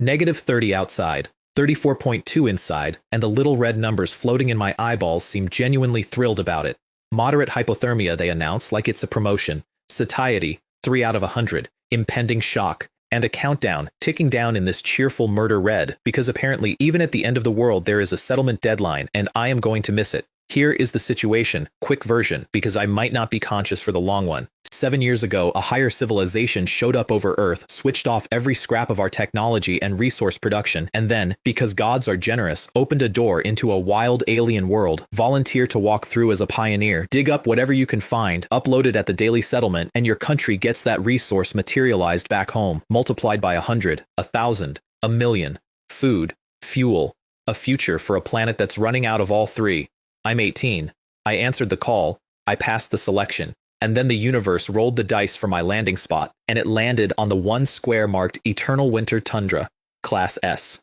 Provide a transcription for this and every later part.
-30 outside, 34.2 inside, and the little red numbers floating in my eyeballs seem genuinely thrilled about it. Moderate hypothermia, they announce, like it's a promotion. Satiety, 3 out of 100. Impending shock. And a countdown, ticking down in this cheerful murder red, because apparently even at the end of the world there is a settlement deadline, and I am going to miss it. Here is the situation, quick version, because I might not be conscious for the long one. 7 years ago, a higher civilization showed up over Earth, switched off every scrap of our technology and resource production, and then, because gods are generous, opened a door into a wild alien world. Volunteer to walk through as a pioneer, dig up whatever you can find, upload it at the daily settlement, and your country gets that resource materialized back home, multiplied by 100, 1,000, 1,000,000. Food, fuel, a future for a planet that's running out of all three. I'm 18. I answered the call. I passed the selection. And then the universe rolled the dice for my landing spot, and it landed on the one square marked Eternal Winter Tundra, Class S.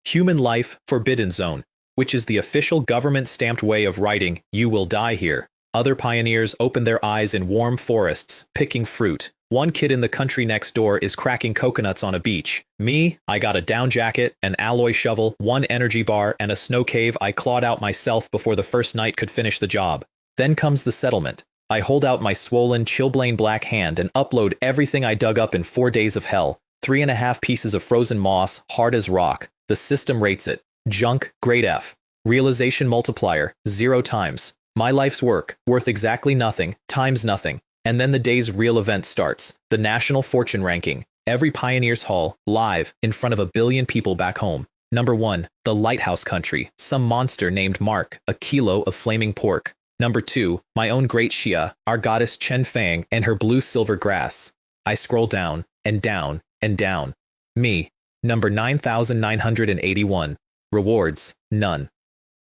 Human Life Forbidden Zone, which is the official government-stamped way of writing, "You will die here." Other pioneers open their eyes in warm forests, picking fruit. One kid in the country next door is cracking coconuts on a beach. Me, I got a down jacket, an alloy shovel, one energy bar, and a snow cave I clawed out myself before the first night could finish the job. Then comes the settlement. I hold out my swollen, chilblain black hand and upload everything I dug up in 4 days of hell. 3.5 pieces of frozen moss, hard as rock. The system rates it. Junk, grade F. Realization multiplier, 0 times. My life's work, worth exactly nothing, times nothing. And then the day's real event starts. The National Fortune Ranking. Every Pioneer's Hall, live, in front of 1 billion people back home. Number 1, the Lighthouse Country. Some monster named Mark, a kilo of flaming pork. Number 2, my own great Xia, our goddess Chen Fang and her blue-silver grass. I scroll down, and down, and down. Me, number 9,981. Rewards, none.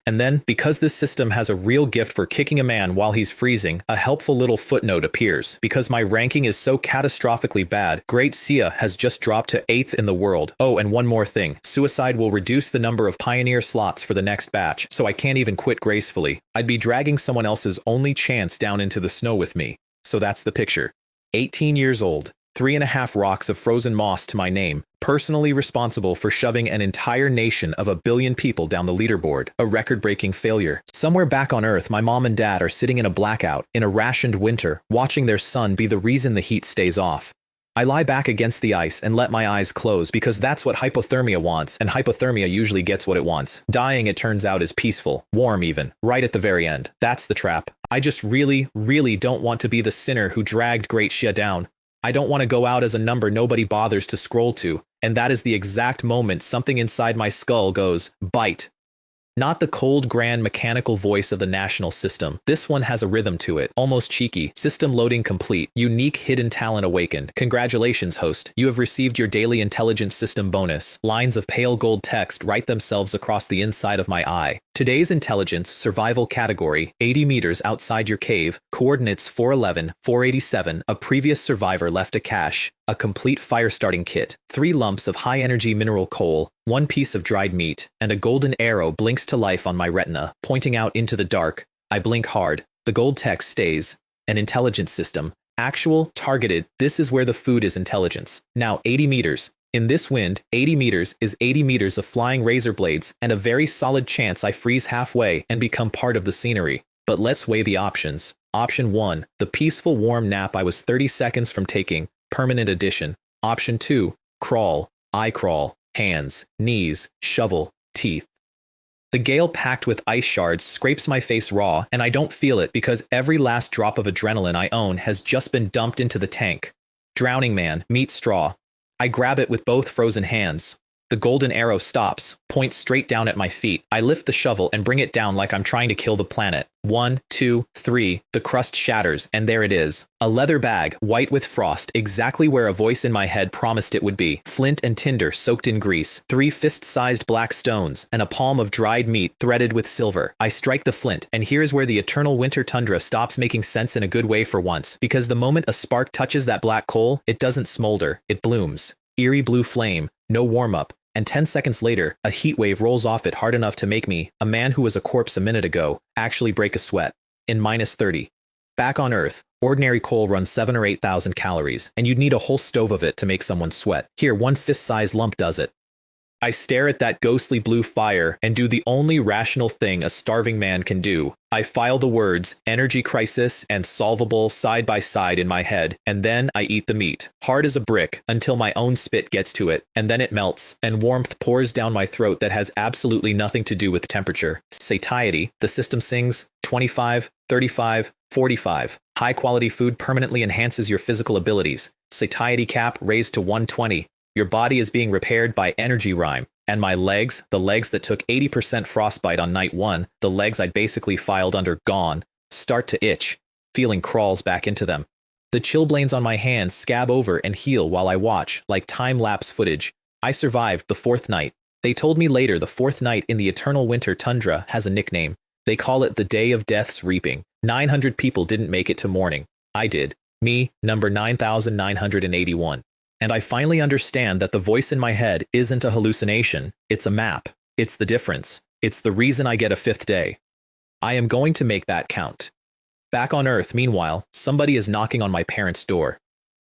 And then, because this system has a real gift for kicking a man while he's freezing, a helpful little footnote appears. Because my ranking is so catastrophically bad, Great Xia has just dropped to 8th in the world. Oh, and one more thing. Suicide will reduce the number of pioneer slots for the next batch, so I can't even quit gracefully. I'd be dragging someone else's only chance down into the snow with me. So that's the picture. 18 years old. 3.5 rocks of frozen moss to my name, personally responsible for shoving an entire nation of 1 billion people down the leaderboard, a record-breaking failure. Somewhere back on Earth, my mom and dad are sitting in a blackout, in a rationed winter, watching their son be the reason the heat stays off. I lie back against the ice and let my eyes close because that's what hypothermia wants, and hypothermia usually gets what it wants. Dying, it turns out, is peaceful, warm even, right at the very end. That's the trap. I just really, really don't want to be the sinner who dragged Great Xia down. I don't want to go out as a number nobody bothers to scroll to, and that is the exact moment something inside my skull goes, bite. Not the cold, grand, mechanical voice of the national system. This one has a rhythm to it, almost cheeky. System loading complete. Unique hidden talent awakened. Congratulations, host. You have received your daily intelligence system bonus. Lines of pale gold text write themselves across the inside of my eye. Today's intelligence survival category, 80 meters outside your cave, coordinates 411, 487, a previous survivor left a cache, a complete fire starting kit, 3 lumps of high energy mineral coal, 1 piece of dried meat, and a golden arrow blinks to life on my retina, pointing out into the dark. I blink hard. The gold text stays. An intelligence system. Actual, targeted, this is where the food is intelligence. Now 80 meters. In this wind, 80 meters is 80 meters of flying razor blades and a very solid chance I freeze halfway and become part of the scenery. But let's weigh the options. Option 1, the peaceful warm nap I was 30 seconds from taking, permanent addition. Option 2, crawl, I crawl, hands, knees, shovel, teeth. The gale packed with ice shards scrapes my face raw, and I don't feel it because every last drop of adrenaline I own has just been dumped into the tank. Drowning man, meat straw. I grab it with both frozen hands. The golden arrow stops, points straight down at my feet. I lift the shovel and bring it down like I'm trying to kill the planet. 1, 2, 3, the crust shatters, and there it is. A leather bag, white with frost, exactly where a voice in my head promised it would be. Flint and tinder soaked in grease, 3 fist-sized black stones, and a palm of dried meat threaded with silver. I strike the flint, and here's where the Eternal Winter Tundra stops making sense in a good way for once, because the moment a spark touches that black coal, it doesn't smolder, it blooms. Eerie blue flame, no warm-up. And 10 seconds later, a heat wave rolls off it hard enough to make me, a man who was a corpse a minute ago, actually break a sweat. In -30. Back on Earth, ordinary coal runs 7,000 or 8,000 calories, and you'd need a whole stove of it to make someone sweat. Here, 1 fist-sized lump does it. I stare at that ghostly blue fire and do the only rational thing a starving man can do. I file the words energy crisis and solvable side by side in my head, and then I eat the meat, hard as a brick, until my own spit gets to it, and then it melts, and warmth pours down my throat that has absolutely nothing to do with temperature. Satiety, the system sings, 25, 35, 45. High-quality food permanently enhances your physical abilities. Satiety cap raised to 120. Your body is being repaired by energy rhyme. And my legs, the legs that took 80% frostbite on night 1, the legs I'd basically filed under gone, start to itch. Feeling crawls back into them. The chilblains on my hands scab over and heal while I watch, like time-lapse footage. I survived the 4th night. They told me later the 4th night in the Eternal Winter Tundra has a nickname. They call it the Day of Death's Reaping. 900 people didn't make it to morning. I did. Me, number 9,981. And I finally understand that the voice in my head isn't a hallucination. It's a map. It's the difference. It's the reason I get a 5th day. I am going to make that count. Back on Earth, meanwhile, somebody is knocking on my parents' door.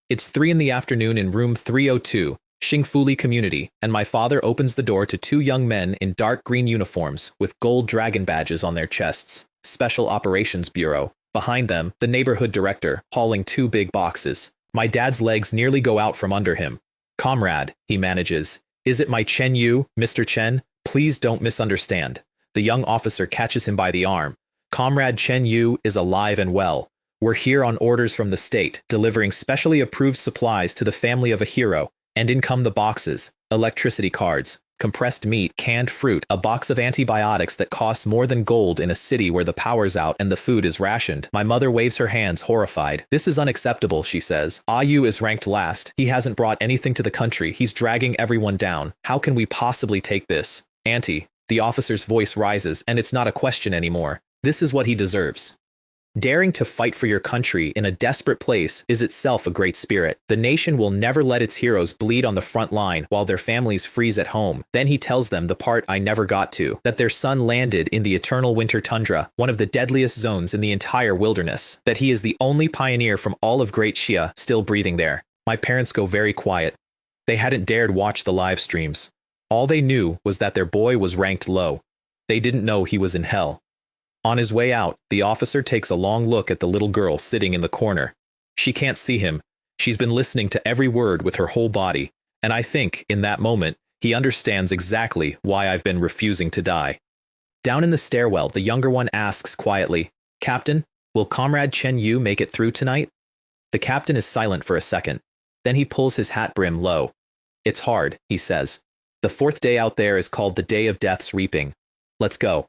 It's 3 in the afternoon in room 302, Xingfuli Community, and my father opens the door to 2 young men in dark green uniforms with gold dragon badges on their chests. Special Operations Bureau. Behind them, the neighborhood director, hauling 2 big boxes. My dad's legs nearly go out from under him. Comrade, he manages. Is it my Chen Yu, Mr. Chen? Please don't misunderstand. The young officer catches him by the arm. Comrade Chen Yu is alive and well. We're here on orders from the state, delivering specially approved supplies to the family of a hero. And in come the boxes, electricity cards, compressed meat, canned fruit, a box of antibiotics that costs more than gold in a city where the power's out and the food is rationed. My mother waves her hands, horrified. This is unacceptable, she says. Ayu is ranked last. He hasn't brought anything to the country. He's dragging everyone down. How can we possibly take this? Auntie, the officer's voice rises, and it's not a question anymore. This is what he deserves. Daring to fight for your country in a desperate place is itself a great spirit. The nation will never let its heroes bleed on the front line while their families freeze at home. Then he tells them the part I never got to, that their son landed in the Eternal Winter Tundra, one of the deadliest zones in the entire wilderness, that he is the only pioneer from all of Great Xia still breathing there. My parents go very quiet. They hadn't dared watch the live streams. All they knew was that their boy was ranked low. They didn't know he was in hell. On his way out, the officer takes a long look at the little girl sitting in the corner. She can't see him. She's been listening to every word with her whole body, and I think, in that moment, he understands exactly why I've been refusing to die. Down in the stairwell, the younger one asks quietly, Captain, will Comrade Chen Yu make it through tonight? The captain is silent for a second. Then he pulls his hat brim low. It's hard, he says. The 4th day out there is called the Day of Death's Reaping. Let's go.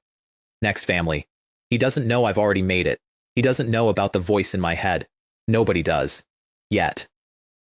Next, family. He doesn't know I've already made it. He doesn't know about the voice in my head. Nobody does. Yet.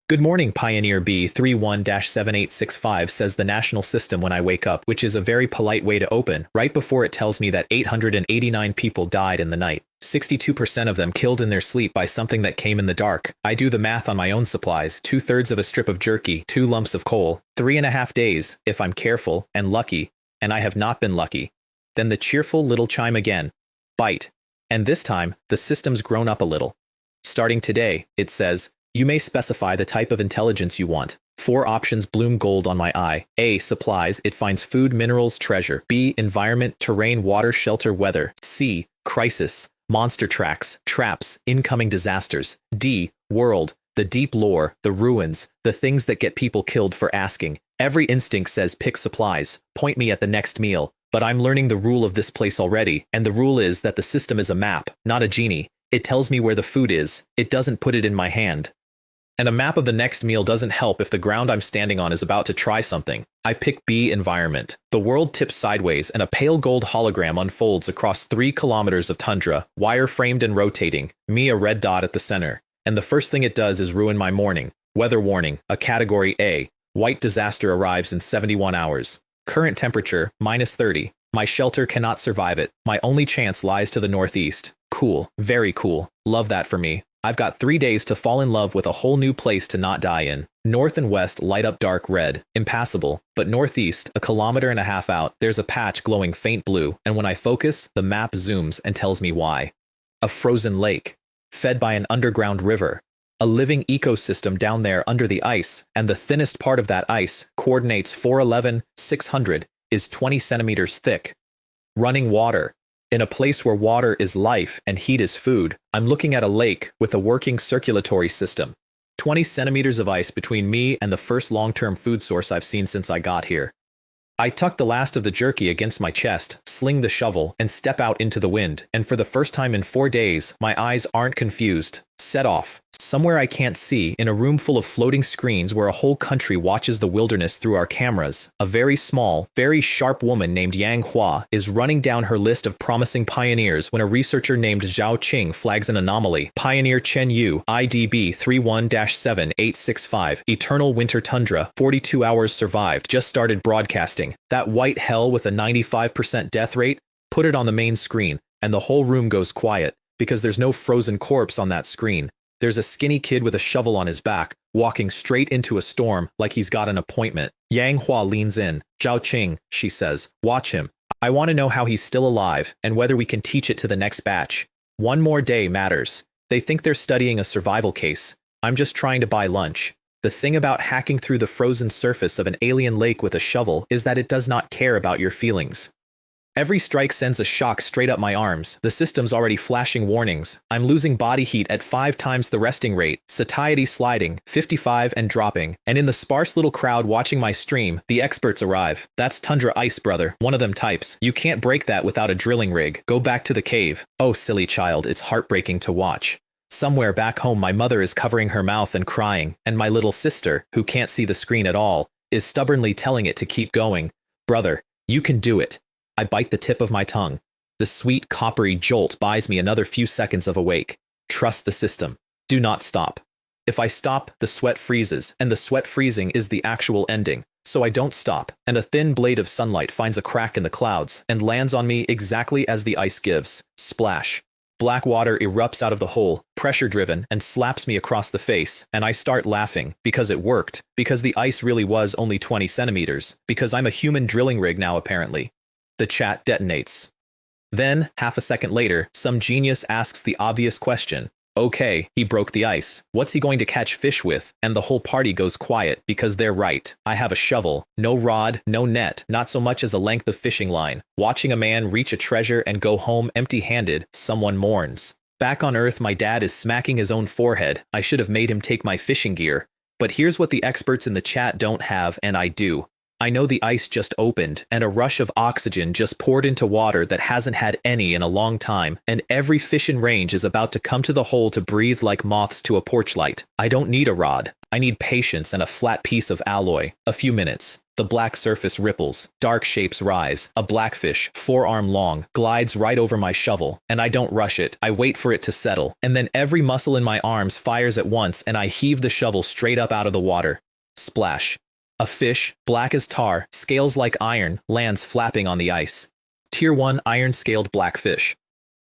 Good morning, Pioneer B31-7865, says the national system when I wake up, which is a very polite way to open, right before it tells me that 889 people died in the night. 62% of them killed in their sleep by something that came in the dark. I do the math on my own supplies, 2/3 of a strip of jerky, 2 lumps of coal, 3.5 days, if I'm careful and lucky, and I have not been lucky. Then the cheerful little chime again. Bite. And this time, the system's grown up a little. Starting today, it says, you may specify the type of intelligence you want. 4 options bloom gold on my eye. A. Supplies. It finds food, minerals, treasure. B. Environment, terrain, water, shelter, weather. C. Crisis. Monster tracks, traps, incoming disasters. D. World. The deep lore, the ruins, the things that get people killed for asking. Every instinct says pick supplies. Point me at the next meal. But I'm learning the rule of this place already, and the rule is that the system is a map, not a genie. It tells me where the food is. It doesn't put it in my hand. And a map of the next meal doesn't help if the ground I'm standing on is about to try something. I pick B. Environment. The world tips sideways and a pale gold hologram unfolds across 3 kilometers of tundra, wire-framed and rotating, me a red dot at the center. And the first thing it does is ruin my morning. Weather warning, a category A. White disaster arrives in 71 hours. Current temperature, -30. My shelter cannot survive it. My only chance lies to the northeast. Cool. Very cool. Love that for me. I've got 3 days to fall in love with a whole new place to not die in. North and west light up dark red, impassable. But northeast, a 1.5 kilometers out, there's a patch glowing faint blue, and when I focus, the map zooms and tells me why. A frozen lake. Fed by an underground river. a living ecosystem down there under the ice, and the thinnest part of that ice, coordinates 411, 600, is 20 centimeters thick. Running water. In a place where water is life and heat is food, I'm looking at a lake with a working circulatory system. 20 centimeters of ice between me and the first long-term food source I've seen since I got here. I tuck the last of the jerky against my chest, sling the shovel, and step out into the wind, and for the first time in 4 days, my eyes aren't confused. Set off. Somewhere I can't see, in a room full of floating screens where a whole country watches the wilderness through our cameras, a very small, very sharp woman named Yang Hua is running down her list of promising pioneers when a researcher named Zhao Qing flags an anomaly. Pioneer Chen Yu, IDB 31-7865, Eternal Winter Tundra, 42 hours survived, just started broadcasting. That white hell with a 95% death rate? Put it on the main screen, and the whole room goes quiet, because there's no frozen corpse on that screen. There's a skinny kid with a shovel on his back, walking straight into a storm like he's got an appointment. Yang Hua leans in. Zhao Qing, she says, watch him. I want to know how he's still alive and whether we can teach it to the next batch. One more day matters. They think they're studying a survival case. I'm just trying to buy lunch. The thing about hacking through the frozen surface of an alien lake with a shovel is that it does not care about your feelings. Every strike sends a shock straight up my arms. The system's already flashing warnings. I'm losing body heat at 5 times the resting rate, satiety sliding, 55 and dropping. And in the sparse little crowd watching my stream, the experts arrive. That's tundra ice, brother. One of them types. You can't break that without a drilling rig. Go back to the cave. Oh, silly child, it's heartbreaking to watch. Somewhere back home my mother is covering her mouth and crying, and my little sister, who can't see the screen at all, is stubbornly telling it to keep going. Brother, you can do it. I bite the tip of my tongue. The sweet, coppery jolt buys me another few seconds of awake. Trust the system. Do not stop. If I stop, the sweat freezes, and the sweat freezing is the actual ending. So I don't stop, and a thin blade of sunlight finds a crack in the clouds and lands on me exactly as the ice gives. Splash. Black water erupts out of the hole, pressure-driven, and slaps me across the face, and I start laughing, because it worked, because the ice really was only 20 centimeters, because I'm a human drilling rig now apparently. The chat detonates. Then, half a second later, some genius asks the obvious question. Okay, he broke the ice. What's he going to catch fish with? And the whole party goes quiet, because they're right. I have a shovel. No rod, no net, not so much as a length of fishing line. Watching a man reach a treasure and go home empty-handed, someone mourns. Back on Earth, my dad is smacking his own forehead. I should have made him take my fishing gear. But here's what the experts in the chat don't have, and I do. I know the ice just opened, and a rush of oxygen just poured into water that hasn't had any in a long time, and every fish in range is about to come to the hole to breathe like moths to a porch light. I don't need a rod. I need patience and a flat piece of alloy. A few minutes. The black surface ripples. Dark shapes rise. A blackfish, forearm long, glides right over my shovel, and I don't rush it. I wait for it to settle, and then every muscle in my arms fires at once, and I heave the shovel straight up out of the water. Splash. A fish, black as tar, scales like iron, lands flapping on the ice. Tier 1 iron-scaled blackfish.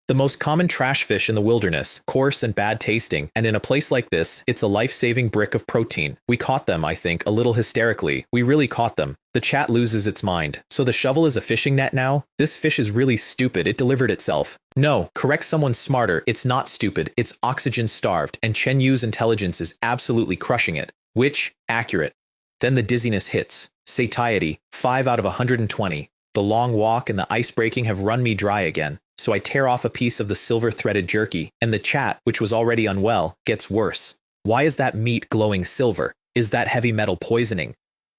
The most common trash fish in the wilderness, coarse and bad tasting, and in a place like this, it's a life-saving brick of protein. We caught them, I think, a little hysterically. We really caught them. The chat loses its mind. So the shovel is a fishing net now? This fish is really stupid. It delivered itself. No, correct someone smarter. It's not stupid. It's oxygen-starved, and Chen Yu's intelligence is absolutely crushing it. Which, accurate. Then the dizziness hits. Satiety, 5 out of 120. The long walk and the ice breaking have run me dry again, so I tear off a piece of the silver-threaded jerky, and the chat, which was already unwell, gets worse. Why is that meat glowing silver? Is that heavy metal poisoning?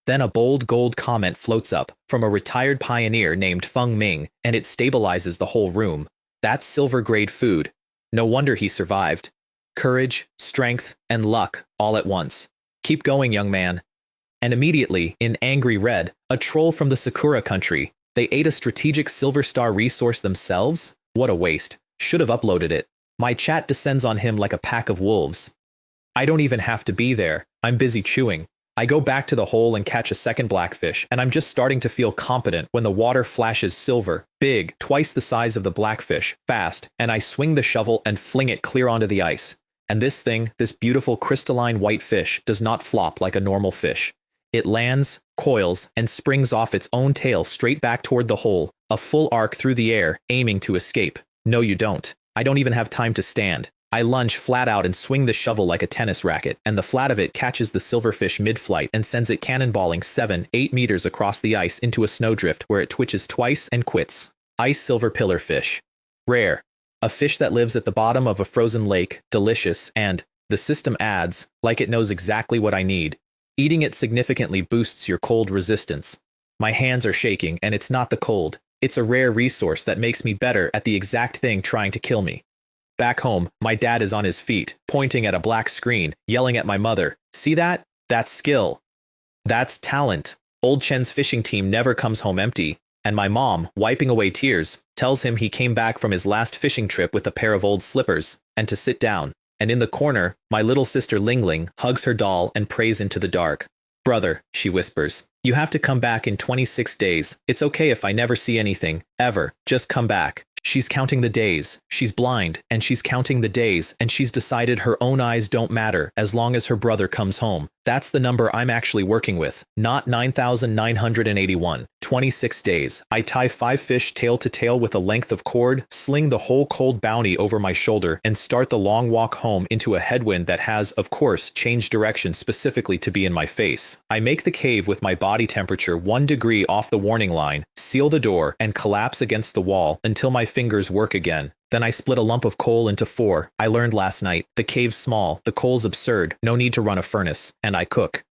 Then a bold gold comment floats up from a retired pioneer named Feng Ming, and it stabilizes the whole room. That's silver-grade food. No wonder he survived. Courage, strength, and luck all at once. Keep going, young man. And immediately, in angry red, a troll from the Sakura country. They ate a strategic Silver Star resource themselves? What a waste. Should have uploaded it. My chat descends on him like a pack of wolves. I don't even have to be there. I'm busy chewing. I go back to the hole and catch a second blackfish, and I'm just starting to feel competent when the water flashes silver, big, twice the size of the blackfish, fast, and I swing the shovel and fling it clear onto the ice. And this thing, this beautiful crystalline white fish, does not flop like a normal fish. It lands, coils, and springs off its own tail straight back toward the hole, a full arc through the air, aiming to escape. No, you don't. I don't even have time to stand. I lunge flat out and swing the shovel like a tennis racket, and the flat of it catches the silverfish mid-flight and sends it cannonballing 7-8 meters across the ice into a snowdrift where it twitches twice and quits. Ice silver pillarfish. Rare. A fish that lives at the bottom of a frozen lake, delicious, and, the system adds, like it knows exactly what I need. Eating it significantly boosts your cold resistance. My hands are shaking, and it's not the cold. It's a rare resource that makes me better at the exact thing trying to kill me. Back home, my dad is on his feet, pointing at a black screen, yelling at my mother. See that? That's skill. That's talent. Old Chen's fishing team never comes home empty. And my mom, wiping away tears, tells him he came back from his last fishing trip with a pair of old slippers, and to sit down. And in the corner, my little sister Ling Ling hugs her doll and prays into the dark. Brother, she whispers, you have to come back in 26 days. It's okay if I never see anything, ever. Just come back. She's counting the days. She's blind, and she's counting the days, and she's decided her own eyes don't matter as long as her brother comes home. That's the number I'm actually working with, not 9,981. 26 days. I tie 5 fish tail to tail with a length of cord, sling the whole cold bounty over my shoulder, and start the long walk home into a headwind that has, of course, changed direction specifically to be in my face. I make the cave with my body temperature 1 degree off the warning line, seal the door, and collapse against the wall until my fingers work again. Then I split a lump of coal into 4. I learned last night, the cave's small, the coal's absurd, no need to run a furnace, and I cook.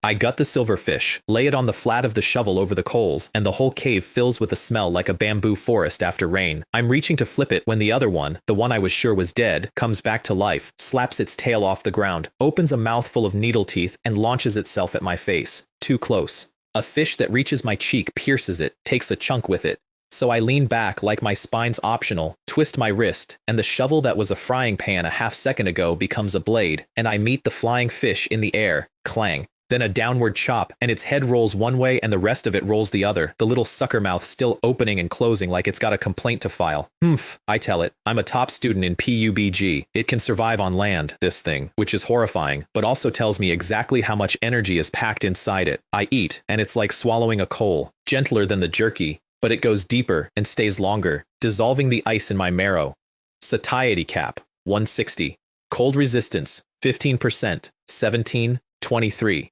I gut the silverfish, lay it on the flat of the shovel over the coals, and the whole cave fills with a smell like a bamboo forest after rain. I'm reaching to flip it when the other one, the one I was sure was dead, comes back to life, slaps its tail off the ground, opens a mouthful of needle teeth, and launches itself at my face. Too close. A fish that reaches my cheek pierces it, takes a chunk with it. So I lean back like my spine's optional, twist my wrist, and the shovel that was a frying pan a half second ago becomes a blade, and I meet the flying fish in the air. Clang. Then a downward chop, and its head rolls one way and the rest of it rolls the other, the little sucker mouth still opening and closing like it's got a complaint to file. Humph, I tell it. I'm a top student in PUBG. It can survive on land, this thing, which is horrifying, but also tells me exactly how much energy is packed inside it. I eat, and it's like swallowing a coal, gentler than the jerky, but it goes deeper and stays longer, dissolving the ice in my marrow. Satiety cap, 160. Cold resistance, 15%, 17, 23.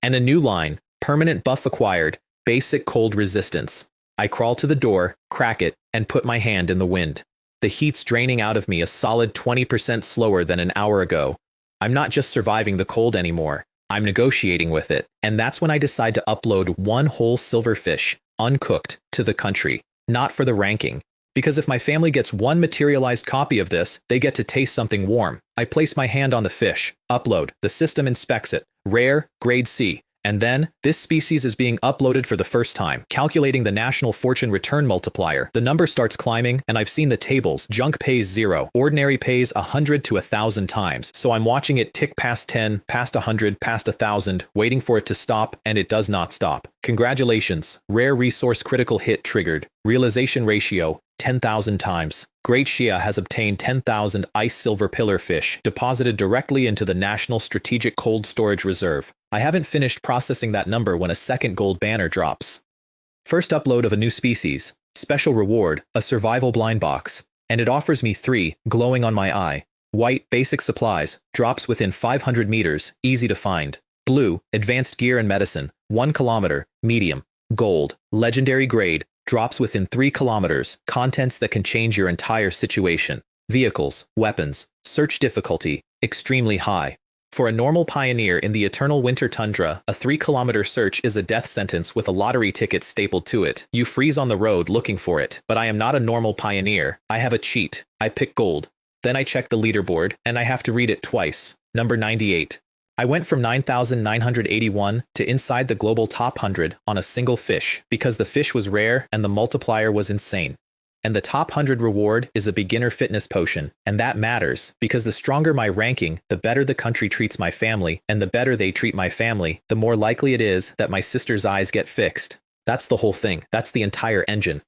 And a new line, permanent buff acquired, basic cold resistance. I crawl to the door, crack it, and put my hand in the wind. The heat's draining out of me a solid 20% slower than an hour ago. I'm not just surviving the cold anymore. I'm negotiating with it. And that's when I decide to upload 1 whole silverfish, uncooked, to the country. Not for the ranking. Because if my family gets 1 materialized copy of this, they get to taste something warm. I place my hand on the fish. Upload. The system inspects it. Rare, grade C. And then, this species is being uploaded for the first time. Calculating the national fortune return multiplier. The number starts climbing, and I've seen the tables. Junk pays 0. Ordinary pays 100 to 1,000 times. So I'm watching it tick past 10, past 100, past 1,000, waiting for it to stop, and it does not stop. Congratulations. Rare resource critical hit triggered. Realization ratio, 10,000 times. Great Shia has obtained 10,000 ice silver pillarfish, deposited directly into the National Strategic Cold Storage Reserve. I haven't finished processing that number when a second gold banner drops. First upload of a new species. Special reward, a survival blind box. And it offers me 3, glowing on my eye. White, basic supplies, drops within 500 meters, easy to find. Blue, advanced gear and medicine, 1 kilometer, medium. Gold, legendary grade, drops within 3 kilometers, contents that can change your entire situation. Vehicles, weapons, search difficulty, extremely high. For a normal pioneer in the Eternal Winter Tundra, a 3-kilometer search is a death sentence with a lottery ticket stapled to it. You freeze on the road looking for it, but I am not a normal pioneer. I have a cheat. I pick gold. Then I check the leaderboard, and I have to read it twice. Number 98. I went from 9,981 to inside the global top 100 on a single fish because the fish was rare and the multiplier was insane. And the top 100 reward is a beginner fitness potion, and that matters because the stronger my ranking, the better the country treats my family, and the better they treat my family, the more likely it is that my sister's eyes get fixed. That's the whole thing. That's the entire engine.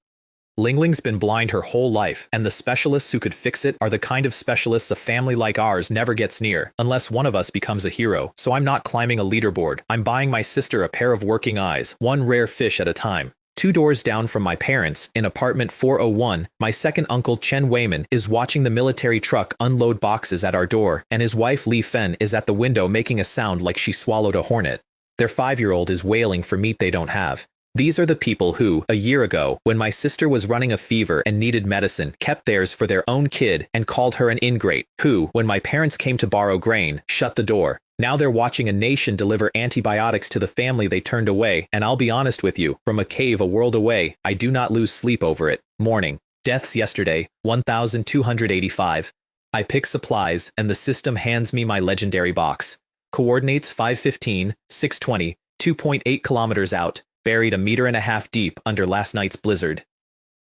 Ling Ling's been blind her whole life, and the specialists who could fix it are the kind of specialists a family like ours never gets near, unless one of us becomes a hero. So I'm not climbing a leaderboard. I'm buying my sister a pair of working eyes, 1 rare fish at a time. 2 doors down from my parents, in apartment 401, my second uncle Chen Weiman is watching the military truck unload boxes at our door, and his wife Li Fen is at the window making a sound like she swallowed a hornet. Their 5-year-old is wailing for meat they don't have. These are the people who, a year ago, when my sister was running a fever and needed medicine, kept theirs for their own kid and called her an ingrate, who, when my parents came to borrow grain, shut the door. Now they're watching a nation deliver antibiotics to the family they turned away, and I'll be honest with you, from a cave a world away, I do not lose sleep over it. Morning. Deaths yesterday, 1,285. I pick supplies, and the system hands me my legendary box. Coordinates 515, 620, 2.8 kilometers out, buried 1.5 meters deep under last night's blizzard.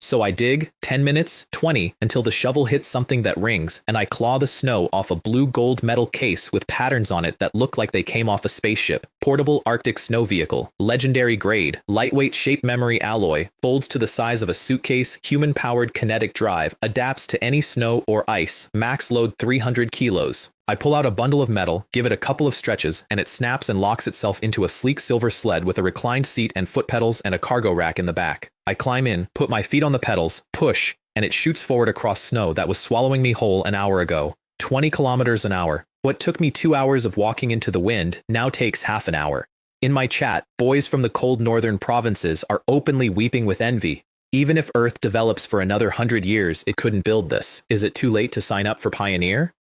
So I dig, 10 minutes, 20, until the shovel hits something that rings, and I claw the snow off a blue-gold metal case with patterns on it that look like they came off a spaceship. Portable Arctic snow vehicle, legendary grade, lightweight shape memory alloy, folds to the size of a suitcase, human-powered kinetic drive, adapts to any snow or ice, max load 300 kilos. I pull out a bundle of metal, give it a couple of stretches, and it snaps and locks itself into a sleek silver sled with a reclined seat and foot pedals and a cargo rack in the back. I climb in, put my feet on the pedals, push, and it shoots forward across snow that was swallowing me whole an hour ago. 20 kilometers an hour. What took me 2 hours of walking into the wind now takes half an hour. In my chat, boys from the cold northern provinces are openly weeping with envy. Even if Earth develops for another 100 years, it couldn't build this. Is it too late to sign up for Pioneer?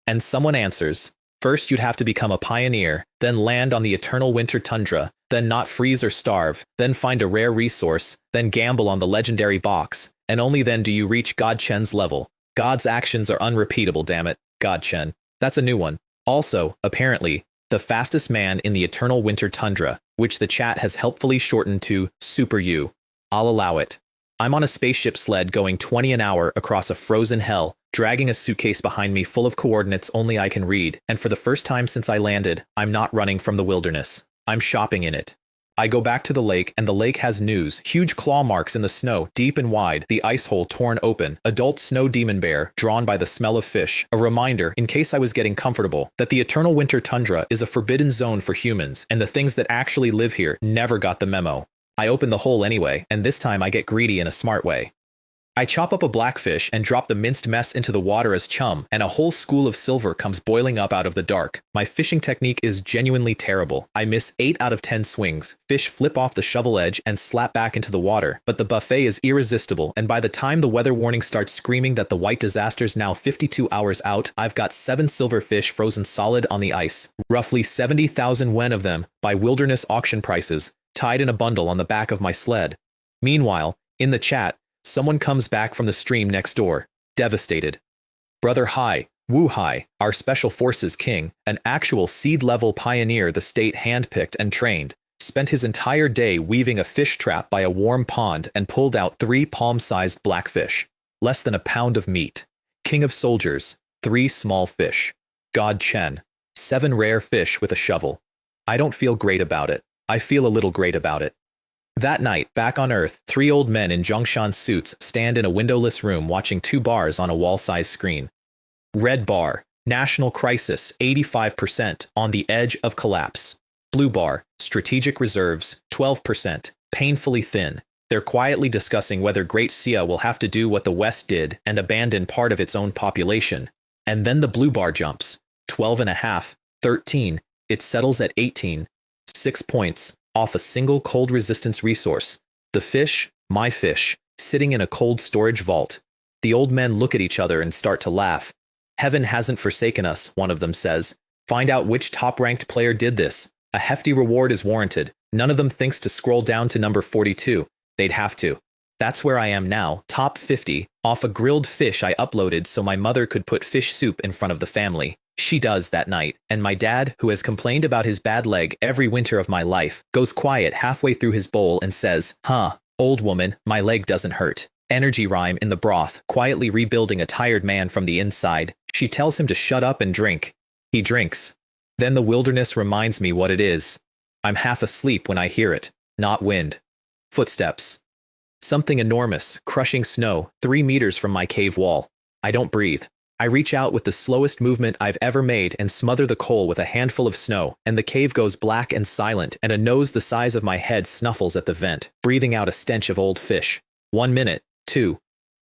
And someone answers, first you'd have to become a pioneer, then land on the Eternal Winter Tundra, then not freeze or starve, then find a rare resource, then gamble on the legendary box, and only then do you reach God Chen's level. God's actions are unrepeatable, damn it. God Chen. That's a new one. Also, apparently, the fastest man in the Eternal Winter Tundra, which the chat has helpfully shortened to Super U. I'll allow it. I'm on a spaceship sled going 20 an hour across a frozen hell, dragging a suitcase behind me full of coordinates only I can read, and for the first time since I landed, I'm not running from the wilderness. I'm shopping in it. I go back to the lake, and the lake has news. Huge claw marks in the snow, deep and wide, the ice hole torn open, adult snow demon bear, drawn by the smell of fish. A reminder, in case I was getting comfortable, that the Eternal Winter Tundra is a forbidden zone for humans, and the things that actually live here never got the memo. I open the hole anyway, and this time I get greedy in a smart way. I chop up a blackfish and drop the minced mess into the water as chum, and a whole school of silver comes boiling up out of the dark. My fishing technique is genuinely terrible. I miss 8 out of 10 swings. Fish flip off the shovel edge and slap back into the water, but the buffet is irresistible, and by the time the weather warning starts screaming that the white disaster's now 52 hours out, I've got 7 silver fish frozen solid on the ice. Roughly 70,000 wen of them, by wilderness auction prices, tied in a bundle on the back of my sled. Meanwhile, in the chat, someone comes back from the stream next door, devastated. Brother Hai, Wu Hai, our Special Forces king, an actual seed-level pioneer the state handpicked and trained, spent his entire day weaving a fish trap by a warm pond and pulled out 3 palm-sized blackfish, less than a pound of meat. King of soldiers, 3 small fish. God Chen, 7 rare fish with a shovel. I don't feel great about it. I feel a little great about it. That night, back on Earth, 3 old men in Zhongshan suits stand in a windowless room watching 2 bars on a wall-sized screen. Red bar, national crisis, 85%, on the edge of collapse. Blue bar, strategic reserves, 12%, painfully thin. They're quietly discussing whether Great Xia will have to do what the West did and abandon part of its own population. And then the blue bar jumps. 12.5, 13, it settles at 18. 6 points, off a single cold resistance resource. The fish, my fish, sitting in a cold storage vault. The old men look at each other and start to laugh. Heaven hasn't forsaken us, one of them says. Find out which top-ranked player did this. A hefty reward is warranted. None of them thinks to scroll down to number 42. They'd have to. That's where I am now, top 50, off a grilled fish I uploaded so my mother could put fish soup in front of the family. She does that night, and my dad, who has complained about his bad leg every winter of my life, goes quiet halfway through his bowl and says, "Huh, old woman, my leg doesn't hurt." Energy rhyme in the broth, quietly rebuilding a tired man from the inside. She tells him to shut up and drink. He drinks. Then the wilderness reminds me what it is. I'm half asleep when I hear it, not wind. Footsteps. Something enormous, crushing snow, 3 meters from my cave wall. I don't breathe. I reach out with the slowest movement I've ever made and smother the coal with a handful of snow, and the cave goes black and silent, and a nose the size of my head snuffles at the vent, breathing out a stench of old fish. 1 minute, 2.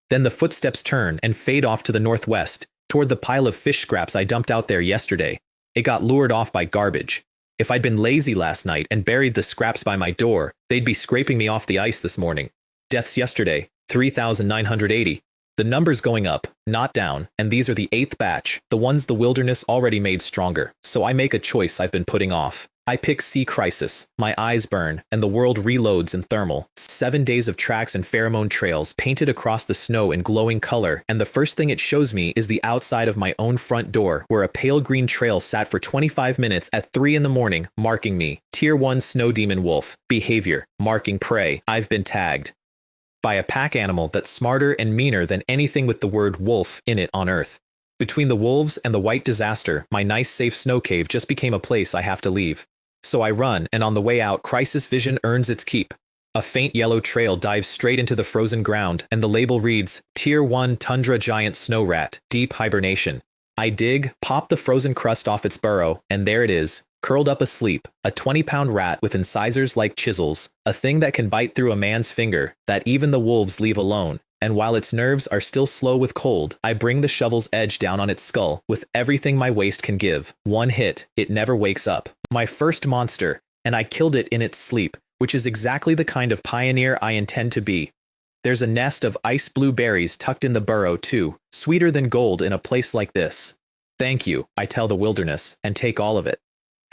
Then the footsteps turn and fade off to the northwest, toward the pile of fish scraps I dumped out there yesterday. It got lured off by garbage. If I'd been lazy last night and buried the scraps by my door, they'd be scraping me off the ice this morning. Deaths yesterday, 3,980. The number's going up, not down, and these are the 8th batch, the ones the wilderness already made stronger, so I make a choice I've been putting off. I pick Sea Crisis, my eyes burn, and the world reloads in thermal. 7 days of tracks and pheromone trails painted across the snow in glowing color, and the first thing it shows me is the outside of my own front door, where a pale green trail sat for 25 minutes at 3 in the morning, marking me. Tier 1 Snow Demon Wolf. Behavior. Marking prey. I've been tagged by a pack animal that's smarter and meaner than anything with the word wolf in it on Earth. Between the wolves and the white disaster, my nice safe snow cave just became a place I have to leave. So I run, and on the way out, Crisis Vision earns its keep. A faint yellow trail dives straight into the frozen ground, and the label reads, Tier 1 Tundra Giant Snow Rat, Deep Hibernation. I dig, pop the frozen crust off its burrow, and there it is, curled up asleep, a 20-pound rat with incisors like chisels, a thing that can bite through a man's finger, that even the wolves leave alone. And while its nerves are still slow with cold, I bring the shovel's edge down on its skull with everything my waist can give. 1 hit, it never wakes up. My first monster, and I killed it in its sleep, which is exactly the kind of pioneer I intend to be. There's a nest of ice blue berries tucked in the burrow too, sweeter than gold in a place like this. Thank you, I tell the wilderness, and take all of it.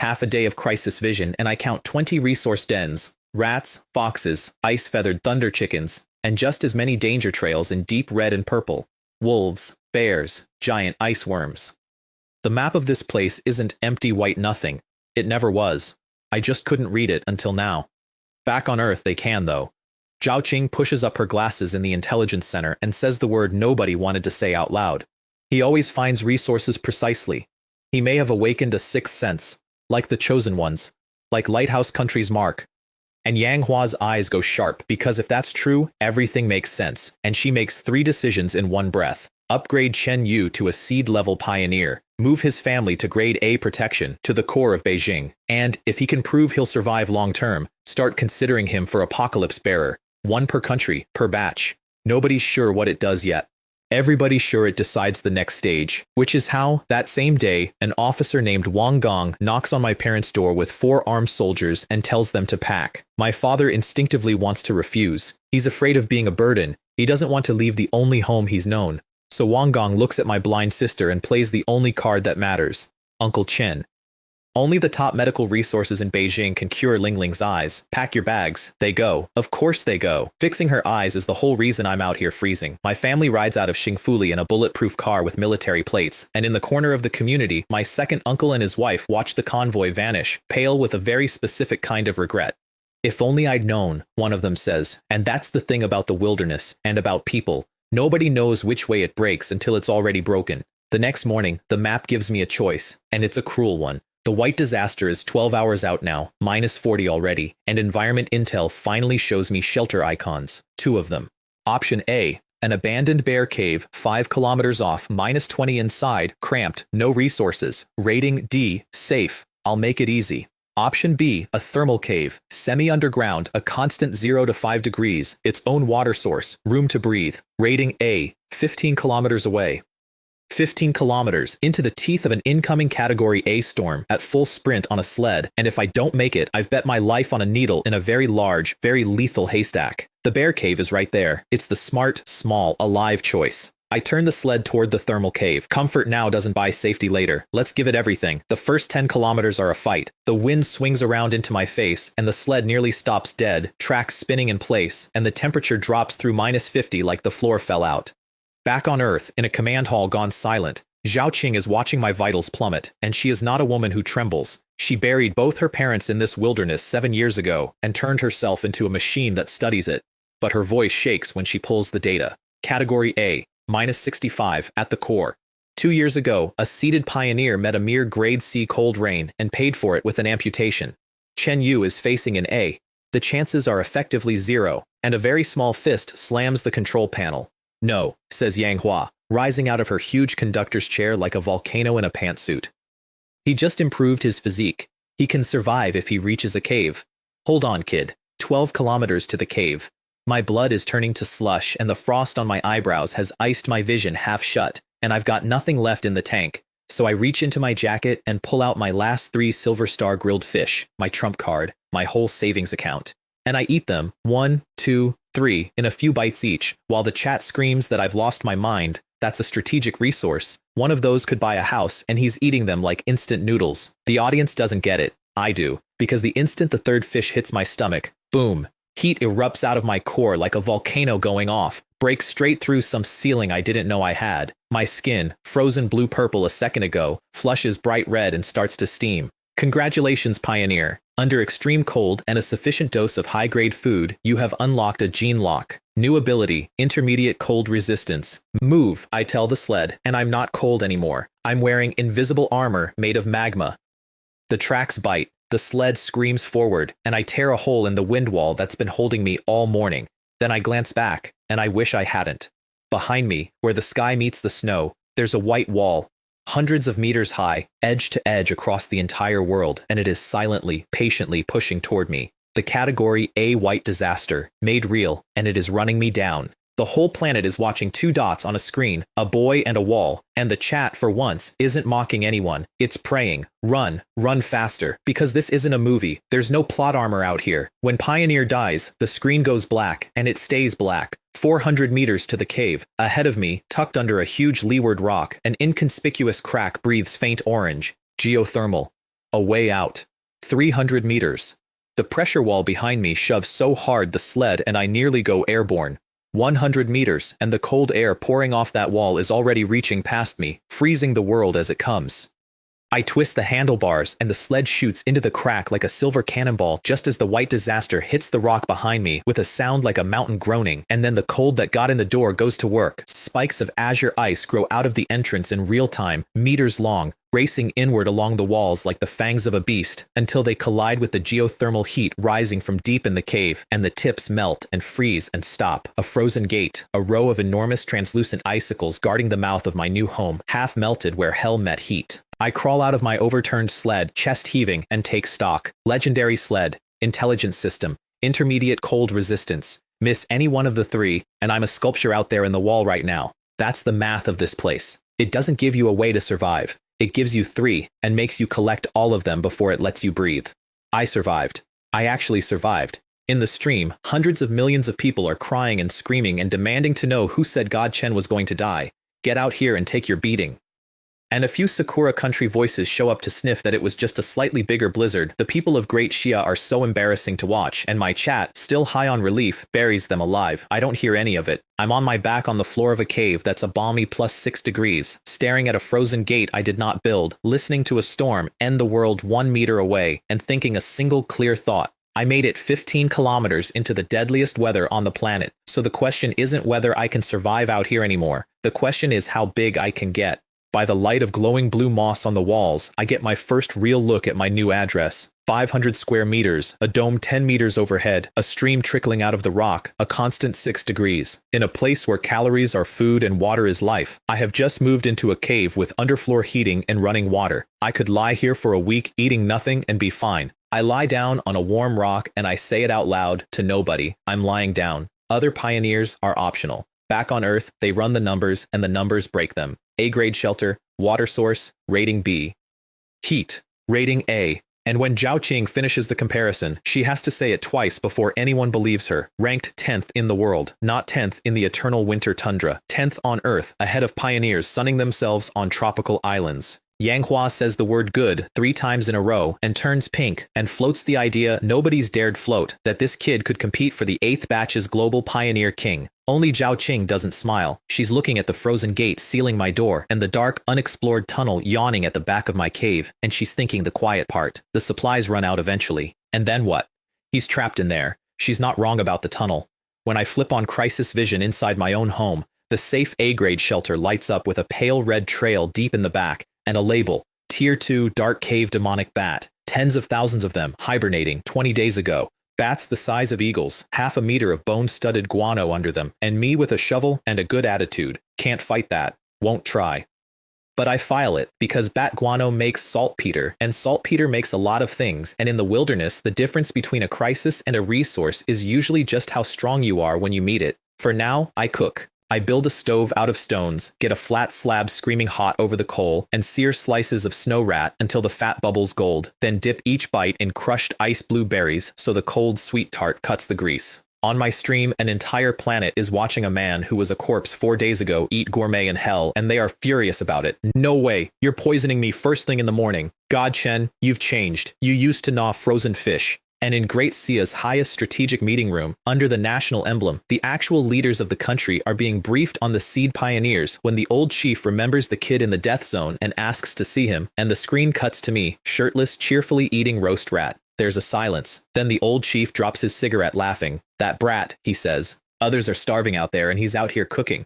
Half a day of Crisis Vision, and I count 20 resource dens, rats, foxes, ice-feathered thunder chickens, and just as many danger trails in deep red and purple. Wolves, bears, giant ice worms. The map of this place isn't empty white nothing. It never was. I just couldn't read it until now. Back on Earth they can, though. Zhao Qing pushes up her glasses in the intelligence center and says the word nobody wanted to say out loud. He always finds resources precisely. He may have awakened a sixth sense, like the chosen ones, like Lighthouse Country's Mark. And Yang Hua's eyes go sharp, because if that's true, everything makes sense, and she makes 3 decisions in one breath. Upgrade Chen Yu to a seed-level pioneer, move his family to grade A protection to the core of Beijing, and, if he can prove he'll survive long-term, start considering him for Apocalypse Bearer. 1 per country, per batch. Nobody's sure what it does yet. Everybody's sure it decides the next stage, which is how, that same day, an officer named Wang Gong knocks on my parents' door with 4 armed soldiers and tells them to pack. My father instinctively wants to refuse. He's afraid of being a burden. He doesn't want to leave the only home he's known. So Wang Gong looks at my blind sister and plays the only card that matters, Uncle Chen. Only the top medical resources in Beijing can cure Ling Ling's eyes. Pack your bags. They go. Of course they go. Fixing her eyes is the whole reason I'm out here freezing. My family rides out of Xingfuli in a bulletproof car with military plates, and in the corner of the community, my second uncle and his wife watch the convoy vanish, pale with a very specific kind of regret. If only I'd known, one of them says. And that's the thing about the wilderness, and about people. Nobody knows which way it breaks until it's already broken. The next morning, the map gives me a choice, and it's a cruel one. The white disaster is 12 hours out now, minus 40 already, and environment intel finally shows me shelter icons, 2 of them. Option A, an abandoned bear cave 5 kilometers off, minus 20 inside, cramped, no resources, rating D, safe, I'll make it easy. Option B, a thermal cave, semi-underground, a constant 0 to 5 degrees, its own water source, room to breathe, rating A, 15 kilometers away. 15 kilometers into the teeth of an incoming Category A storm at full sprint on a sled, and if I don't make it, I've bet my life on a needle in a very large, very lethal haystack. The bear cave is right there. It's the smart, small, alive choice. I turn the sled toward the thermal cave. Comfort now doesn't buy safety later. Let's give it everything. The first 10 kilometers are a fight. The wind swings around into my face, and the sled nearly stops dead, tracks spinning in place, and the temperature drops through minus 50 like the floor fell out. Back on Earth, in a command hall gone silent, Zhao Qing is watching my vitals plummet, and she is not a woman who trembles. She buried both her parents in this wilderness 7 years ago and turned herself into a machine that studies it. But her voice shakes when she pulls the data. Category A, minus 65 at the core. 2 years ago, a seeded pioneer met a mere grade C cold rain and paid for it with an amputation. Chen Yu is facing an A. The chances are effectively 0, and a very small fist slams the control panel. No, says Yang Hua. rising out of her huge conductor's chair like a volcano in a pantsuit. He just improved his physique. He can survive if he reaches a cave. Hold on, kid. 12 kilometers to the cave. My blood is turning to slush and the frost on my eyebrows has iced my vision half shut, and I've got nothing left in the tank. So I reach into my jacket and pull out my last 3 Silver Star grilled fish, my trump card, my whole savings account. And I eat them, 1, 2, 3, in a few bites each, while the chat screams that I've lost my mind. That's a strategic resource. One of those could buy a house, and he's eating them like instant noodles. The audience doesn't get it. I do. Because the instant the third fish hits my stomach, boom, heat erupts out of my core like a volcano going off, breaks straight through some ceiling I didn't know I had. My skin, frozen blue-purple a second ago, flushes bright red and starts to steam. Congratulations, Pioneer. Under extreme cold and a sufficient dose of high-grade food, you have unlocked a gene lock. New ability, intermediate cold resistance. Move, I tell the sled, and I'm not cold anymore. I'm wearing invisible armor made of magma. The tracks bite, the sled screams forward, and I tear a hole in the wind wall that's been holding me all morning. Then I glance back, and I wish I hadn't. Behind me, where the sky meets the snow, there's a white wall, hundreds of meters high, edge to edge across the entire world, and it is silently, patiently pushing toward me. The category A white disaster, made real, and it is running me down. The whole planet is watching 2 dots on a screen, a boy and a wall, and the chat, for once, isn't mocking anyone. It's praying, run, run faster, because this isn't a movie. There's no plot armor out here. When Pioneer dies, the screen goes black, and it stays black. 400 meters to the cave. Ahead of me, tucked under a huge leeward rock, an inconspicuous crack breathes faint orange. Geothermal. A way out. 300 meters. The pressure wall behind me shoves so hard the sled and I nearly go airborne. 100 meters, and the cold air pouring off that wall is already reaching past me, freezing the world as it comes. I twist the handlebars, and the sled shoots into the crack like a silver cannonball just as the white disaster hits the rock behind me with a sound like a mountain groaning, and then the cold that got in the door goes to work. Spikes of azure ice grow out of the entrance in real time, meters long, racing inward along the walls like the fangs of a beast, until they collide with the geothermal heat rising from deep in the cave, and the tips melt and freeze and stop. A frozen gate, a row of enormous translucent icicles guarding the mouth of my new home, half melted where hell met heat. I crawl out of my overturned sled, chest heaving, and take stock. Legendary sled, intelligence system, intermediate cold resistance. Miss any one of the 3, and I'm a sculpture out there in the wall right now. That's the math of this place. It doesn't give you a way to survive. It gives you 3, and makes you collect all of them before it lets you breathe. I survived. I actually survived. In the stream, hundreds of millions of people are crying and screaming and demanding to know who said God Chen was going to die. Get out here and take your beating. And a few Sakura country voices show up to sniff that it was just a slightly bigger blizzard. The people of Great Shia are so embarrassing to watch, and my chat, still high on relief, buries them alive. I don't hear any of it. I'm on my back on the floor of a cave that's a balmy +6 degrees, staring at a frozen gate I did not build, listening to a storm end the world 1 meter away, and thinking a single clear thought. I made it 15 kilometers into the deadliest weather on the planet, so the question isn't whether I can survive out here anymore. The question is how big I can get. By the light of glowing blue moss on the walls, I get my first real look at my new address. 500 square meters, a dome 10 meters overhead, a stream trickling out of the rock, a constant 6 degrees. In a place where calories are food and water is life, I have just moved into a cave with underfloor heating and running water. I could lie here for a week eating nothing and be fine. I lie down on a warm rock and I say it out loud to nobody. I'm lying down. Other pioneers are optional. Back on Earth, they run the numbers and the numbers break them. A-grade shelter, water source, rating B. Heat, rating A. And when Zhao Qing finishes the comparison, she has to say it twice before anyone believes her. Ranked 10th in the world, not 10th in the Eternal Winter Tundra. 10th on Earth, ahead of pioneers sunning themselves on tropical islands. Manhwa says the word good 3 times in a row and turns pink and floats the idea nobody's dared float that this kid could compete for the 8th batch's global pioneer king. Only Zhao Qing doesn't smile. She's looking at the frozen gate sealing my door and the dark, unexplored tunnel yawning at the back of my cave, and she's thinking the quiet part. The supplies run out eventually. And then what? He's trapped in there. She's not wrong about the tunnel. When I flip on crisis vision inside my own home, the safe A-grade shelter lights up with a pale red trail deep in the back, and a label, Tier 2 Dark Cave Demonic Bat. Tens of thousands of them hibernating 20 days ago. Bats the size of eagles, half a meter of bone-studded guano under them, and me with a shovel and a good attitude. Can't fight that. Won't try. But I file it, because bat guano makes saltpeter, and saltpeter makes a lot of things, and in the wilderness, the difference between a crisis and a resource is usually just how strong you are when you meet it. For now, I cook. I build a stove out of stones, get a flat slab screaming hot over the coal, and sear slices of snow rat until the fat bubbles gold, then dip each bite in crushed ice blue berries so the cold sweet tart cuts the grease. On my stream, an entire planet is watching a man who was a corpse 4 days ago eat gourmet in hell, and they are furious about it. No way, you're poisoning me first thing in the morning. God Chen, you've changed. You used to gnaw frozen fish. And in Great Sia's highest strategic meeting room, under the national emblem, the actual leaders of the country are being briefed on the seed pioneers when the old chief remembers the kid in the death zone and asks to see him, and the screen cuts to me, shirtless, cheerfully eating roast rat. There's a silence. Then the old chief drops his cigarette laughing. That brat, he says. Others are starving out there and he's out here cooking.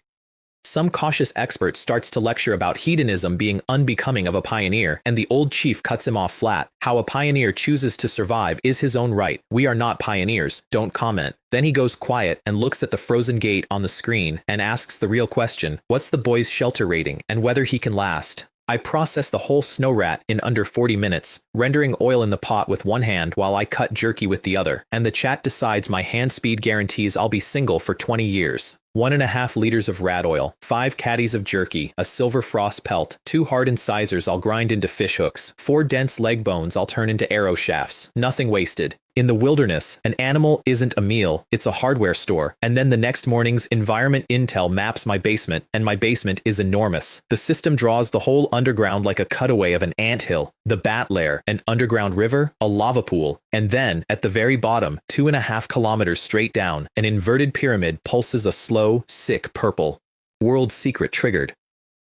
Some cautious expert starts to lecture about hedonism being unbecoming of a pioneer, and the old chief cuts him off flat. How a pioneer chooses to survive is his own right. We are not pioneers. Don't comment. Then he goes quiet and looks at the frozen gate on the screen and asks the real question, what's the boy's shelter rating and whether he can last? I process the whole snow rat in under 40 minutes, rendering oil in the pot with one hand while I cut jerky with the other, and the chat decides my hand speed guarantees I'll be single for 20 years. 1.5 liters of rat oil, 5 caddies of jerky, a silver frost pelt, 2 hard incisors I'll grind into fish hooks, 4 dense leg bones I'll turn into arrow shafts. Nothing wasted. In the wilderness, an animal isn't a meal, it's a hardware store. And then the next morning's environment intel maps my basement, and my basement is enormous. The system draws the whole underground like a cutaway of an anthill, the bat lair, an underground river, a lava pool, and then, at the very bottom, 2.5 kilometers straight down, an inverted pyramid pulses a slow, sick purple. World secret triggered.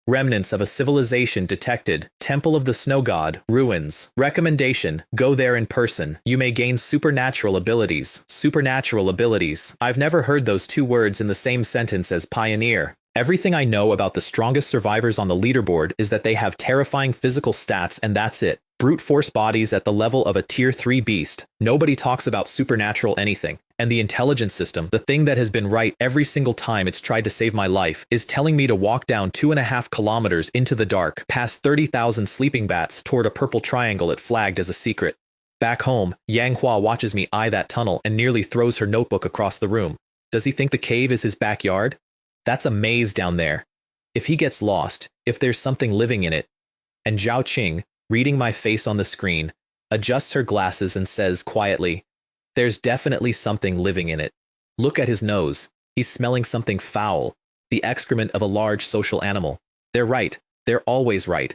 Remnants of a civilization detected. Temple of the Snow God. Ruins. Recommendation. Go there in person. You may gain supernatural abilities. Supernatural abilities. I've never heard those 2 words in the same sentence as pioneer. Everything I know about the strongest survivors on the leaderboard is that they have terrifying physical stats, and that's it. Brute force bodies at the level of a tier 3 beast. Nobody talks about supernatural anything. And the intelligence system, the thing that has been right every single time it's tried to save my life, is telling me to walk down 2.5 kilometers into the dark, past 30,000 sleeping bats toward a purple triangle it flagged as a secret. Back home, Yang Hua watches me eye that tunnel and nearly throws her notebook across the room. Does he think the cave is his backyard? That's a maze down there. If he gets lost, if there's something living in it. And Zhao Qing, reading my face on the screen, adjusts her glasses and says quietly, there's definitely something living in it. Look at his nose. He's smelling something foul. The excrement of a large social animal. They're right. They're always right.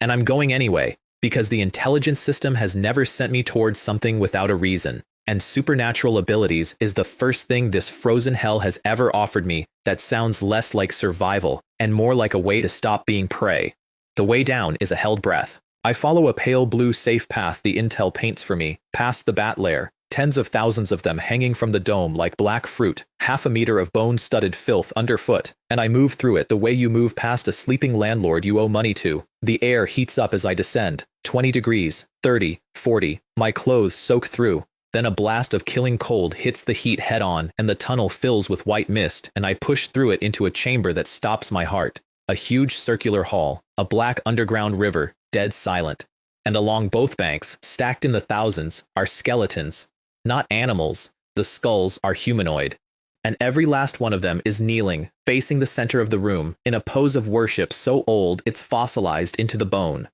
And I'm going anyway, because the intelligence system has never sent me towards something without a reason. And supernatural abilities is the first thing this frozen hell has ever offered me that sounds less like survival and more like a way to stop being prey. The way down is a held breath. I follow a pale blue safe path the intel paints for me, past the bat lair. Tens of thousands of them hanging from the dome like black fruit, half a meter of bone-studded filth underfoot, and I move through it the way you move past a sleeping landlord you owe money to. The air heats up as I descend, 20 degrees, 30, 40, my clothes soak through. Then a blast of killing cold hits the heat head-on, and the tunnel fills with white mist, and I push through it into a chamber that stops my heart. A huge circular hall, a black underground river, dead silent. And along both banks, stacked in the thousands, are skeletons. Not animals, the skulls are humanoid. And every last one of them is kneeling, facing the center of the room, in a pose of worship so old it's fossilized into the bone.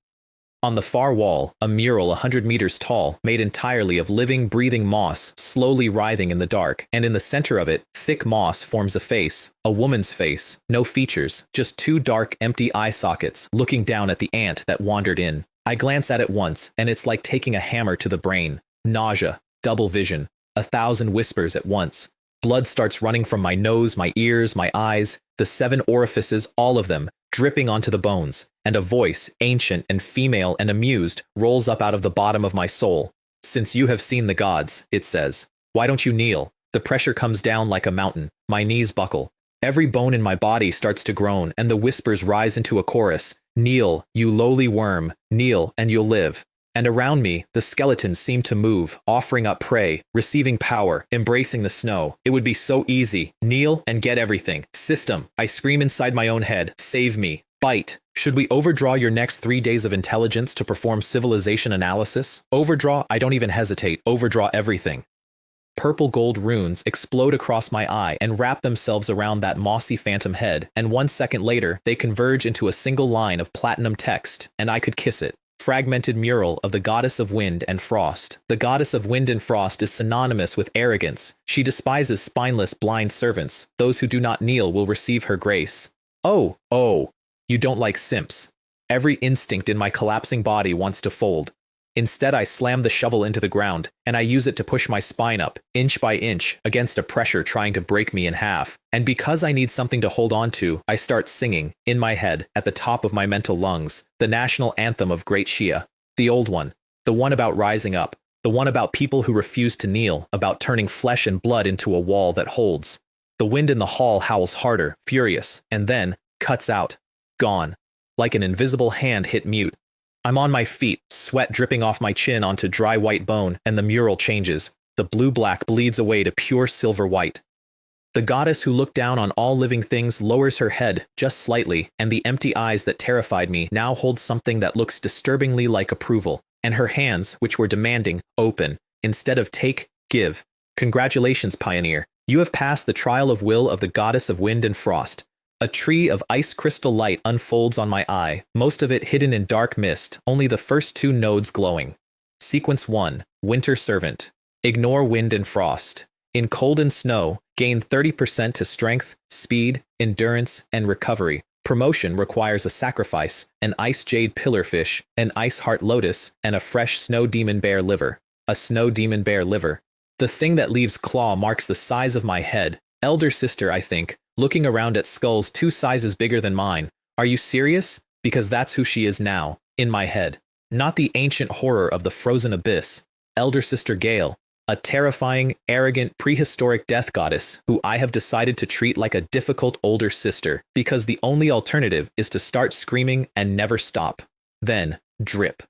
On the far wall, a mural 100 meters tall, made entirely of living, breathing moss, slowly writhing in the dark, and in the center of it, thick moss forms a face, a woman's face, no features, just 2 dark, empty eye sockets, looking down at the ant that wandered in. I glance at it once, and it's like taking a hammer to the brain. Nausea. Double vision, 1,000 whispers at once. Blood starts running from my nose, my ears, my eyes, the 7 orifices, all of them, dripping onto the bones, and a voice, ancient and female and amused, rolls up out of the bottom of my soul. Since you have seen the gods, it says, why don't you kneel? The pressure comes down like a mountain, my knees buckle. Every bone in my body starts to groan, and the whispers rise into a chorus. Kneel, you lowly worm, kneel and you'll live. And around me, the skeletons seemed to move, offering up prey, receiving power, embracing the snow. It would be so easy. Kneel and get everything. System, I scream inside my own head. Save me. Bite. Should we overdraw your next 3 days of intelligence to perform civilization analysis? Overdraw? I don't even hesitate. Overdraw everything. Purple gold runes explode across my eye and wrap themselves around that mossy phantom head, and 1 second later, they converge into a single line of platinum text, and I could kiss it. Fragmented mural of the goddess of wind and frost. The goddess of wind and frost is synonymous with arrogance. She despises spineless, blind servants. Those who do not kneel will receive her grace. Oh, you don't like simps. Every instinct in my collapsing body wants to fold. Instead, I slam the shovel into the ground, and I use it to push my spine up, inch by inch, against a pressure trying to break me in half. And because I need something to hold on to, I start singing, in my head, at the top of my mental lungs, the national anthem of Great Shia. The old one. The one about rising up. The one about people who refuse to kneel, about turning flesh and blood into a wall that holds. The wind in the hall howls harder, furious, and then cuts out. Gone. Like an invisible hand hit mute. I'm on my feet, sweat dripping off my chin onto dry white bone, and the mural changes. The blue-black bleeds away to pure silver-white. The goddess who looked down on all living things lowers her head, just slightly, and the empty eyes that terrified me now hold something that looks disturbingly like approval. And her hands, which were demanding, open, instead of take, give. Congratulations, pioneer. You have passed the trial of will of the goddess of wind and frost. A tree of ice crystal light unfolds on my eye, most of it hidden in dark mist, only the first 2 nodes glowing. Sequence 1, Winter Servant. Ignore wind and frost. In cold and snow, gain 30% to strength, speed, endurance, and recovery. Promotion requires a sacrifice, an ice jade pillarfish, an ice heart lotus, and a fresh snow demon bear liver. A snow demon bear liver. The thing that leaves claw marks the size of my head. Elder sister, I think. Looking around at skulls 2 sizes bigger than mine. Are you serious? Because that's who she is now, in my head. Not the ancient horror of the frozen abyss. Elder Sister Gale, a terrifying, arrogant, prehistoric death goddess who I have decided to treat like a difficult older sister, because the only alternative is to start screaming and never stop. Then, drip.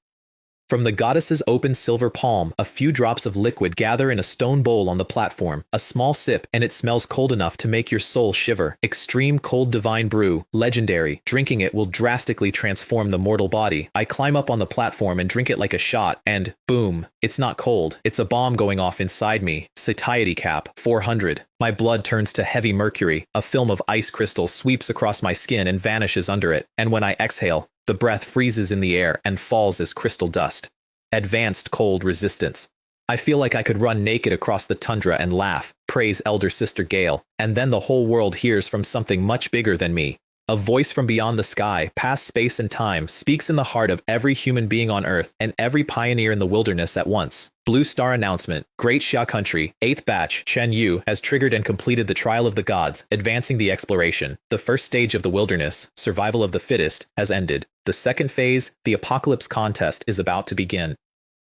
From the goddess's open silver palm, a few drops of liquid gather in a stone bowl on the platform. A small sip, and it smells cold enough to make your soul shiver. Extreme cold divine brew, legendary. Drinking it will drastically transform the mortal body. I climb up on the platform and drink it like a shot, and boom. It's not cold. It's a bomb going off inside me. Satiety cap, 400. My blood turns to heavy mercury. A film of ice crystal sweeps across my skin and vanishes under it. And when I exhale, the breath freezes in the air and falls as crystal dust. Advanced cold resistance. I feel like I could run naked across the tundra and laugh, praise Elder Sister Gale, and then the whole world hears from something much bigger than me. A voice from beyond the sky, past space and time, speaks in the heart of every human being on Earth and every pioneer in the wilderness at once. Blue Star announcement. Great Xia Country, 8th batch, Chen Yu, has triggered and completed the Trial of the Gods, advancing the exploration. The first stage of the wilderness, survival of the fittest, has ended. The second phase, the apocalypse contest, is about to begin.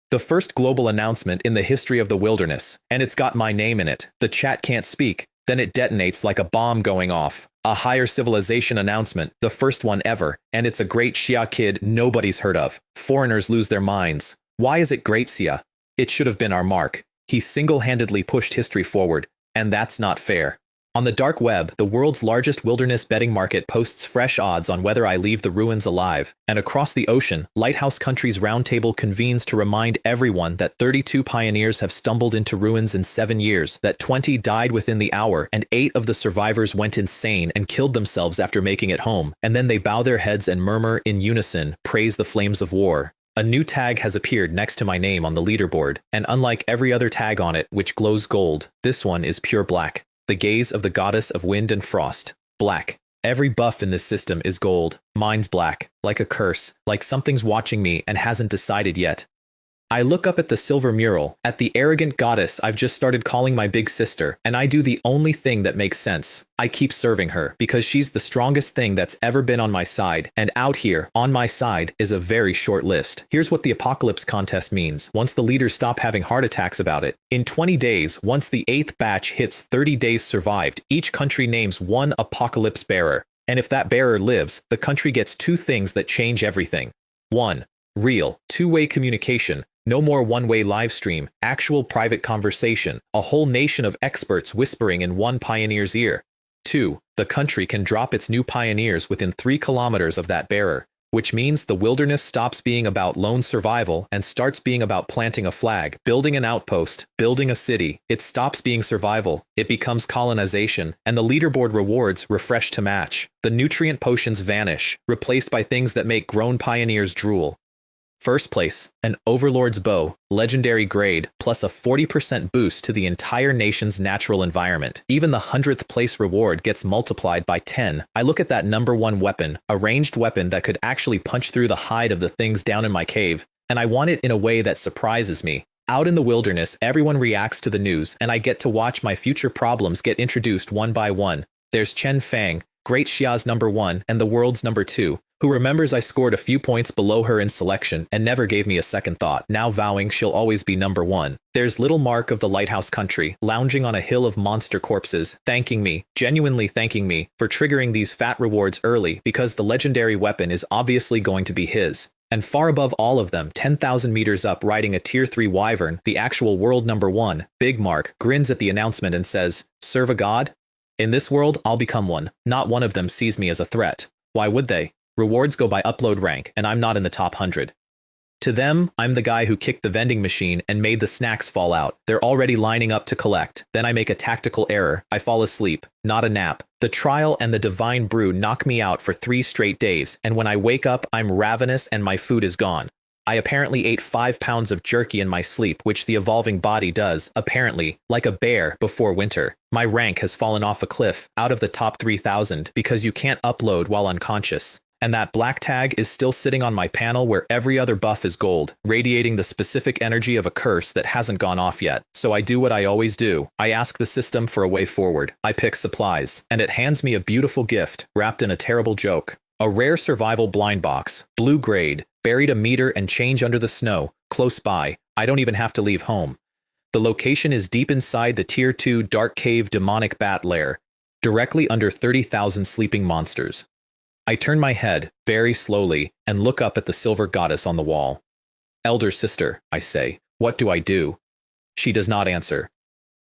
The first global announcement in the history of the wilderness, and it's got my name in it. The chat can't speak. Then it detonates like a bomb going off. A higher civilization announcement, the first one ever, and it's a Great Xia kid nobody's heard of. Foreigners lose their minds. Why is it Great Xia? It should have been our mark. He single-handedly pushed history forward, and that's not fair. On the dark web, the world's largest wilderness betting market posts fresh odds on whether I leave the ruins alive. And across the ocean, Lighthouse Country's roundtable convenes to remind everyone that 32 pioneers have stumbled into ruins in 7 years, that 20 died within the hour, and 8 of the survivors went insane and killed themselves after making it home. And then they bow their heads and murmur in unison, praise the flames of war. A new tag has appeared next to my name on the leaderboard, and unlike every other tag on it, which glows gold, this one is pure black. The gaze of the goddess of wind and frost. Black. Every buff in this system is gold. Mine's black. Like a curse. Like something's watching me and hasn't decided yet. I look up at the silver mural, at the arrogant goddess I've just started calling my big sister, and I do the only thing that makes sense. I keep serving her, because she's the strongest thing that's ever been on my side, and out here, on my side, is a very short list. Here's what the apocalypse contest means, once the leaders stop having heart attacks about it. In 20 days, once the 8th batch hits 30 days survived, each country names one apocalypse bearer. And if that bearer lives, the country gets 2 things that change everything. 1. Real. Two-way communication. No more one-way live stream, actual private conversation, a whole nation of experts whispering in one pioneer's ear. 2. The country can drop its new pioneers within 3 kilometers of that bearer, which means the wilderness stops being about lone survival and starts being about planting a flag, building an outpost, building a city. It stops being survival, it becomes colonization, and the leaderboard rewards refresh to match. The nutrient potions vanish, replaced by things that make grown pioneers drool. First place, an Overlord's Bow, legendary grade, plus a 40% boost to the entire nation's natural environment. Even the 100th place reward gets multiplied by 10. I look at that number 1 weapon, a ranged weapon that could actually punch through the hide of the things down in my cave, and I want it in a way that surprises me. Out in the wilderness, everyone reacts to the news, and I get to watch my future problems get introduced one by one. There's Chen Fang, Great Xia's number 1 and the world's number 2. Who remembers I scored a few points below her in selection and never gave me a second thought, now vowing she'll always be number 1. There's little Mark of the Lighthouse Country, lounging on a hill of monster corpses, thanking me, genuinely thanking me, for triggering these fat rewards early because the legendary weapon is obviously going to be his. And far above all of them, 10,000 meters up riding a tier 3 wyvern, the actual world number 1, Big Mark, grins at the announcement and says, "Serve a god? In this world, I'll become one. Not one of them sees me as a threat. Why would they? Rewards go by upload rank, and I'm not in the top 100. To them, I'm the guy who kicked the vending machine and made the snacks fall out. They're already lining up to collect. Then I make a tactical error. I fall asleep. Not a nap. The trial and the divine brew knock me out for 3 straight days, and when I wake up, I'm ravenous and my food is gone. I apparently ate 5 pounds of jerky in my sleep, which the evolving body does, apparently, like a bear before winter. My rank has fallen off a cliff, out of the top 3,000, because you can't upload while unconscious. And that black tag is still sitting on my panel where every other buff is gold, radiating the specific energy of a curse that hasn't gone off yet. So I do what I always do. I ask the system for a way forward. I pick supplies, and it hands me a beautiful gift, wrapped in a terrible joke. A rare survival blind box, blue grade, buried a meter and change under the snow, close by. I don't even have to leave home. The location is deep inside the tier 2 dark cave demonic bat lair, directly under 30,000 sleeping monsters. I turn my head, very slowly, and look up at the silver goddess on the wall. "Elder sister," I say, "what do I do?" She does not answer.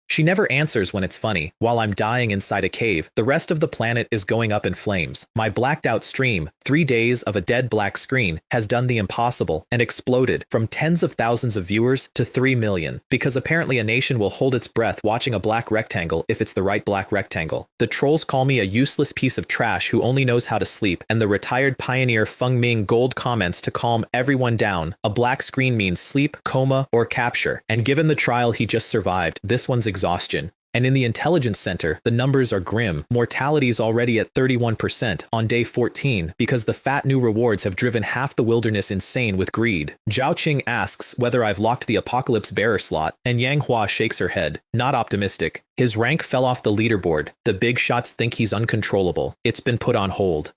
She never answers when it's funny. While I'm dying inside a cave, the rest of the planet is going up in flames. My blacked out stream, 3 days of a dead black screen, has done the impossible and exploded from tens of thousands of viewers to 3 million. Because apparently a nation will hold its breath watching a black rectangle if it's the right black rectangle. The trolls call me a useless piece of trash who only knows how to sleep, and the retired pioneer Feng Ming gold comments to calm everyone down. A black screen means sleep, coma, or capture. And given the trial he just survived, this one's exhaustion. And in the intelligence center, the numbers are grim. Mortality is already at 31% on day 14 because the fat new rewards have driven half the wilderness insane with greed. Zhao Qing asks whether I've locked the apocalypse bearer slot, and Yang Hua shakes her head, not optimistic. His rank fell off the leaderboard. The big shots think he's uncontrollable. It's been put on hold.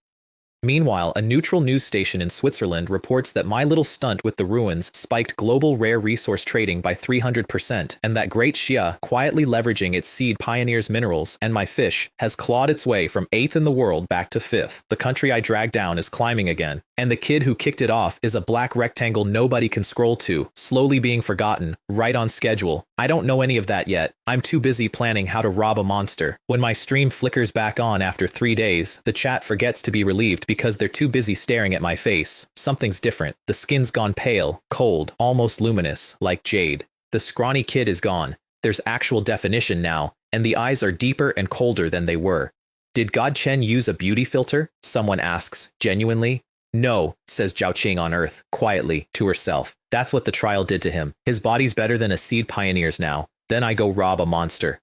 Meanwhile, a neutral news station in Switzerland reports that my little stunt with the ruins spiked global rare resource trading by 300%, and that Great Xia, quietly leveraging its seed pioneers minerals and my fish, has clawed its way from 8th in the world back to 5th. The country I dragged down is climbing again, and the kid who kicked it off is a black rectangle nobody can scroll to, slowly being forgotten, right on schedule. I don't know any of that yet. I'm too busy planning how to rob a monster. When my stream flickers back on after 3 days, the chat forgets to be relieved because they're too busy staring at my face. Something's different. The skin's gone pale, cold, almost luminous, like jade. The scrawny kid is gone. There's actual definition now, and the eyes are deeper and colder than they were. Did God Chen use a beauty filter? Someone asks, genuinely. No, says Zhao Qing on Earth, quietly, to herself. That's what the trial did to him. His body's better than a seed pioneer's now. Then I go rob a monster.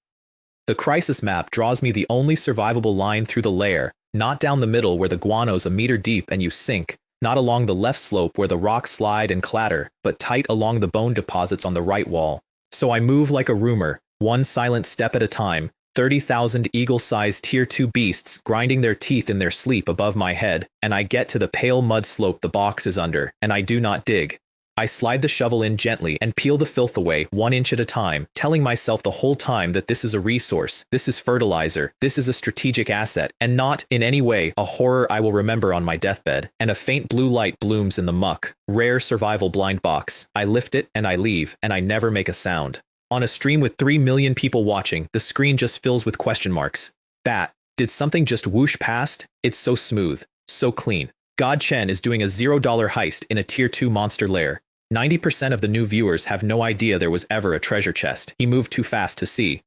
The crisis map draws me the only survivable line through the lair, not down the middle where the guano's a meter deep and you sink, not along the left slope where the rocks slide and clatter, but tight along the bone deposits on the right wall. So I move like a rumor, one silent step at a time, 30,000 eagle-sized tier 2 beasts grinding their teeth in their sleep above my head, and I get to the pale mud slope the box is under, and I do not dig. I slide the shovel in gently and peel the filth away 1 inch at a time, telling myself the whole time that this is a resource, this is fertilizer, this is a strategic asset, and not, in any way, a horror I will remember on my deathbed. And a faint blue light blooms in the muck. Rare survival blind box. I lift it and I leave, and I never make a sound. On a stream with 3 million people watching, the screen just fills with question marks. Bat, did something just whoosh past? It's so smooth, so clean. God Chen is doing a $0 heist in a tier 2 monster lair. 90% of the new viewers have no idea there was ever a treasure chest. He moved too fast to see.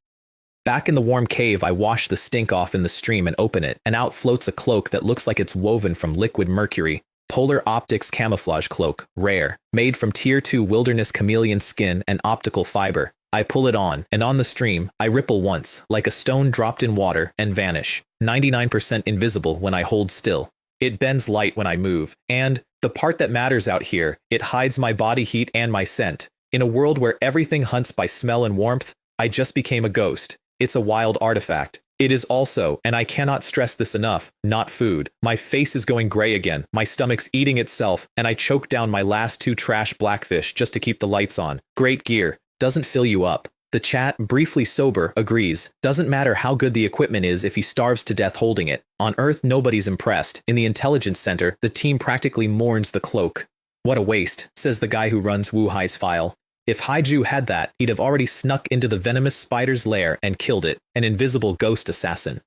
Back in the warm cave, I wash the stink off in the stream and open it, and out floats a cloak that looks like it's woven from liquid mercury. Polar Optics camouflage cloak, rare, made from tier 2 wilderness chameleon skin and optical fiber. I pull it on, and on the stream, I ripple once, like a stone dropped in water, and vanish. 99% invisible when I hold still. It bends light when I move, and, the part that matters out here, it hides my body heat and my scent. In a world where everything hunts by smell and warmth, I just became a ghost. It's a wild artifact. It is also, and I cannot stress this enough, not food. My face is going gray again, my stomach's eating itself, and I choke down my last 2 trash blackfish just to keep the lights on. Great gear. Doesn't fill you up. The chat, briefly sober, agrees. Doesn't matter how good the equipment is if he starves to death holding it. On Earth, nobody's impressed. In the intelligence center, the team practically mourns the cloak. What a waste, says the guy who runs Wu Hai's file. If Haiju had that, he'd have already snuck into the venomous spider's lair and killed it, an invisible ghost assassin.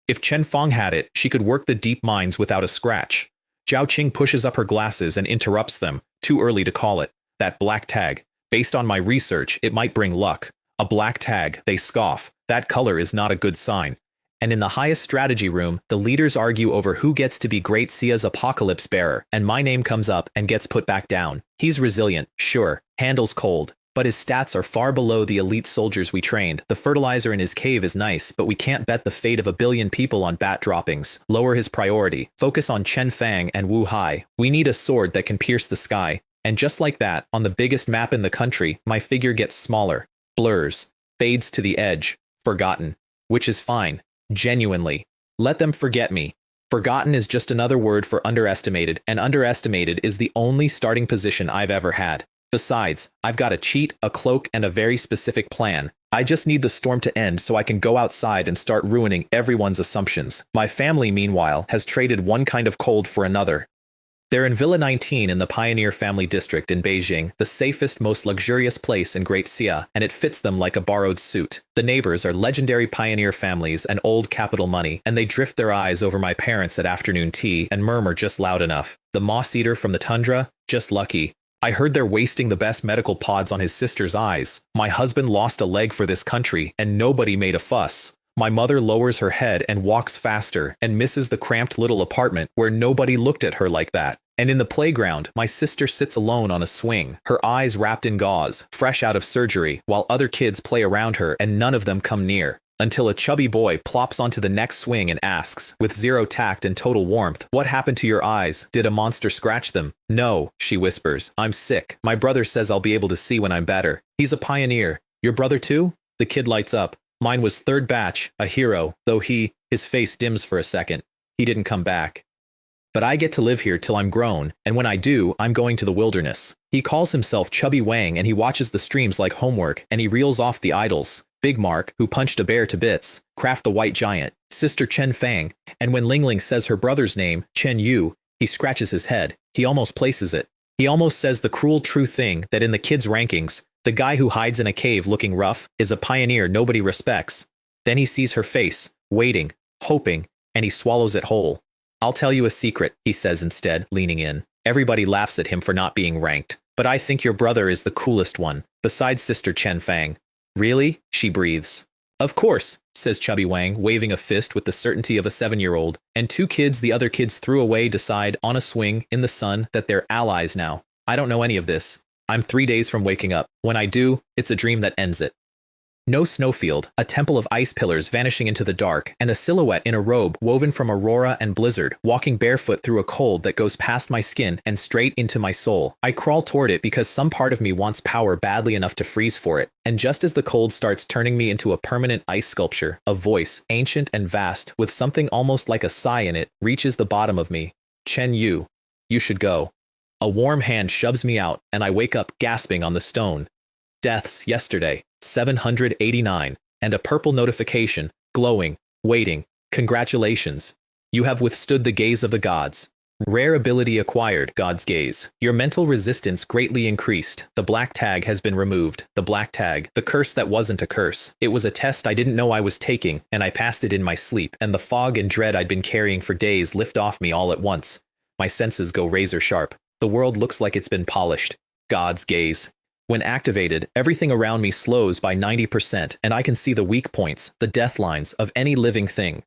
If Chen Fong had it, she could work the deep mines without a scratch. Zhao Qing pushes up her glasses and interrupts them. Too early to call it. That black tag. Based on my research, it might bring luck. A black tag, they scoff. That color is not a good sign. And in the highest strategy room, the leaders argue over who gets to be Great Sia's apocalypse bearer, and my name comes up and gets put back down. He's resilient, sure, handles cold, but his stats are far below the elite soldiers we trained. The fertilizer in his cave is nice, but we can't bet the fate of 1 billion people on bat droppings. Lower his priority. Focus on Chen Fang and Wu Hai. We need a sword that can pierce the sky. And just like that, on the biggest map in the country, my figure gets smaller. Blurs, fades to the edge, forgotten, which is fine, genuinely. Let them forget me. Forgotten is just another word for underestimated, and underestimated is the only starting position I've ever had. Besides, I've got a cheat, a cloak, and a very specific plan. I just need the storm to end so I can go outside and start ruining everyone's assumptions. My family, meanwhile, has traded one kind of cold for another. They're in Villa 19 in the Pioneer Family District in Beijing, the safest, most luxurious place in Great Xia, and it fits them like a borrowed suit. The neighbors are legendary pioneer families and old capital money, and they drift their eyes over my parents at afternoon tea and murmur just loud enough. The moss eater from the tundra? Just lucky. I heard they're wasting the best medical pods on his sister's eyes. My husband lost a leg for this country, and nobody made a fuss. My mother lowers her head and walks faster and misses the cramped little apartment where nobody looked at her like that. And in the playground, my sister sits alone on a swing, her eyes wrapped in gauze, fresh out of surgery, while other kids play around her and none of them come near. Until a chubby boy plops onto the next swing and asks, with zero tact and total warmth, "What happened to your eyes? Did a monster scratch them?" "No," she whispers. "I'm sick. My brother says I'll be able to see when I'm better. He's a pioneer." "Your brother too?" The kid lights up. "Mine was third batch, a hero, though his face dims for a second. He didn't come back. But I get to live here till I'm grown, and when I do, I'm going to the wilderness." He calls himself Chubby Wang and he watches the streams like homework, and he reels off the idols. Big Mark, who punched a bear to bits, Kraft the White Giant, Sister Chen Fang, and when Ling Ling says her brother's name, Chen Yu, he scratches his head. He almost places it. He almost says the cruel true thing that in the kids' rankings, the guy who hides in a cave looking rough is a pioneer nobody respects. Then he sees her face, waiting, hoping, and he swallows it whole. "I'll tell you a secret," he says instead, leaning in. Everybody laughs at him for not being ranked. "But I think your brother is the coolest one, besides Sister Chen Fang." "Really?" she breathes. "Of course," says Chubby Wang, waving a fist with the certainty of a 7-year-old, and 2 kids the other kids threw away decide, on a swing, in the sun, that they're allies now. I don't know any of this. I'm 3 days from waking up. When I do, it's a dream that ends it. No snowfield, a temple of ice pillars vanishing into the dark, and a silhouette in a robe woven from aurora and blizzard, walking barefoot through a cold that goes past my skin and straight into my soul. I crawl toward it because some part of me wants power badly enough to freeze for it, and just as the cold starts turning me into a permanent ice sculpture, a voice, ancient and vast, with something almost like a sigh in it, reaches the bottom of me. "Chen Yu, you should go." A warm hand shoves me out, and I wake up gasping on the stone. Deaths yesterday, 789, and a purple notification, glowing, waiting. Congratulations. You have withstood the gaze of the gods. Rare ability acquired, God's Gaze. Your mental resistance greatly increased. The black tag has been removed. The black tag, the curse that wasn't a curse. It was a test I didn't know I was taking, and I passed it in my sleep, and the fog and dread I'd been carrying for days lift off me all at once. My senses go razor sharp. The world looks like it's been polished. God's Gaze. When activated, everything around me slows by 90%, and I can see the weak points, the death lines, of any living thing.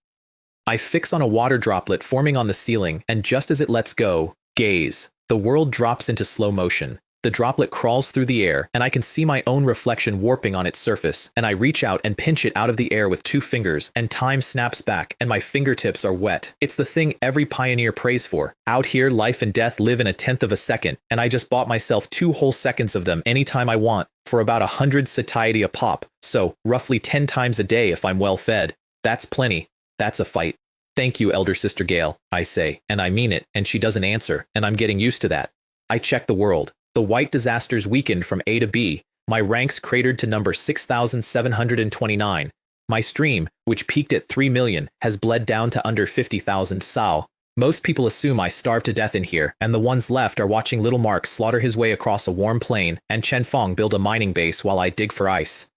I fix on a water droplet forming on the ceiling, and just as it lets go, gaze, the world drops into slow motion. The droplet crawls through the air, and I can see my own reflection warping on its surface, and I reach out and pinch it out of the air with 2 fingers, and time snaps back, and my fingertips are wet. It's the thing every pioneer prays for. Out here, life and death live in a tenth of a second, and I just bought myself 2 whole seconds of them anytime I want, for about 100 satiety a pop, so roughly 10 times a day if I'm well fed. That's plenty. That's a fight. Thank you, Elder Sister Gale, I say, and I mean it, and she doesn't answer, and I'm getting used to that. I check the world. The white disasters weakened from A to B. My ranks cratered to number 6,729. My stream, which peaked at 3 million, has bled down to under 50,000 sao. Most people assume I starve to death in here, and the ones left are watching little Mark slaughter his way across a warm plain, and Chen Fong build a mining base while I dig for ice.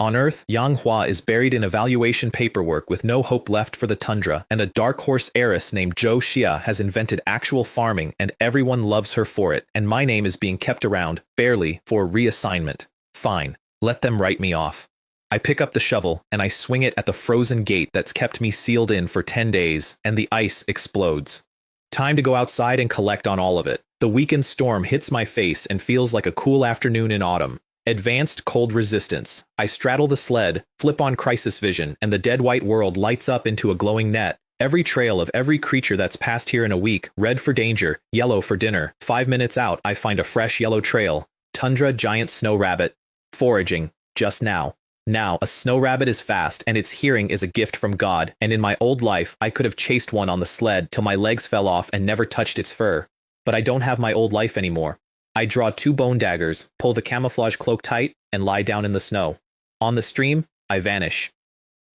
On Earth, Yang Hua is buried in evaluation paperwork with no hope left for the tundra, and a dark horse heiress named Zhou Xia has invented actual farming, and everyone loves her for it, and my name is being kept around, barely, for reassignment. Fine, let them write me off. I pick up the shovel, and I swing it at the frozen gate that's kept me sealed in for 10 days, and the ice explodes. Time to go outside and collect on all of it. The weakened storm hits my face and feels like a cool afternoon in autumn. Advanced cold resistance. I straddle the sled, flip on crisis vision, and the dead white world lights up into a glowing net. Every trail of every creature that's passed here in a week, red for danger, yellow for dinner. 5 minutes out, I find a fresh yellow trail. Tundra giant snow rabbit. Foraging. Just now. Now, a snow rabbit is fast, and its hearing is a gift from God, and in my old life, I could have chased one on the sled till my legs fell off and never touched its fur. But I don't have my old life anymore. I draw 2 bone daggers, pull the camouflage cloak tight, and lie down in the snow. On the stream, I vanish.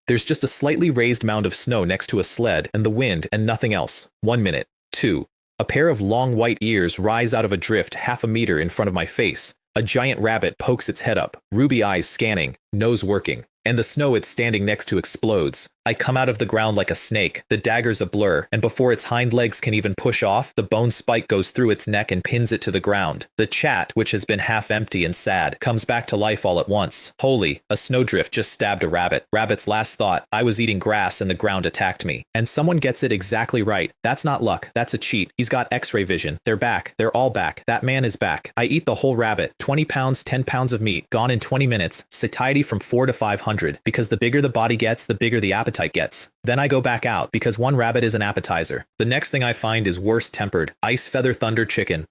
There's just a slightly raised mound of snow next to a sled and the wind and nothing else. 1 minute. 2. A pair of long white ears rise out of a drift half a meter in front of my face. A giant rabbit pokes its head up, ruby eyes scanning, nose working, and the snow it's standing next to explodes. I come out of the ground like a snake, the dagger's a blur, and before its hind legs can even push off, the bone spike goes through its neck and pins it to the ground. The chat, which has been half empty and sad, comes back to life all at once. Holy, a snowdrift just stabbed a rabbit. Rabbit's last thought, I was eating grass and the ground attacked me. And someone gets it exactly right. That's not luck, that's a cheat. He's got x-ray vision. They're back. They're all back. That man is back. I eat the whole rabbit. 20 pounds, 10 pounds of meat, gone in 20 minutes. Satiety from 4 to 500, because the bigger the body gets, the bigger the appetite gets. Then I go back out, because one rabbit is an appetizer. The next thing I find is worse-tempered, ice feather thunder chicken.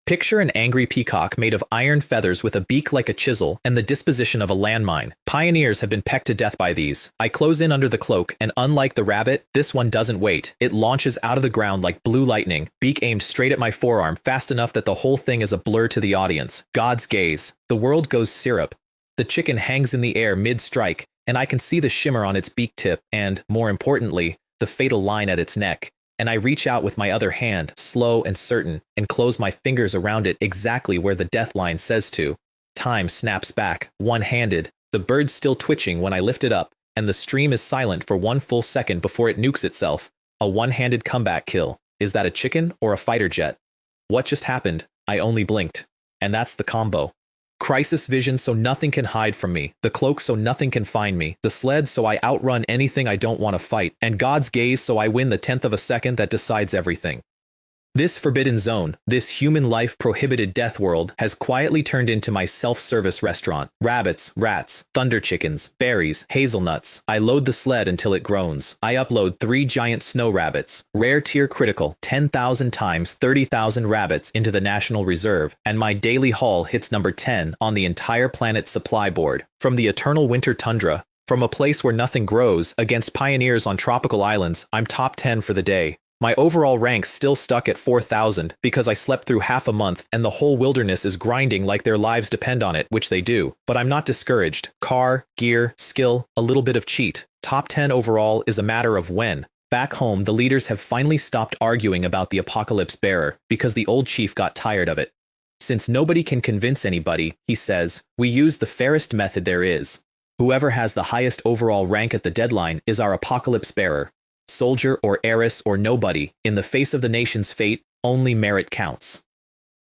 Picture an angry peacock made of iron feathers with a beak like a chisel and the disposition of a landmine. Pioneers have been pecked to death by these. I close in under the cloak, and unlike the rabbit, this one doesn't wait. It launches out of the ground like blue lightning, beak aimed straight at my forearm, fast enough that the whole thing is a blur to the audience. God's gaze. The world goes syrup. The chicken hangs in the air mid-strike, and I can see the shimmer on its beak tip and, more importantly, the fatal line at its neck. And I reach out with my other hand, slow and certain, and close my fingers around it exactly where the death line says to. Time snaps back, one-handed, the bird's still twitching when I lift it up, and the stream is silent for 1 full second before it nukes itself. A one-handed comeback kill. Is that a chicken or a fighter jet? What just happened? I only blinked. And that's the combo. Crisis vision so nothing can hide from me, the cloak so nothing can find me, the sled so I outrun anything I don't want to fight, and God's gaze so I win the 10th of a second that decides everything. This forbidden zone, this human life prohibited death world, has quietly turned into my self-service restaurant. Rabbits, rats, thunder chickens, berries, hazelnuts. I load the sled until it groans. I upload 3 giant snow rabbits, rare tier critical, 10,000 times 30,000 rabbits into the National Reserve, and my daily haul hits number 10 on the entire planet's supply board. From the Eternal Winter Tundra, from a place where nothing grows, against pioneers on tropical islands, I'm top 10 for the day. My overall rank's still stuck at 4,000 because I slept through half a month and the whole wilderness is grinding like their lives depend on it, which they do. But I'm not discouraged. Car, gear, skill, a little bit of cheat. Top 10 overall is a matter of when. Back home, the leaders have finally stopped arguing about the apocalypse bearer because the old chief got tired of it. Since nobody can convince anybody, he says, we use the fairest method there is. Whoever has the highest overall rank at the deadline is our apocalypse bearer. Soldier or heiress or nobody, in the face of the nation's fate, only merit counts.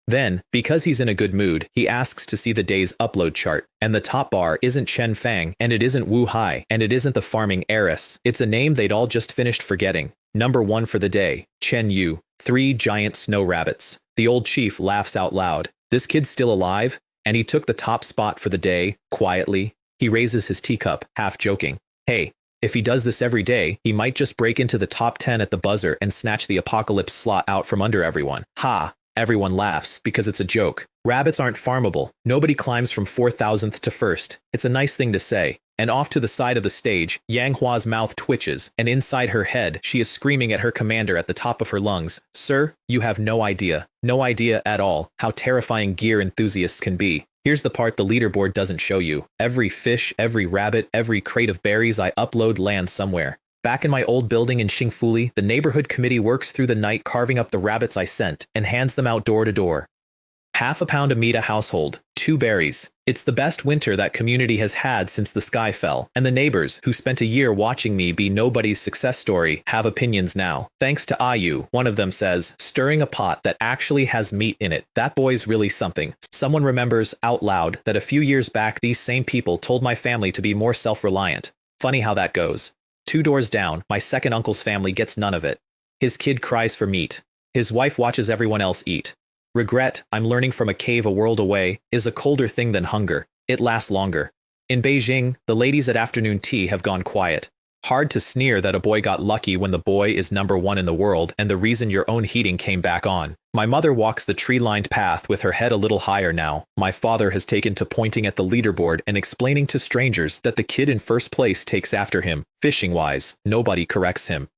Then, because he's in a good mood, he asks to see the day's upload chart, and the top bar isn't Chen Fang, and it isn't Wu Hai, and it isn't the farming heiress. It's a name they'd all just finished forgetting. Number 1 for the day, Chen Yu, 3 giant snow rabbits. The old chief laughs out loud. This kid's still alive, and he took the top spot for the day, quietly. He raises his teacup, half joking. Hey, if he does this every day, he might just break into the top 10 at the buzzer and snatch the apocalypse slot out from under everyone. Ha! Everyone laughs, because it's a joke. Rabbits aren't farmable. Nobody climbs from 4,000th to 1st. It's a nice thing to say. And off to the side of the stage, Yang Hua's mouth twitches, and inside her head, she is screaming at her commander at the top of her lungs. Sir, you have no idea at all, how terrifying gear enthusiasts can be. Here's the part the leaderboard doesn't show you. Every fish, every rabbit, every crate of berries I upload lands somewhere. Back in my old building in Xingfuli, the neighborhood committee works through the night carving up the rabbits I sent and hands them out door to door. Half a pound of meat a household, 2 berries. It's the best winter that community has had since the sky fell, and the neighbors, who spent a year watching me be nobody's success story, have opinions now. Thanks to Ayu, one of them says, stirring a pot that actually has meat in it. That boy's really something. Someone remembers out loud that a few years back these same people told my family to be more self-reliant. Funny how that goes. 2 doors down, my second uncle's family gets none of it. His kid cries for meat. His wife watches everyone else eat. Regret, I'm learning from a cave a world away, is a colder thing than hunger. It lasts longer. In Beijing, the ladies at afternoon tea have gone quiet. Hard to sneer that a boy got lucky when the boy is number 1 in the world and the reason your own heating came back on. My mother walks the tree-lined path with her head a little higher now. My father has taken to pointing at the leaderboard and explaining to strangers that the kid in first place takes after him. Fishing-wise, nobody corrects him.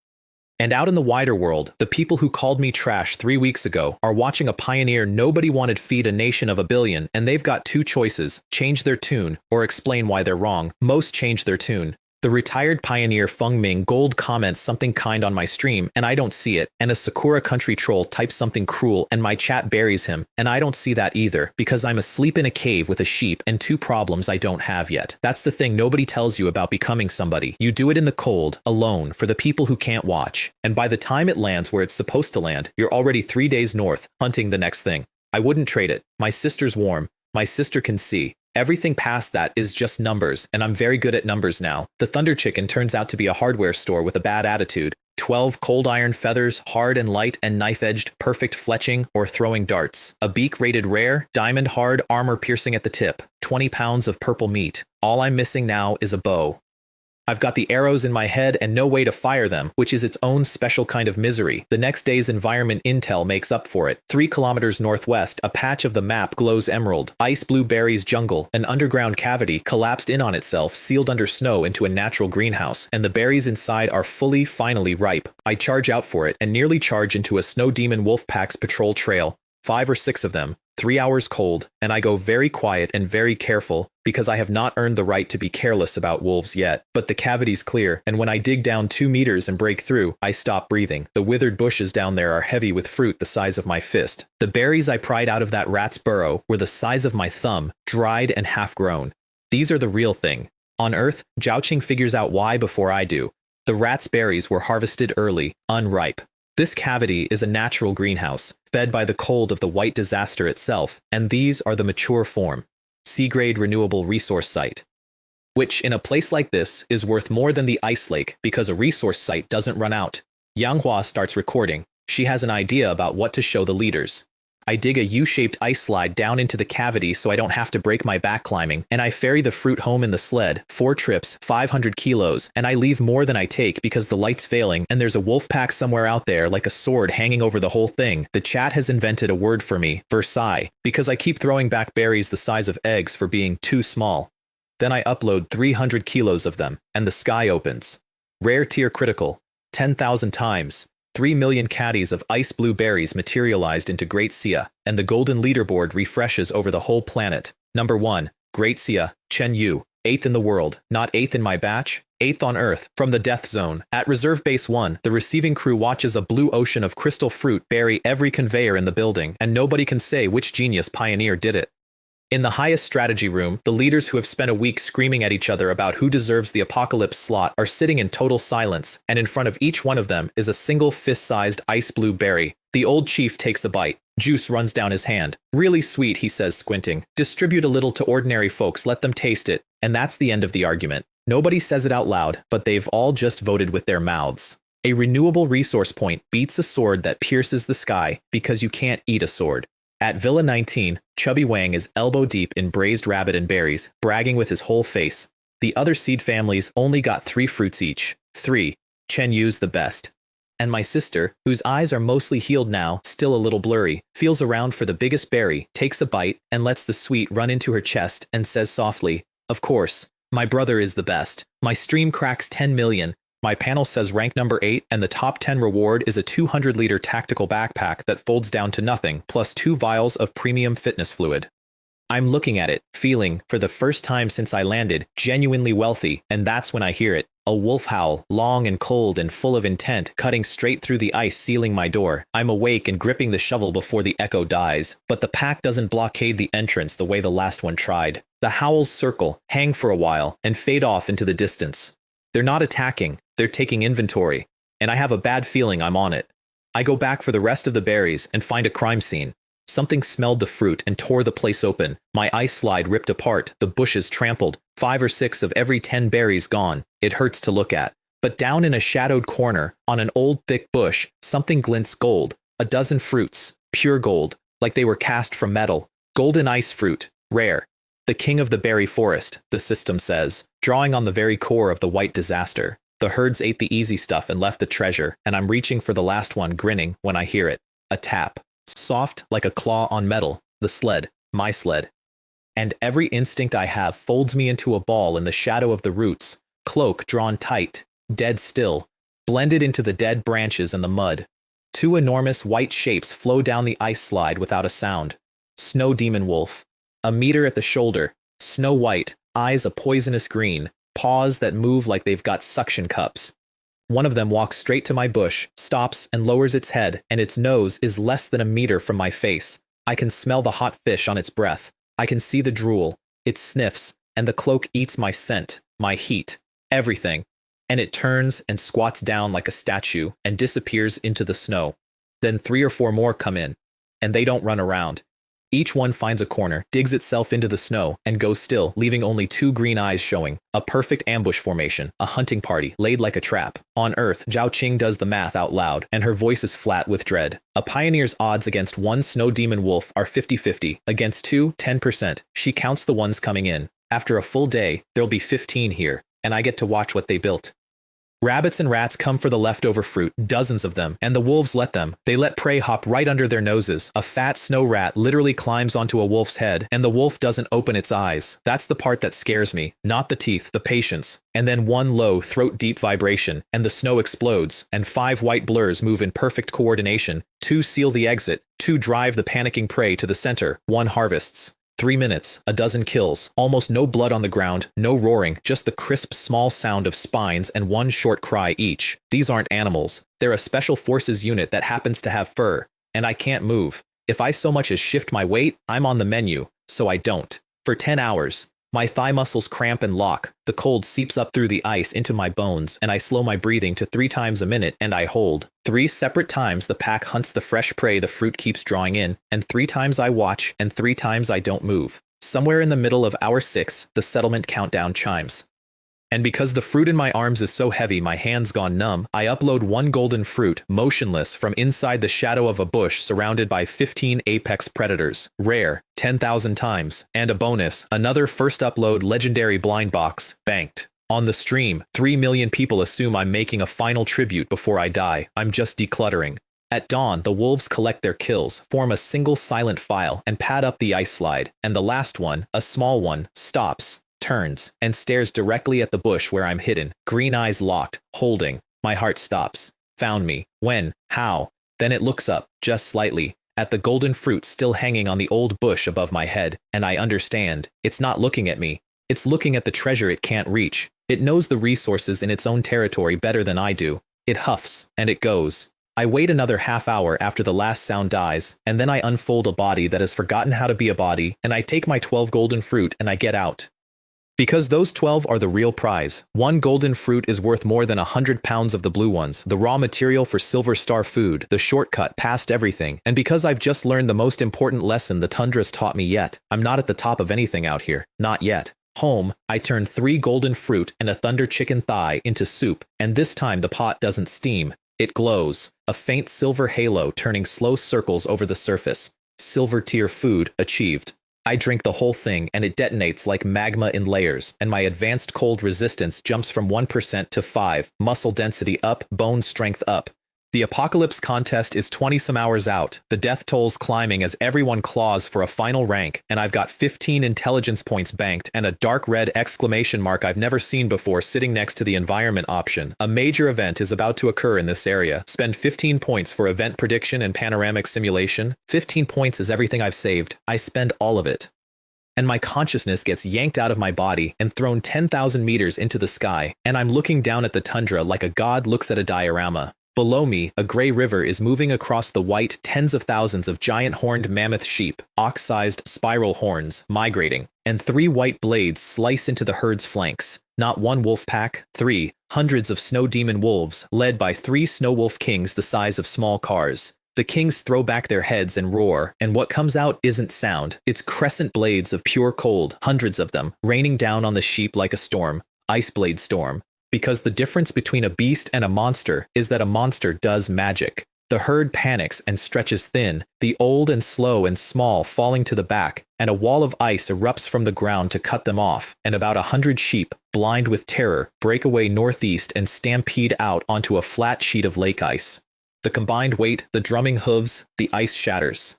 And out in the wider world, the people who called me trash 3 weeks ago are watching a pioneer nobody wanted feed a nation of 1 billion, and they've got 2 choices: change their tune or explain why they're wrong. Most change their tune. The retired pioneer Feng Ming Gold comments something kind on my stream, and I don't see it, and a Sakura country troll types something cruel, and my chat buries him, and I don't see that either, because I'm asleep in a cave with a sheep and 2 problems I don't have yet. That's the thing nobody tells you about becoming somebody. You do it in the cold, alone, for the people who can't watch, and by the time it lands where it's supposed to land, you're already 3 days north, hunting the next thing. I wouldn't trade it. My sister's warm. My sister can see. Everything past that is just numbers, and I'm very good at numbers now. The Thunder Chicken turns out to be a hardware store with a bad attitude. 12 cold iron feathers, hard and light and knife-edged, perfect fletching or throwing darts. A beak rated rare, diamond hard, armor piercing at the tip. 20 pounds of purple meat. All I'm missing now is a bow. I've got the arrows in my head and no way to fire them, which is its own special kind of misery. The next day's environment intel makes up for it. 3 kilometers northwest, a patch of the map glows emerald. Ice blue berries jungle, an underground cavity collapsed in on itself, sealed under snow into a natural greenhouse, and the berries inside are finally ripe. I charge out for it and nearly charge into a snow demon wolf pack's patrol trail. 5 or 6 of them. 3 hours cold, and I go very quiet and very careful because I have not earned the right to be careless about wolves yet. But the cavity's clear, and when I dig down 2 meters and break through, I stop breathing. The withered bushes down there are heavy with fruit the size of my fist. The berries I pried out of that rat's burrow were the size of my thumb, dried and half-grown. These are the real thing. On Earth, Zhaoqing figures out why before I do. The rat's berries were harvested early, unripe. This cavity is a natural greenhouse, fed by the cold of the white disaster itself, and these are the mature form. C-grade renewable resource site. Which, in a place like this, is worth more than the ice lake because a resource site doesn't run out. Yang Hua starts recording. She has an idea about what to show the leaders. I dig a U-shaped ice slide down into the cavity so I don't have to break my back climbing, and I ferry the fruit home in the sled, 4 trips, 500 kilos, and I leave more than I take because the light's failing, and there's a wolf pack somewhere out there like a sword hanging over the whole thing. The chat has invented a word for me, Versailles, because I keep throwing back berries the size of eggs for being too small. Then I upload 300 kilos of them, and the sky opens. Rare tier critical, 10,000 times. 3 million caddies of ice blue berries materialized into Great Sia, and the golden leaderboard refreshes over the whole planet. Number 1, Great Sia, Chen Yu, 8th in the world, not 8th in my batch, 8th on Earth, from the Death Zone. At Reserve Base 1, the receiving crew watches a blue ocean of crystal fruit bury every conveyor in the building, and nobody can say which genius pioneer did it. In the highest strategy room, the leaders who have spent a week screaming at each other about who deserves the apocalypse slot are sitting in total silence, and in front of each one of them is a single fist-sized ice blue berry. The old chief takes a bite. Juice runs down his hand. Really sweet, he says, squinting. Distribute a little to ordinary folks, let them taste it. And that's the end of the argument. Nobody says it out loud, but they've all just voted with their mouths. A renewable resource point beats a sword that pierces the sky because you can't eat a sword. At Villa 19, Chubby Wang is elbow deep in braised rabbit and berries, bragging with his whole face. The other seed families only got 3 fruits each. 3. Chen Yu's the best. And my sister, whose eyes are mostly healed now, still a little blurry, feels around for the biggest berry, takes a bite, and lets the sweet run into her chest and says softly, "Of course, my brother is the best. My stream cracks 10 million. My panel says rank number 8, and the top 10 reward is a 200-liter tactical backpack that folds down to nothing, plus 2 vials of premium fitness fluid." I'm looking at it, feeling, for the first time since I landed, genuinely wealthy, and that's when I hear it. A wolf howl, long and cold and full of intent, cutting straight through the ice sealing my door. I'm awake and gripping the shovel before the echo dies, but the pack doesn't blockade the entrance the way the last one tried. The howls circle, hang for a while, and fade off into the distance. They're not attacking, they're taking inventory, and I have a bad feeling I'm on it. I go back for the rest of the berries and find a crime scene. Something smelled the fruit and tore the place open. My ice slide ripped apart, the bushes trampled, 5 or 6 of every 10 berries gone. It hurts to look at. But down in a shadowed corner, on an old thick bush, something glints gold. A dozen fruits, pure gold, like they were cast from metal. Golden ice fruit, rare. The king of the berry forest, the system says, drawing on the very core of the white disaster. The herds ate the easy stuff and left the treasure, and I'm reaching for the last one, grinning, when I hear it. A tap. Soft like a claw on metal. The sled. My sled. And every instinct I have folds me into a ball in the shadow of the roots, cloak drawn tight, dead still, blended into the dead branches and the mud. 2 enormous white shapes flow down the ice slide without a sound. Snow demon wolf. A meter at the shoulder, snow white, eyes a poisonous green, paws that move like they've got suction cups. One of them walks straight to my bush, stops and lowers its head, and its nose is less than a meter from my face. I can smell the hot fish on its breath. I can see the drool. It sniffs, and the cloak eats my scent, my heat, everything. And it turns and squats down like a statue and disappears into the snow. Then 3 or 4 more come in, and they don't run around. Each one finds a corner, digs itself into the snow, and goes still, leaving only 2 green eyes showing. A perfect ambush formation, a hunting party, laid like a trap. On Earth, Zhao Qing does the math out loud, and her voice is flat with dread. A pioneer's odds against 1 snow demon wolf are 50-50. Against 2, 10%. She counts the ones coming in. After a full day, there'll be 15 here, and I get to watch what they built. Rabbits and rats come for the leftover fruit, dozens of them, and the wolves let them. They let prey hop right under their noses. A fat snow rat literally climbs onto a wolf's head, and the wolf doesn't open its eyes. That's the part that scares me, not the teeth, the patience. And then 1 low, throat-deep vibration, and the snow explodes, and 5 white blurs move in perfect coordination. 2 seal the exit, 2 drive the panicking prey to the center, 1 harvests. 3 minutes, a dozen kills, almost no blood on the ground, no roaring, just the crisp small sound of spines and 1 short cry each. These aren't animals. They're a special forces unit that happens to have fur. And I can't move. If I so much as shift my weight, I'm on the menu, so I don't. For 10 hours. My thigh muscles cramp and lock, the cold seeps up through the ice into my bones, and I slow my breathing to 3 times a minute, and I hold. 3 separate times the pack hunts the fresh prey the fruit keeps drawing in, and 3 times I watch, and 3 times I don't move. Somewhere in the middle of hour 6, the settlement countdown chimes. And because the fruit in my arms is so heavy my hands gone numb, I upload 1 golden fruit, motionless, from inside the shadow of a bush surrounded by 15 apex predators. Rare, 10,000 times. And a bonus, another first upload legendary blind box, banked. On the stream, 3 million people assume I'm making a final tribute before I die. I'm just decluttering. At dawn, the wolves collect their kills, form a single silent file, and pad up the ice slide. And the last one, a small one, stops, turns, and stares directly at the bush where I'm hidden, green eyes locked, holding. My heart stops. Found me. When? How? Then it looks up, just slightly, at the golden fruit still hanging on the old bush above my head, and I understand. It's not looking at me. It's looking at the treasure it can't reach. It knows the resources in its own territory better than I do. It huffs, and it goes. I wait another half hour after the last sound dies, and then I unfold a body that has forgotten how to be a body, and I take my 12 golden fruit and I get out. Because those 12 are the real prize. One golden fruit is worth more than 100 pounds of the blue ones, the raw material for Silver Star food, the shortcut past everything. And because I've just learned the most important lesson the Tundra's taught me yet, I'm not at the top of anything out here. Not yet. Home, I turn 3 golden fruit and a thunder chicken thigh into soup, and this time the pot doesn't steam. It glows, a faint silver halo turning slow circles over the surface. Silver tier food achieved. I drink the whole thing and it detonates like magma in layers, and my advanced cold resistance jumps from 1% to 5, muscle density up, bone strength up. The apocalypse contest is 20-some hours out, the death tolls climbing as everyone claws for a final rank, and I've got 15 intelligence points banked and a dark red exclamation mark I've never seen before sitting next to the environment option. A major event is about to occur in this area. Spend 15 points for event prediction and panoramic simulation. 15 points is everything I've saved. I spend all of it. And my consciousness gets yanked out of my body and thrown 10,000 meters into the sky, and I'm looking down at the tundra like a god looks at a diorama. Below me, a gray river is moving across the white tens of thousands of giant horned mammoth sheep, ox-sized spiral horns, migrating, and 3 white blades slice into the herd's flanks. Not one wolf pack, 3, hundreds of snow demon wolves, led by 3 snow wolf kings the size of small cars. The kings throw back their heads and roar, and what comes out isn't sound. It's crescent blades of pure cold, hundreds of them, raining down on the sheep like a storm. Ice blade storm. Because the difference between a beast and a monster is that a monster does magic. The herd panics and stretches thin, the old and slow and small falling to the back, and a wall of ice erupts from the ground to cut them off, and about 100 sheep, blind with terror, break away northeast and stampede out onto a flat sheet of lake ice. The combined weight, the drumming hooves, the ice shatters.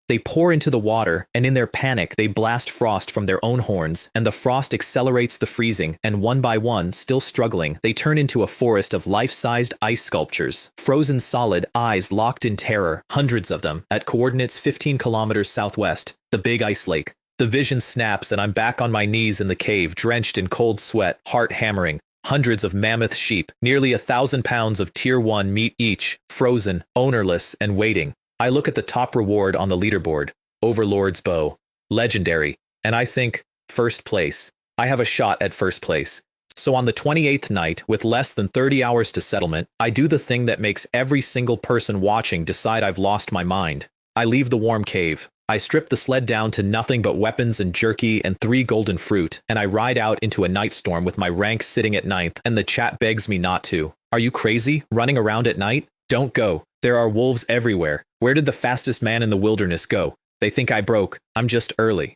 They pour into the water, and in their panic they blast frost from their own horns, and the frost accelerates the freezing, and one by one, still struggling, they turn into a forest of life-sized ice sculptures, frozen solid, eyes locked in terror, hundreds of them, at coordinates 15 kilometers southwest, the big ice lake. The vision snaps and I'm back on my knees in the cave, drenched in cold sweat, heart hammering. Hundreds of mammoth sheep, nearly 1,000 pounds of Tier 1 meat each, frozen, ownerless, and waiting. I look at the top reward on the leaderboard, Overlord's Bow, legendary, and I think, first place. I have a shot at first place. So on the 28th night, with less than 30 hours to settlement, I do the thing that makes every single person watching decide I've lost my mind. I leave the warm cave. I strip the sled down to nothing but weapons and jerky and 3 golden fruit, and I ride out into a night storm with my rank sitting at 9th, and the chat begs me not to. Are you crazy? Running around at night? Don't go. There are wolves everywhere. Where did the fastest man in the wilderness go? They think I broke. I'm just early.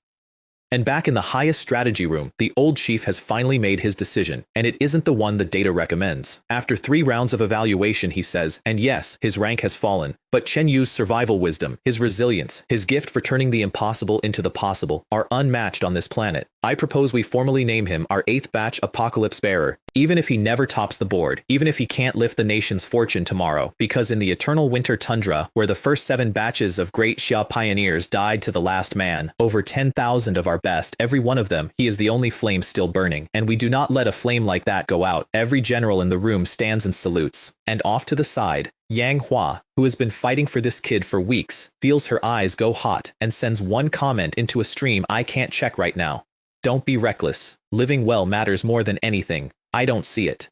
And back in the highest strategy room, the old chief has finally made his decision, and it isn't the one the data recommends. After 3 rounds of evaluation, he says, and yes, his rank has fallen, but Chen Yu's survival wisdom, his resilience, his gift for turning the impossible into the possible, are unmatched on this planet. I propose we formally name him our 8th batch Apocalypse Bearer, even if he never tops the board, even if he can't lift the nation's fortune tomorrow, because in the Eternal Winter Tundra, where the first 7 batches of great Xia pioneers died to the last man, over 10,000 of our best, every one of them, he is the only flame still burning, and we do not let a flame like that go out. Every general in the room stands and salutes, and off to the side, Yang Hua, who has been fighting for this kid for weeks, feels her eyes go hot and sends one comment into a stream I can't check right now. Don't be reckless. Living well matters more than anything. I don't see it.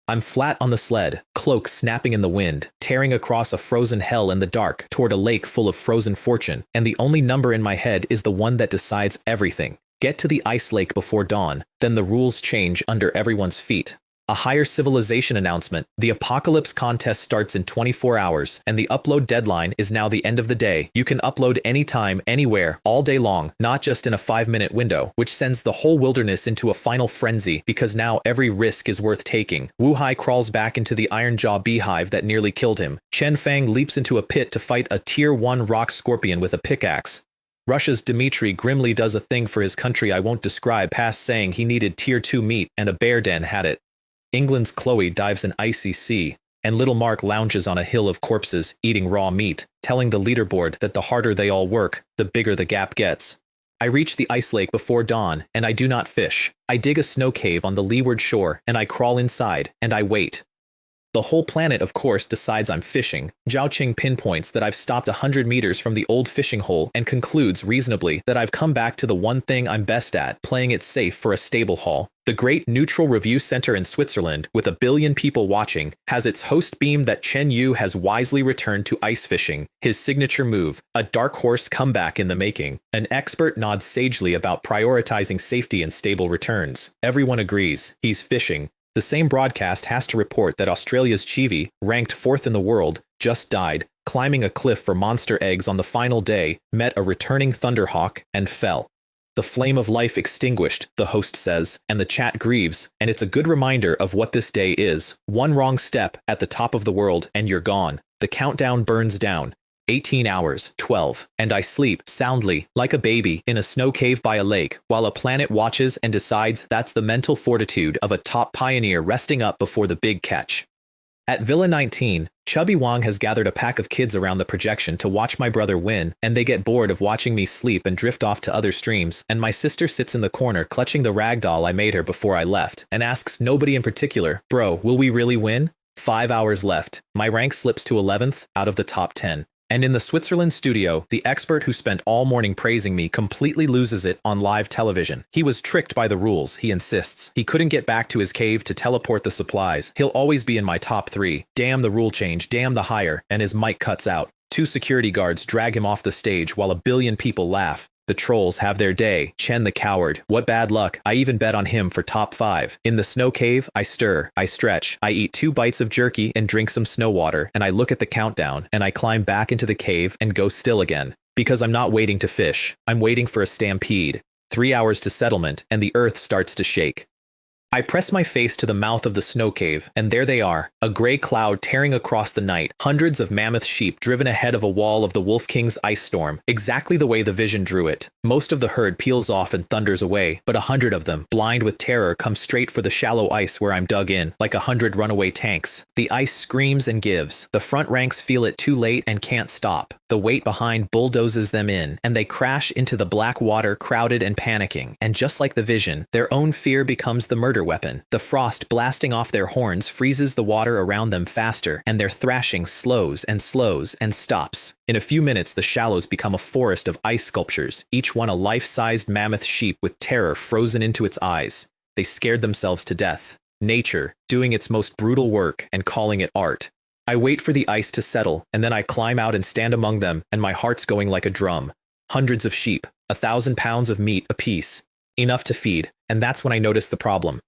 I'm flat on the sled, cloak snapping in the wind, tearing across a frozen hell in the dark toward a lake full of frozen fortune, and the only number in my head is the one that decides everything. Get to the ice lake before dawn, then the rules change under everyone's feet. A higher civilization announcement. The apocalypse contest starts in 24 hours, and the upload deadline is now the end of the day. You can upload anytime, anywhere, all day long, not just in a 5-minute window, which sends the whole wilderness into a final frenzy, because now every risk is worth taking. Wu Hai crawls back into the iron jaw beehive that nearly killed him. Chen Fang leaps into a pit to fight a Tier 1 rock scorpion with a pickaxe. Russia's Dmitry grimly does a thing for his country I won't describe past saying he needed Tier 2 meat, and a bear den had it. England's Chloe dives an icy sea. And little Mark lounges on a hill of corpses, eating raw meat, telling the leaderboard that the harder they all work, the bigger the gap gets. I reach the ice lake before dawn, and I do not fish. I dig a snow cave on the leeward shore, and I crawl inside, and I wait. The whole planet, of course, decides I'm fishing. Zhao Qing pinpoints that I've stopped 100 meters from the old fishing hole and concludes reasonably that I've come back to the one thing I'm best at, playing it safe for a stable haul. The great neutral review center in Switzerland, with 1 billion people watching, has its host beam that Chen Yu has wisely returned to ice fishing, his signature move, a dark horse comeback in the making. An expert nods sagely about prioritizing safety and stable returns. Everyone agrees, he's fishing. The same broadcast has to report that Australia's Chivi, ranked 4th in the world, just died, climbing a cliff for monster eggs on the final day, met a returning thunderhawk, and fell. The flame of life extinguished, the host says, and the chat grieves, and it's a good reminder of what this day is. One wrong step at the top of the world, and you're gone. The countdown burns down. 18 hours, 12, and I sleep soundly, like a baby, in a snow cave by a lake, while a planet watches and decides that's the mental fortitude of a top pioneer resting up before the big catch. At Villa 19, Chubby Wong has gathered a pack of kids around the projection to watch my brother win, and they get bored of watching me sleep and drift off to other streams, and my sister sits in the corner clutching the rag doll I made her before I left, and asks nobody in particular, "Bro, will we really win?" 5 hours left. My rank slips to 11th out of the top 10. And in the Switzerland studio, the expert who spent all morning praising me completely loses it on live television. He was tricked by the rules, he insists. He couldn't get back to his cave to teleport the supplies. He'll always be in my top 3. Damn the rule change, damn the hire, and his mic cuts out. 2 security guards drag him off the stage while 1 billion people laugh. The trolls have their day. Chen the coward. What bad luck. I even bet on him for top 5. In the snow cave, I stir, I stretch, I eat 2 bites of jerky and drink some snow water, and I look at the countdown, and I climb back into the cave and go still again. Because I'm not waiting to fish. I'm waiting for a stampede. 3 hours to settlement, and the earth starts to shake. I press my face to the mouth of the snow cave, and there they are, a gray cloud tearing across the night, hundreds of mammoth sheep driven ahead of a wall of the Wolf King's ice storm, exactly the way the vision drew it. Most of the herd peels off and thunders away, but 100 of them, blind with terror, come straight for the shallow ice where I'm dug in, like 100 runaway tanks. The ice screams and gives. The front ranks feel it too late and can't stop. The weight behind bulldozes them in, and they crash into the black water, crowded and panicking. And just like the vision, their own fear becomes the murder weapon. The frost blasting off their horns freezes the water around them faster, and their thrashing slows and stops. In a few minutes, the shallows become a forest of ice sculptures, each one a life-sized mammoth sheep with terror frozen into its eyes. They scared themselves to death. Nature, doing its most brutal work and calling it art. I wait for the ice to settle, and then I climb out and stand among them, and my heart's going like a drum. Hundreds of sheep, 1,000 pounds of meat apiece. Enough to feed, and that's when I notice the problem.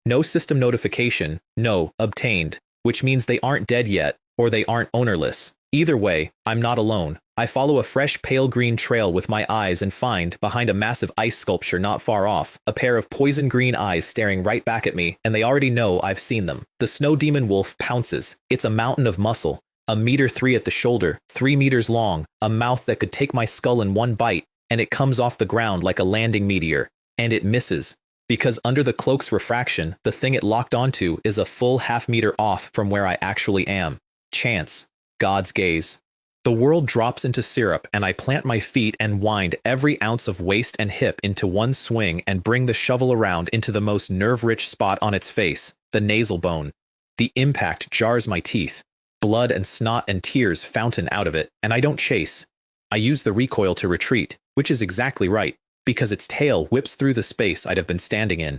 No system notification, no, obtained, which means they aren't dead yet, or they aren't ownerless. Either way, I'm not alone. I follow a fresh pale green trail with my eyes and find, behind a massive ice sculpture not far off, a pair of poison green eyes staring right back at me, and they already know I've seen them. The snow demon wolf pounces. It's a mountain of muscle, 1.3 meters at the shoulder, 3 meters long, a mouth that could take my skull in one bite, and it comes off the ground like a landing meteor. And it misses. Because under the cloak's refraction, the thing it locked onto is a full half-meter off from where I actually am. Chance. God's gaze. The world drops into syrup, and I plant my feet and wind every ounce of waist and hip into one swing and bring the shovel around into the most nerve-rich spot on its face, the nasal bone. The impact jars my teeth. Blood and snot and tears fountain out of it, and I don't chase. I use the recoil to retreat, which is exactly right, because its tail whips through the space I'd have been standing in.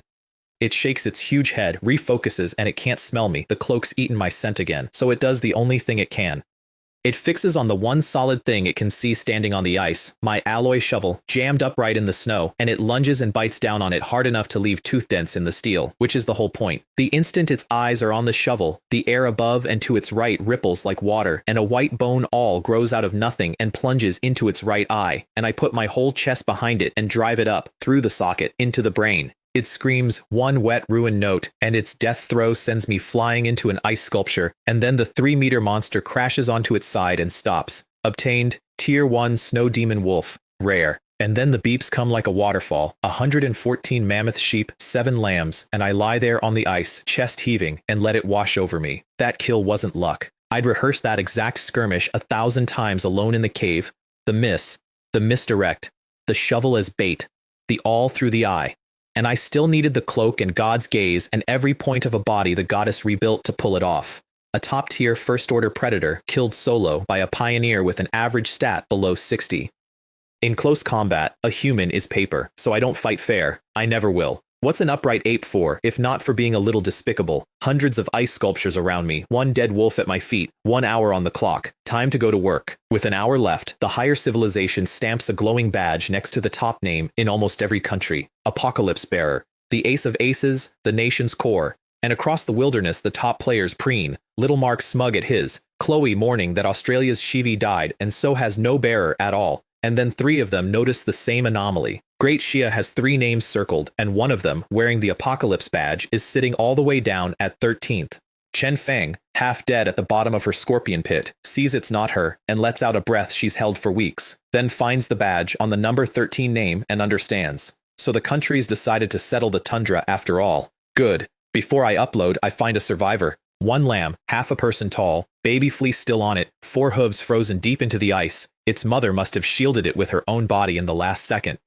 It shakes its huge head, refocuses, and it can't smell me. The cloak's eaten my scent again, so it does the only thing it can. It fixes on the one solid thing it can see standing on the ice, my alloy shovel, jammed upright in the snow, and it lunges and bites down on it hard enough to leave tooth dents in the steel, which is the whole point. The instant its eyes are on the shovel, the air above and to its right ripples like water, and a white bone awl grows out of nothing and plunges into its right eye, and I put my whole chest behind it and drive it up, through the socket, into the brain. It screams one wet ruined note, and its death throw sends me flying into an ice sculpture, and then the 3-meter monster crashes onto its side and stops. Obtained, Tier 1 Snow Demon Wolf. Rare. And then the beeps come like a waterfall, 114 mammoth sheep, 7 lambs, and I lie there on the ice, chest heaving, and let it wash over me. That kill wasn't luck. I'd rehearsed that exact skirmish 1,000 times alone in the cave. The miss, the misdirect, the shovel as bait, the all through the eye. And I still needed the cloak and God's gaze and every point of a body the goddess rebuilt to pull it off. A top-tier first-order predator killed solo by a pioneer with an average stat below 60. In close combat, a human is paper, so I don't fight fair. I never will. What's an upright ape for, if not for being a little despicable? Hundreds of ice sculptures around me, 1 dead wolf at my feet, 1 hour on the clock. Time to go to work. With an hour left, the higher civilization stamps a glowing badge next to the top name in almost every country. Apocalypse Bearer. The ace of aces, the nation's core. And across the wilderness the top players preen, little Mark smug at his, Chloe mourning that Australia's Shivi died and so has no bearer at all, and then 3 of them notice the same anomaly. Great Shia has 3 names circled, and one of them, wearing the Apocalypse badge, is sitting all the way down at 13th. Chen Feng, half dead at the bottom of her scorpion pit, sees it's not her, and lets out a breath she's held for weeks, then finds the badge on the number 13 name and understands. So the country's decided to settle the tundra after all. Good. Before I upload, I find a survivor. 1 lamb, half a person tall, baby fleece still on it, 4 hooves frozen deep into the ice. Its mother must have shielded it with her own body in the last second.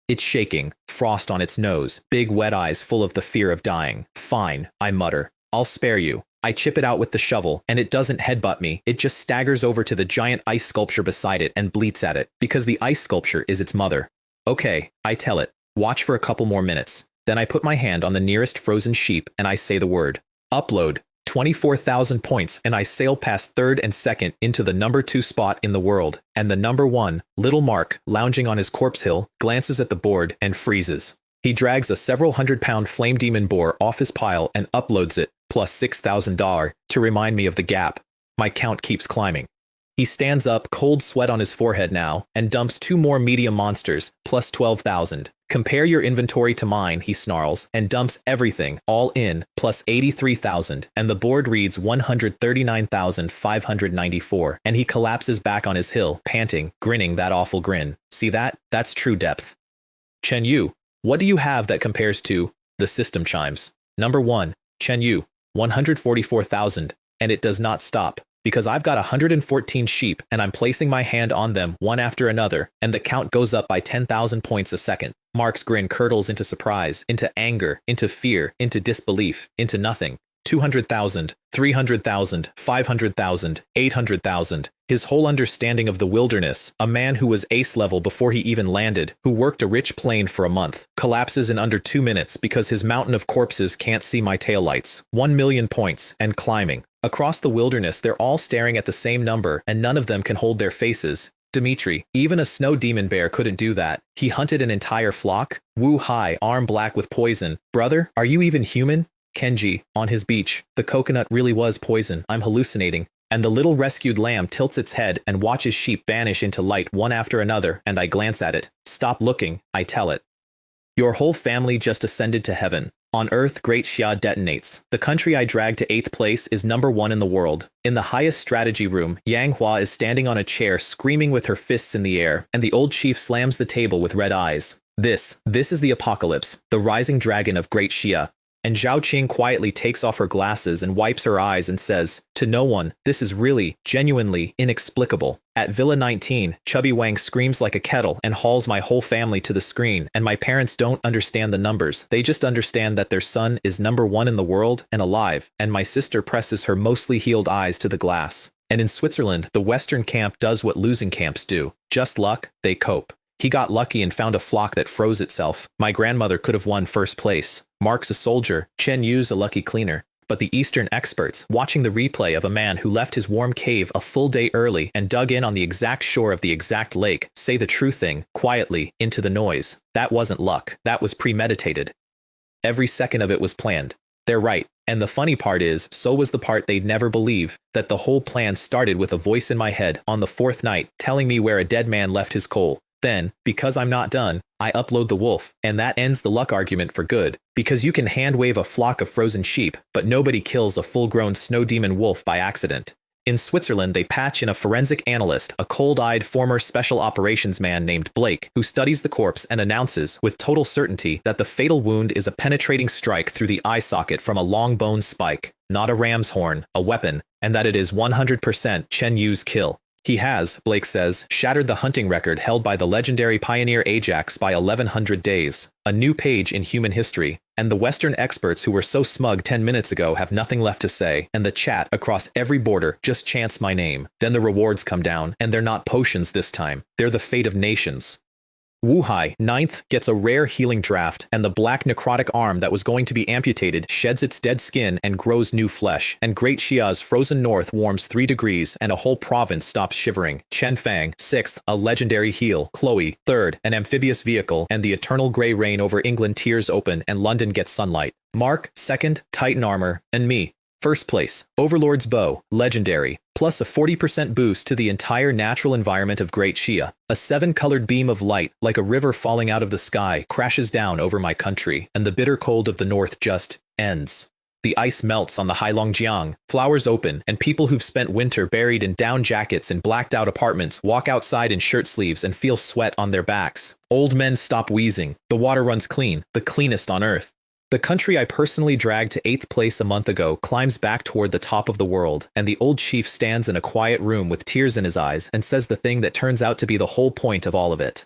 It's shaking, frost on its nose, big wet eyes full of the fear of dying. Fine, I mutter. I'll spare you. I chip it out with the shovel, and it doesn't headbutt me. It just staggers over to the giant ice sculpture beside it and bleats at it, because the ice sculpture is its mother. Okay, I tell it. Watch for a couple more minutes. Then I put my hand on the nearest frozen sheep and I say the word. Upload. 24,000 points, and I sail past 3rd and 2nd into the number 2 spot in the world, and the number 1, little Mark, lounging on his corpse hill, glances at the board and freezes. He drags a several hundred-pound flame demon boar off his pile and uploads it, plus $6,000, to remind me of the gap. My count keeps climbing. He stands up, cold sweat on his forehead now, and dumps 2 more medium monsters, plus 12,000. Compare your inventory to mine, he snarls, and dumps everything, all in, plus 83,000, and the board reads 139,594, and he collapses back on his hill, panting, grinning that awful grin. See that? That's true depth. Chen Yu, what do you have that compares to? The system chimes. Number 1, Chen Yu, 144,000, and it does not stop. Because I've got 114 sheep and I'm placing my hand on them one after another, and the count goes up by 10,000 points a second. Mark's grin curdles into surprise, into anger, into fear, into disbelief, into nothing. 200,000, 300,000, 500,000, 800,000. His whole understanding of the wilderness, a man who was ace level before he even landed, who worked a rich plane for a month, collapses in under 2 minutes because his mountain of corpses can't see my taillights. 1 million points, and climbing. Across the wilderness, they're all staring at the same number, and none of them can hold their faces. Dimitri, even a snow demon bear couldn't do that. He hunted an entire flock. Wu Hai, arm black with poison. Brother, are you even human? Kenji, on his beach. The coconut really was poison. I'm hallucinating. And the little rescued lamb tilts its head and watches sheep vanish into light one after another, and I glance at it. Stop looking, I tell it. Your whole family just ascended to heaven. On Earth, Great Xia detonates. The country I dragged to 8th place is number 1 in the world. In the highest strategy room, Yang Hua is standing on a chair screaming with her fists in the air, and the old chief slams the table with red eyes. This is the apocalypse, the rising dragon of Great Xia. And Zhao Qing quietly takes off her glasses and wipes her eyes and says, to no one, this is really, genuinely, inexplicable. At Villa 19, Chubby Wang screams like a kettle and hauls my whole family to the screen, and my parents don't understand the numbers. They just understand that their son is number 1 in the world and alive, and my sister presses her mostly healed eyes to the glass. And in Switzerland, the Western camp does what losing camps do. Just luck, they cope. He got lucky and found a flock that froze itself. My grandmother could have won 1st place. Mark's a soldier. Chen Yu's a lucky cleaner. But the Eastern experts, watching the replay of a man who left his warm cave a full day early and dug in on the exact shore of the exact lake, say the true thing, quietly, into the noise. That wasn't luck. That was premeditated. Every second of it was planned. They're right. And the funny part is, so was the part they'd never believe, that the whole plan started with a voice in my head on the 4th night telling me where a dead man left his coal. Then, because I'm not done, I upload the wolf, and that ends the luck argument for good. Because you can hand-wave a flock of frozen sheep, but nobody kills a full-grown snow demon wolf by accident. In Switzerland, they patch in a forensic analyst, a cold-eyed former special operations man named Blake, who studies the corpse and announces, with total certainty, that the fatal wound is a penetrating strike through the eye socket from a long bone spike, not a ram's horn, a weapon, and that it is 100% Chen Yu's kill. He has, Blake says, shattered the hunting record held by the legendary pioneer Ajax by 1100 days, a new page in human history, and the Western experts who were so smug 10 minutes ago have nothing left to say, and the chat across every border just chants my name. Then the rewards come down, and they're not potions this time, they're the fate of nations. Wuhai, 9th, gets a rare healing draft, and the black necrotic arm that was going to be amputated sheds its dead skin and grows new flesh, and Great Xia's frozen north warms 3 degrees and a whole province stops shivering. Chen Fang, 6th, a legendary heal. Chloe, 3rd, an amphibious vehicle, and the eternal grey rain over England tears open and London gets sunlight. Mark, 2nd, Titan armor, and me. 1st place, Overlord's Bow, legendary, plus a 40% boost to the entire natural environment of Great Xia. A 7-colored beam of light, like a river falling out of the sky, crashes down over my country, and the bitter cold of the north just ends. The ice melts on the Heilongjiang, flowers open, and people who've spent winter buried in down jackets and blacked out apartments walk outside in shirt sleeves and feel sweat on their backs. Old men stop wheezing. The water runs clean, the cleanest on earth. The country I personally dragged to 8th place a month ago climbs back toward the top of the world, and the old chief stands in a quiet room with tears in his eyes and says the thing that turns out to be the whole point of all of it.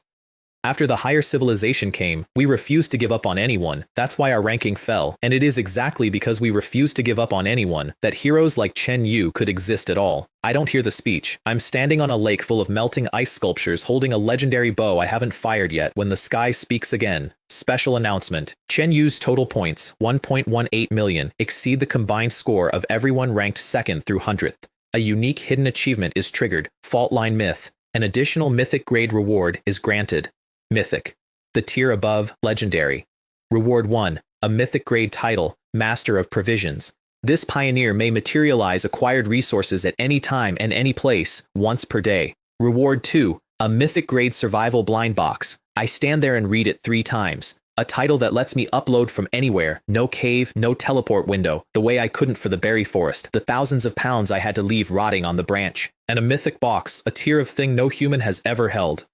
After the higher civilization came, we refused to give up on anyone. That's why our ranking fell, and it is exactly because we refused to give up on anyone that heroes like Chen Yu could exist at all. I don't hear the speech. I'm standing on a lake full of melting ice sculptures holding a legendary bow I haven't fired yet when the sky speaks again. Special announcement. Chen Yu's total points, 1.18 million, exceed the combined score of everyone ranked 2nd through 100th. A unique hidden achievement is triggered. Fault line myth. An additional mythic grade reward is granted. Mythic. The tier above, legendary. Reward 1. A mythic grade title, Master of Provisions. This pioneer may materialize acquired resources at any time and any place, once per day. Reward 2. A mythic grade survival blind box. I stand there and read it 3 times. A title that lets me upload from anywhere, no cave, no teleport window, the way I couldn't for the berry forest, the thousands of pounds I had to leave rotting on the branch. And a mythic box, a tier of thing no human has ever held.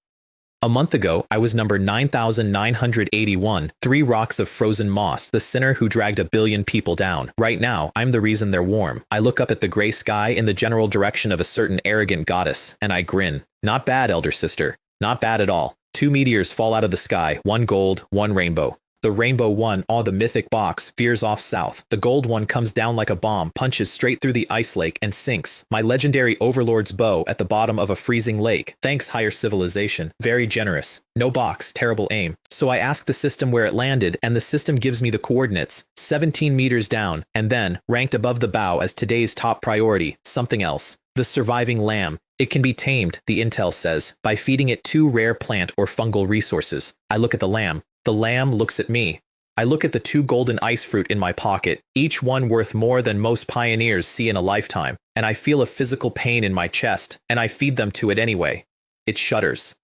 A month ago, I was number 9,981, 3 rocks of frozen moss, the sinner who dragged 1 billion people down. Right now, I'm the reason they're warm. I look up at the gray sky in the general direction of a certain arrogant goddess, and I grin. Not bad, elder sister. Not bad at all. 2 meteors fall out of the sky, 1 gold, 1 rainbow. The rainbow one, the mythic box, veers off south. The gold one comes down like a bomb, punches straight through the ice lake, and sinks. My legendary overlord's bow at the bottom of a freezing lake. Thanks, higher civilization. Very generous. No box, terrible aim. So I ask the system where it landed, and the system gives me the coordinates, 17 meters down, and then, ranked above the bow as today's top priority, something else. The surviving lamb. It can be tamed, the intel says, by feeding it 2 rare plant or fungal resources. I look at the lamb. The lamb looks at me. I look at the 2 golden ice fruit in my pocket, each one worth more than most pioneers see in a lifetime, and I feel a physical pain in my chest, and I feed them to it anyway. It shudders.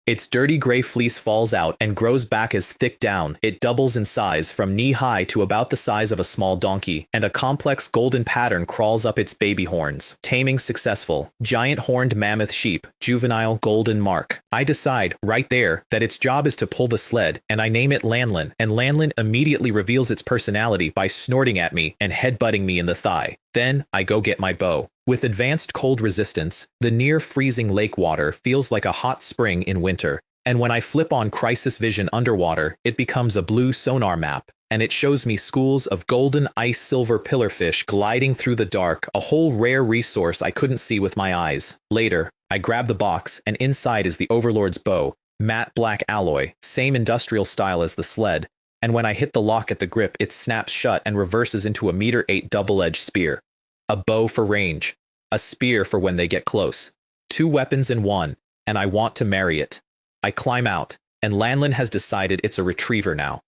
Its dirty gray fleece falls out and grows back as thick down. It doubles in size from knee-high to about the size of a small donkey, and a complex golden pattern crawls up its baby horns. Taming successful. Giant horned mammoth sheep. Juvenile golden mark. I decide, right there, that its job is to pull the sled, and I name it Lanlin, and Lanlin immediately reveals its personality by snorting at me and headbutting me in the thigh. Then, I go get my bow. With advanced cold resistance, the near-freezing lake water feels like a hot spring in winter, and when I flip on Crisis Vision underwater, it becomes a blue sonar map, and it shows me schools of golden ice-silver pillarfish gliding through the dark, a whole rare resource I couldn't see with my eyes. Later, I grab the box, and inside is the Overlord's bow, matte black alloy, same industrial style as the sled, and when I hit the lock at the grip, it snaps shut and reverses into a 1.8 double-edged spear. A bow for range. A spear for when they get close. 2 weapons in one, and I want to marry it. I climb out, and Lanlin has decided it's a retriever now.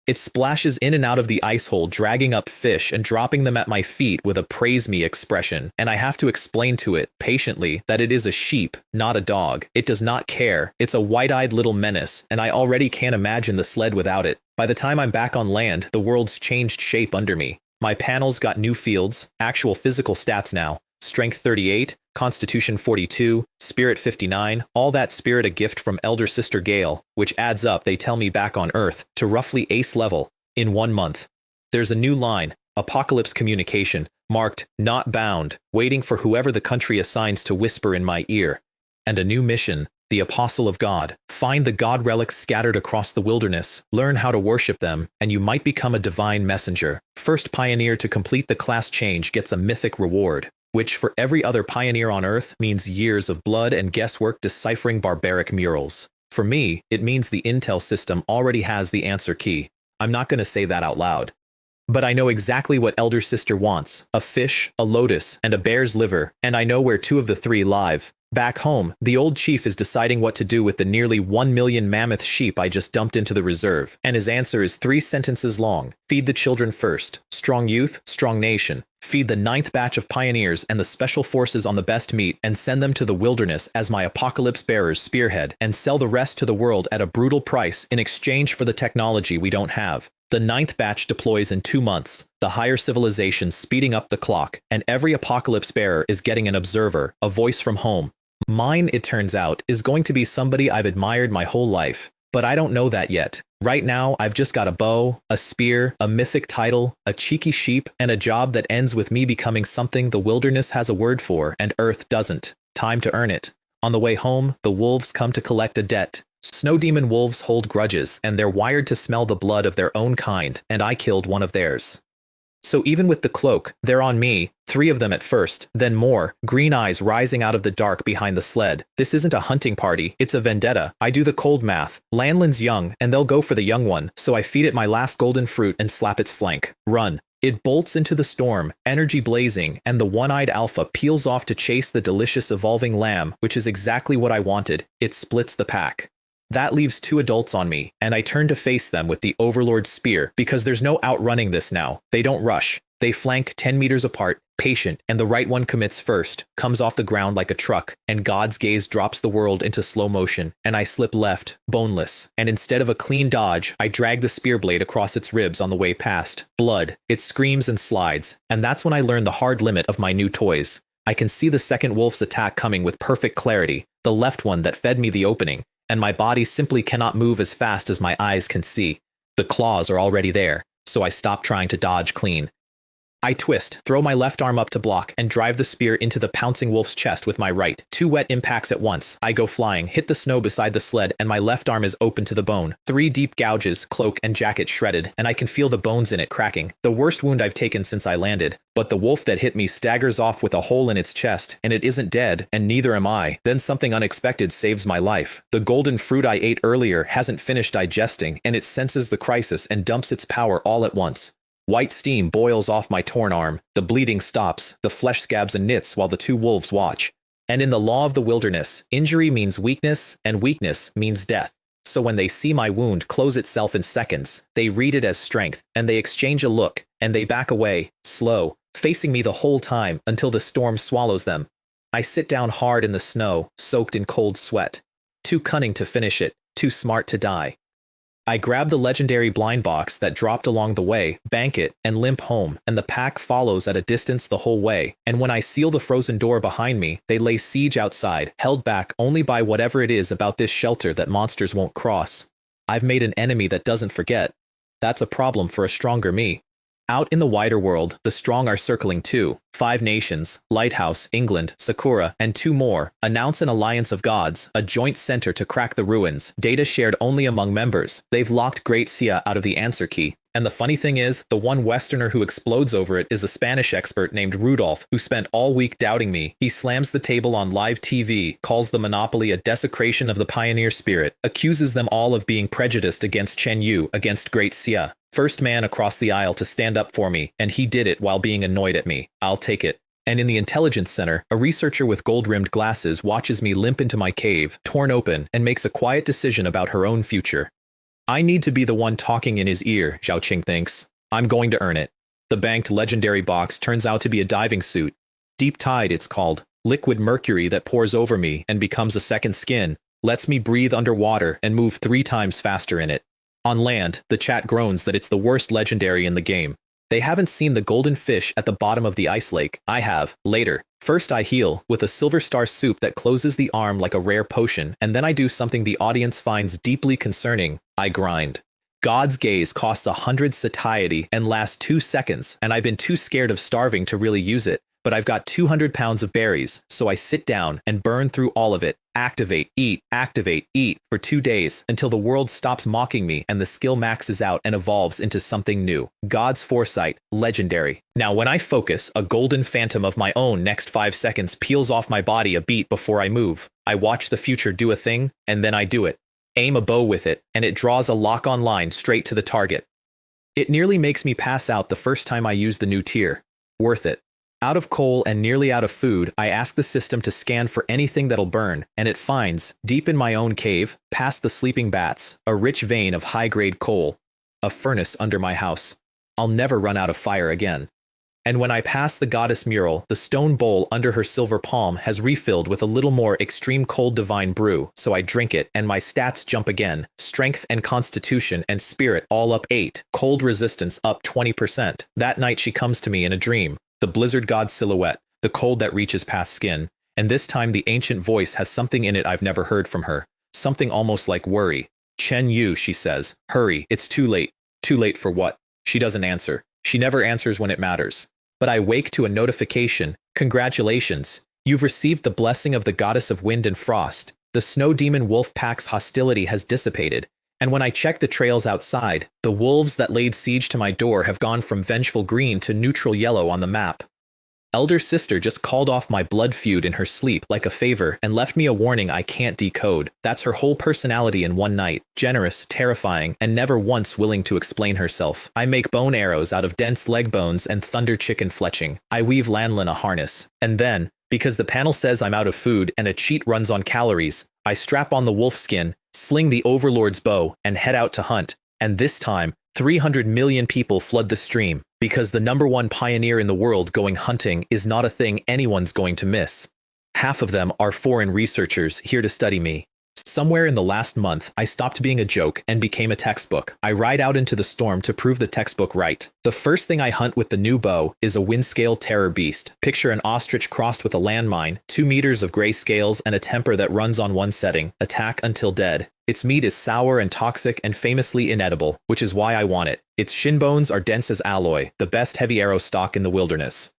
It splashes in and out of the ice hole, dragging up fish and dropping them at my feet with a praise me expression, and I have to explain to it, patiently, that it is a sheep, not a dog. It does not care. It's a white-eyed little menace, and I already can't imagine the sled without it. By the time I'm back on land, the world's changed shape under me. My panels got new fields, actual physical stats now. Strength 38, Constitution 42, Spirit 59, all that spirit a gift from Elder Sister Gale, which adds up, they tell me back on Earth, to roughly ace level, in 1 month. There's a new line, Apocalypse Communication, marked Not Bound, waiting for whoever the country assigns to whisper in my ear. And a new mission, the Apostle of God. Find the God relics scattered across the wilderness, learn how to worship them, and you might become a divine messenger. First pioneer to complete the class change gets a mythic reward, which for every other pioneer on Earth means years of blood and guesswork deciphering barbaric murals. For me, it means the intel system already has the answer key. I'm not going to say that out loud. But I know exactly what Elder Sister wants, a fish, a lotus, and a bear's liver, and I know where 2 of the 3 live. Back home, the old chief is deciding what to do with the nearly 1 million mammoth sheep I just dumped into the reserve, and his answer is 3 sentences long. Feed the children first. Strong youth, strong nation. Feed the 9th batch of pioneers and the special forces on the best meat and send them to the wilderness as my apocalypse bearers spearhead and sell the rest to the world at a brutal price in exchange for the technology we don't have. The 9th batch deploys in 2 months, the higher civilizations speeding up the clock, and every apocalypse bearer is getting an observer, a voice from home. Mine, it turns out, is going to be somebody I've admired my whole life, but I don't know that yet. Right now, I've just got a bow, a spear, a mythic title, a cheeky sheep, and a job that ends with me becoming something the wilderness has a word for and Earth doesn't. Time to earn it. On the way home, the wolves come to collect a debt. Snow demon wolves hold grudges, and they're wired to smell the blood of their own kind, and I killed one of theirs. So even with the cloak, they're on me, 3 of them at first, then more, green eyes rising out of the dark behind the sled. This isn't a hunting party, it's a vendetta. I do the cold math. Lanlin's young, and they'll go for the young one, so I feed it my last golden fruit and slap its flank. Run. It bolts into the storm, energy blazing, and the one-eyed alpha peels off to chase the delicious evolving lamb, which is exactly what I wanted. It splits the pack. That leaves 2 adults on me, and I turn to face them with the Overlord's spear, because there's no outrunning this now. They don't rush. They flank 10 meters apart, patient, and the right one commits first, comes off the ground like a truck, and God's gaze drops the world into slow motion, and I slip left, boneless, and instead of a clean dodge, I drag the spear blade across its ribs on the way past. Blood. It screams and slides, and that's when I learn the hard limit of my new toys. I can see the second wolf's attack coming with perfect clarity, the left one that fed me the opening, and my body simply cannot move as fast as my eyes can see. The claws are already there, so I stop trying to dodge clean. I twist, throw my left arm up to block, and drive the spear into the pouncing wolf's chest with my right. 2 wet impacts at once. I go flying, hit the snow beside the sled, and my left arm is open to the bone. 3 deep gouges, cloak and jacket shredded, and I can feel the bones in it cracking. The worst wound I've taken since I landed. But the wolf that hit me staggers off with a hole in its chest, and it isn't dead, and neither am I. Then something unexpected saves my life. The golden fruit I ate earlier hasn't finished digesting, and it senses the crisis and dumps its power all at once. White steam boils off my torn arm, the bleeding stops, the flesh scabs and knits while the 2 wolves watch. And in the law of the wilderness, injury means weakness, and weakness means death. So when they see my wound close itself in seconds, they read it as strength, and they exchange a look, and they back away, slow, facing me the whole time until the storm swallows them. I sit down hard in the snow, soaked in cold sweat. Too cunning to finish it, too smart to die. I grab the legendary blind box that dropped along the way, bank it, and limp home, and the pack follows at a distance the whole way, and when I seal the frozen door behind me, they lay siege outside, held back only by whatever it is about this shelter that monsters won't cross. I've made an enemy that doesn't forget. That's a problem for a stronger me. Out in the wider world, the strong are circling too. 5 nations, Lighthouse, England, Sakura, and 2 more, announce an alliance of gods, a joint center to crack the ruins, data shared only among members. They've locked Great Sia out of the answer key. And the funny thing is, the one Westerner who explodes over it is a Spanish expert named Rudolph, who spent all week doubting me. He slams the table on live TV, calls the monopoly a desecration of the pioneer spirit, accuses them all of being prejudiced against Chen Yu, against Great Sia. First man across the aisle to stand up for me, and he did it while being annoyed at me. I'll take it. And in the intelligence center, a researcher with gold-rimmed glasses watches me limp into my cave, torn open, and makes a quiet decision about her own future. I need to be the one talking in his ear, Zhao Qing thinks. I'm going to earn it. The banked legendary box turns out to be a diving suit. Deep Tide, it's called. Liquid mercury that pours over me and becomes a second skin, lets me breathe underwater and move 3 times faster in it. On land, the chat groans that it's the worst legendary in the game. They haven't seen the golden fish at the bottom of the ice lake. I have. Later, First I heal with a silver star soup that closes the arm like a rare potion, and then I do something the audience finds deeply concerning. I grind. God's gaze costs 100 satiety and lasts 2 seconds, and I've been too scared of starving to really use it, but I've got 200 pounds of berries, so I sit down and burn through all of it. Activate, eat, for 2 days until the world stops mocking me and the skill maxes out and evolves into something new. God's foresight, legendary. Now when I focus, a golden phantom of my own next 5 seconds peels off my body a beat before I move. I watch the future do a thing, and then I do it. Aim a bow with it, and it draws a lock-on line straight to the target. It nearly makes me pass out the first time I use the new tier. Worth it. Out of coal and nearly out of food, I ask the system to scan for anything that'll burn, and it finds, deep in my own cave, past the sleeping bats, a rich vein of high-grade coal. A furnace under my house. I'll never run out of fire again. And when I pass the goddess mural, the stone bowl under her silver palm has refilled with a little more extreme cold divine brew, so I drink it, and my stats jump again. Strength and constitution and spirit all up 8, cold resistance up 20%. That night she comes to me in a dream. The blizzard god silhouette, the cold that reaches past skin, and this time the ancient voice has something in it I've never heard from her, something almost like worry. Chen Yu, she says, hurry, it's too late. Too late for what? She doesn't answer. She never answers when it matters. But I wake to a notification. Congratulations, you've received the blessing of the goddess of wind and frost. The snow demon wolf pack's hostility has dissipated. And when I check the trails outside, the wolves that laid siege to my door have gone from vengeful green to neutral yellow on the map. Elder sister just called off my blood feud in her sleep like a favor and left me a warning I can't decode. That's her whole personality in one night. Generous, terrifying, and never once willing to explain herself. I make bone arrows out of dense leg bones and thunder chicken fletching. I weave Lanlin a harness. And then, because the panel says I'm out of food and a cheat runs on calories, I strap on the wolf skin, sling the overlord's bow, and head out to hunt. And this time, 300 million people flood the stream, because the #1 pioneer in the world going hunting is not a thing anyone's going to miss. Half of them are foreign researchers here to study me. Somewhere in the last month, I stopped being a joke and became a textbook. I ride out into the storm to prove the textbook right. The first thing I hunt with the new bow is a windscale terror beast. Picture an ostrich crossed with a landmine, 2 meters of gray scales and a temper that runs on one setting, attack until dead. Its meat is sour and toxic and famously inedible, which is why I want it. Its shin bones are dense as alloy, the best heavy arrow stock in the wilderness.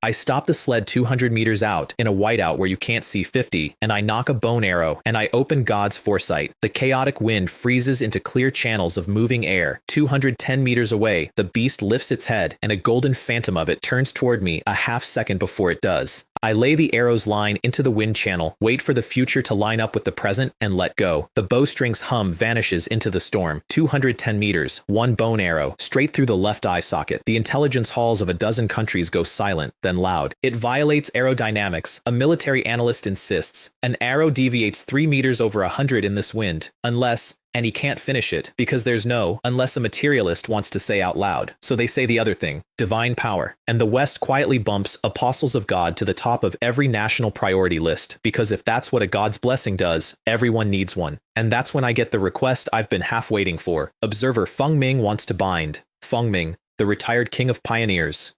I stop the sled 200 meters out in a whiteout where you can't see 50, and I knock a bone arrow, and I open God's foresight. The chaotic wind freezes into clear channels of moving air. 210 meters away, the beast lifts its head, and a golden phantom of it turns toward me a half second before it does. I lay the arrow's line into the wind channel, wait for the future to line up with the present, and let go. The bowstring's hum vanishes into the storm. 210 meters, 1 bone arrow, straight through the left eye socket. The intelligence halls of a dozen countries go silent, then loud. It violates aerodynamics. A military analyst insists. An arrow deviates 3 meters over 100 in this wind, unless... And he can't finish it, because there's no, unless a materialist wants to say out loud. So they say the other thing, divine power. And the West quietly bumps apostles of God to the top of every national priority list, because if that's what a God's blessing does, everyone needs one. And that's when I get the request I've been half waiting for. Observer Feng Ming wants to bind. Feng Ming, the retired king of pioneers.